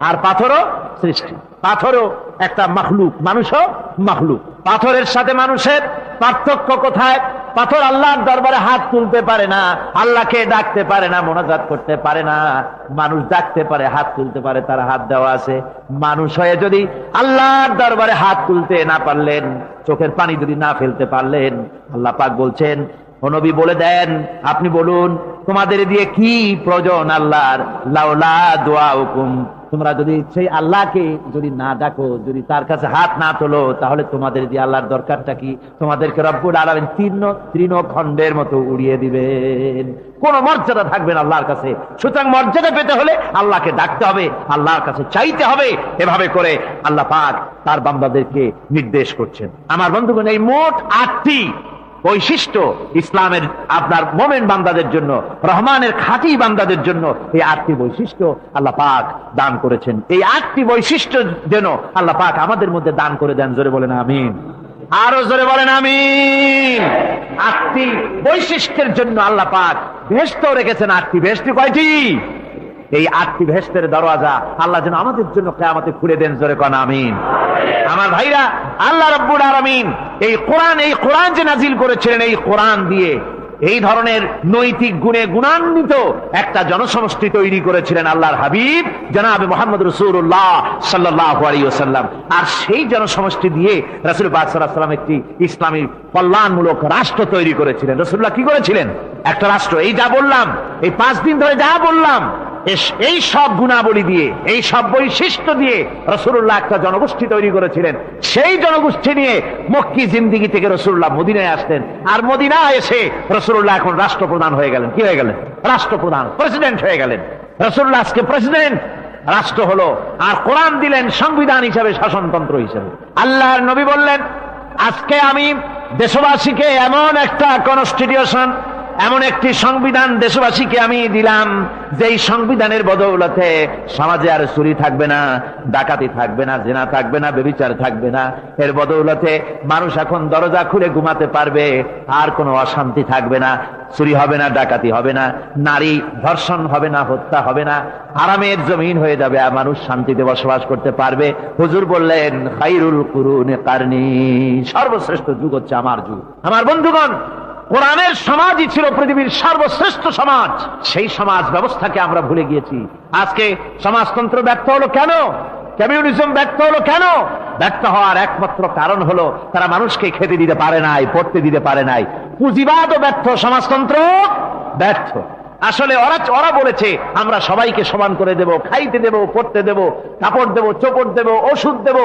আর পাথরও সৃষ্টি, পাথরও একটা মাখলুক, মানুষও মাখলুক। পাথরের সাথে মানুষের পার্থক্য কোথায়? পাথর আল্লাহর দরবারে হাত তুলতে পারে না, আল্লাহকে ডাকতে পারে না, মোনাজাত করতে পারে না। মানুষ ডাকতে পারে, হাত তুলতে পারে, তার হাত দেওয়া আছে। মানুষ হয়ে যদি আল্লাহর দরবারে হাত তুলতে না পারলেন, চোখের পানি যদি না ফেলতে পারলেন, আল্লাহ পাক বলছেন, ও নবী বলে দেন, আপনি বলুন তোমাদের দিয়ে কি প্রয়োজন আল্লাহর? লাউলা দুআউকুম, তোমরা যদি সেই আল্লাহকে যদি না ডাকো, যদি তার কাছে হাত না তোলো, তাহলে তোমাদের দিয়ে আল্লাহর দরকারটা কি? তোমাদেরকে রব্বুল আলামিন তৃণখণ্ডের মতো উড়িয়ে দিবেন, কোন মর্যাদা থাকবে না আল্লাহর কাছে। সুতরাং মর্যাদা পেতে হলে আল্লাহকে ডাকতে হবে, আল্লাহর কাছে চাইতে হবে। এভাবে করে আল্লাহ পাক তার বান্দাদেরকে নির্দেশ করছেন। আমার বন্ধুগণ, এই মোট 8টি বৈশিষ্ট্য ইসলামের আপনার মোমেন বান্দাদের জন্য, রহমানের খাঁটি বান্দাদের জন্য এই 8টি বৈশিষ্ট্য আল্লাহ পাক দান করেছেন। এই 8টি বৈশিষ্ট্য যেন আল্লাহ পাক আমাদের মধ্যে দান করে দেন। জোরে বলেন আমিন, আরো জোরে বলেন আমিন। 8টি বৈশিষ্ট্যের জন্য আল্লাহ পাক বেহেশতও রেখেছেন। 8টি বেহেশত কয়টি? এই 8টি বেহেশতের দরওয়াজা আল্লাহ যেন আমাদের জন্য কিয়ামতে খুলে দেন। জোরে কোন আমিন। আমার ভাইরা, আল্লাহ রাব্বুল আলামিন এই কোরআন যে নাজিল করেছিলেন, এই কোরআন দিয়ে এই ধরনের নৈতিক গুণে গুণান্বিত একটা জনসমষ্টি তৈরি করেছিলেন আল্লাহর হাবিব জনাবে মুহাম্মদ রাসূলুল্লাহ সাল্লাল্লাহু আলাইহি ওয়াসাল্লাম। আর সেই জনসমষ্টি দিয়ে রাসূল পাক সাল্লাল্লাহু আলাইহি ওয়াসাল্লাম একটি ইসলামী কল্যাণমূলক রাষ্ট্র তৈরি করেছিলেন। রাসূলুল্লাহ কি করেছিলেন? একটা রাষ্ট্র। এই যা বললাম, এই 5 দিন ধরে যা বললাম, এই সব গুণাবলী দিয়ে, এই সব বৈশিষ্ট্য দিয়ে রাসূলুল্লাহ একটা জনগোষ্ঠী তৈরি করেছিলেন। সেই জনগোষ্ঠী নিয়ে মক্কি জিন্দেগি থেকে রাসূলুল্লাহ মদিনায় আসতেন। আর মদিনায় এসে রাসূলুল্লাহ এখন রাষ্ট্রপ্রধান হয়ে গেলেন। কি হয়ে গেলেন? রাষ্ট্রপ্রধান, প্রেসিডেন্ট হয়ে গেলেন। রাসূলুল্লাহ আজকে প্রেসিডেন্ট, রাষ্ট্র হলো। আর কোরআন দিলেন সংবিধান হিসাবে, শাসনতন্ত্র হিসাবে। আল্লাহর নবী বললেন, আজকে আমি দেশবাসীকে এমন একটা কনস্টিটিউশন, এমন একটি সংবিধান দেশবাসীকে আমি দিলাম, যেই সংবিধানের বদৌলতে সমাজে আর চুরি থাকবে না, ডাকাতি থাকবে না, জিনা থাকবে না, ব্যভিচার থাকবে না। এর বদৌলতে মানুষ এখন দরজা খুলে ঘুমাতে পারবে, আর কোনো অশান্তি থাকবে না, চুরি হবে না, ডাকাতি হবে না, নারী ধর্ষণ হবে না, হত্যা হবে না, আরামের জমিন হয়ে যাবে, আর মানুষ শান্তিতে বসবাস করতে পারবে। হুজুর বললেন, খায়রুল কুরুনি কারনি, সর্বশ্রেষ্ঠ যুগ হচ্ছে আমার যুগ। আমার বন্ধুগণ, কোরআনের সমাজই ছিল পৃথিবীর সর্বশ্রেষ্ঠ সমাজ। সেই সমাজ ব্যবস্থাকে আমরা ভুলে গিয়েছি। আজকে সমাজতন্ত্র ব্যর্থ হলো কেন? কমিউনিজম ব্যর্থ হলো কেন? ব্যর্থ হওয়ার একমাত্র কারণ হলো তারা মানুষকে খেতে দিতে পারে নাই, পড়তে দিতে পারে নাই। পুঁজিবাদও ব্যর্থ, সমাজতন্ত্র ব্যর্থ। আসলে ওরা বলেছে আমরা সবাইকে সমান করে দেব, খাইতে দেব, পড়তে দেব, কাপড় দেব, চোপড় দেব, ওষুধ দেব,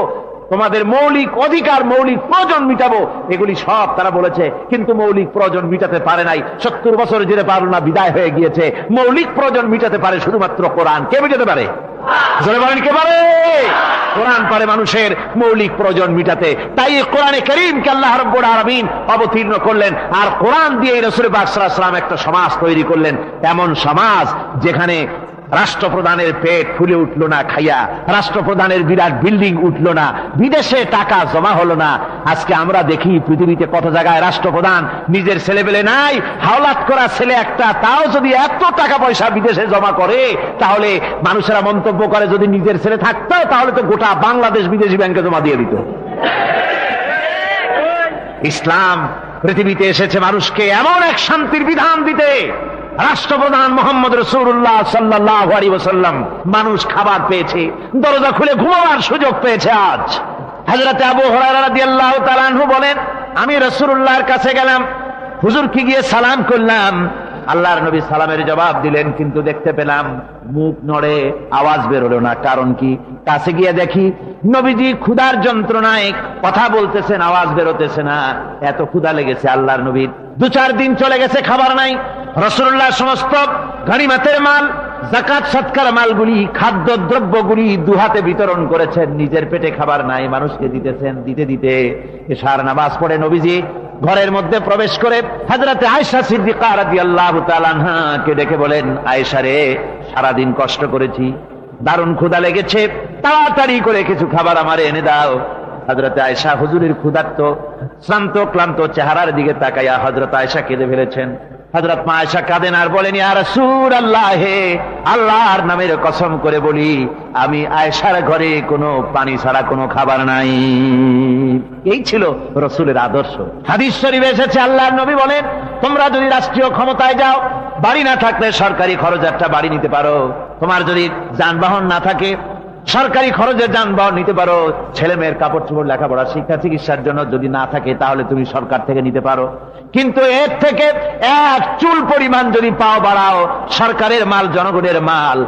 তোমাদের মৌলিক অধিকার, মৌলিক প্রয়োজন মিটাবো, এগুলি সব তারা বলেছে। কিন্তু মৌলিক প্রয়োজন মিটাতে পারে নাই। 70 বছর যেতে পারল না, বিদায় হয়ে গিয়েছে। মৌলিক প্রয়োজন মিটাতে পারে শুধুমাত্র কোরআন। কে মিটাতে পারে? জোরে বলেন, কে পারে? কোরআন পারে মানুষের মৌলিক প্রয়োজন মিটাতে। তাই কোরআনে কারীমকে আল্লাহ রাব্বুল আলামিন অবতীর্ণ করলেন। আর কোরআন দিয়ে রাসূল পাক সাল্লাল্লাহু আলাইহি ওয়াসাল্লাম একটা সমাজ তৈরি করলেন, এমন সমাজ যেখানে রাষ্ট্রপ্রধানের পেট ফুলে উঠলো না খাইয়া, রাষ্ট্রপ্রধানের বিরাট বিল্ডিং উঠলো না, বিদেশে টাকা জমা হলো না। আজকে আমরা দেখি পৃথিবীতে কত জায়গায় রাষ্ট্রপ্রধান নিজের ছেলেবেলে নাই, হাওলাত করা ছেলে একটা, তাও যদি এত টাকা পয়সা বিদেশে জমা করে, তাহলে মানুষেরা মন্তব্য করে যদি নিজের ছেলে থাকতো তাহলে তো গোটা বাংলাদেশ বিদেশি ব্যাংকে জমা দিয়ে দিত। ইসলাম পৃথিবীতে এসেছে মানুষকে এমন এক শান্তির বিধান দিতে। রাষ্ট্রপ্রধান মুহাম্মদ রাসূলুল্লাহ সাল্লাল্লাহু আলাইহি ওয়াসাল্লাম মানুষ খাবার পেয়েছে, দরজা খুলে ঘুমাবার সুযোগ পেয়েছে। আজ হযরত আবু হুরায়রা রাদিয়াল্লাহু তাআলা আনহু বলেন, আমি রাসূলুল্লাহর কাছে গেলাম, হুজুরকে গিয়ে সালাম করলাম। আল্লাহর নবী সালামের জবাব দিলেন, কিন্তু দেখতে পেলাম মুখ নড়ে, আওয়াজ বের হলো না। কারণ কি? কাছে গিয়ে দেখি নবীজি ক্ষুধার যন্ত্রণায় কথা বলতেছেন, আওয়াজ বেরোতেছে না। এত ক্ষুধা লেগেছে আল্লাহর নবীর। 2-4 দিন চলে গেছে, খাবার নাই। রাসূলুল্লাহ সমস্ত গনিমতের মাল যাকাত সৎকার মালগুলি, খাদ্য দ্রব্যগুলি দুহাতে বিতরণ করেছেন, নিজের পেটে খাবার নাই, মানুষকে দিতেছেন। দিতে দিতে এশার নামাজ পড়ে নবীজি ঘরের মধ্যে প্রবেশ করে হযরতে আয়েশা সিদ্দিকা রাদিয়াল্লাহু তাআলা আনহাকে ডেকে বলেন, আয়েশা রে, সারাদিন কষ্ট করেছি, দারুণ ক্ষুধা লেগেছে, তাড়াতাড়ি করে কিছু খাবার আমারে এনে দাও। হযরতে আয়েশা হুজুরের ক্ষুধার্ত শ্রান্ত ক্লান্ত চেহারার দিকে তাকাইয়া হযরত আয়েশা কেঁদে ফেলেছেন। হযরত মা আয়েশা কাঁদেন আর বলেন, ইয়া রাসূলুল্লাহ, হে আল্লাহর নামের কসম করে বলি, আমি আয়েশার ঘরে কোনো পানি ছাড়া কোনো খাবার নাই। এই ছিল রাসূলের আদর্শ। হাদিস শরীফে এসেছে, আল্লাহর নবী বলেন, তোমরা যদি রাষ্ট্রীয় ক্ষমতায় যাও, বাড়ি না থাকলে সরকারি খরচ একটা বাড়ি নিতে পারো। তোমার যদি যানবাহন না থাকে, সরকারি খরচের যানবাহন নিতে পারো। ছেলে মেয়ের কাপড় চোপড়, লেখাপড়া, শিক্ষা চিকিৎসার জন্য যদি না থাকে, তাহলে তুমি সরকার থেকে নিতে পারো। কিন্তু এর থেকে এক চুল পরিমাণ যদি পাও বাড়াও, সরকারের মাল জনগণের মাল,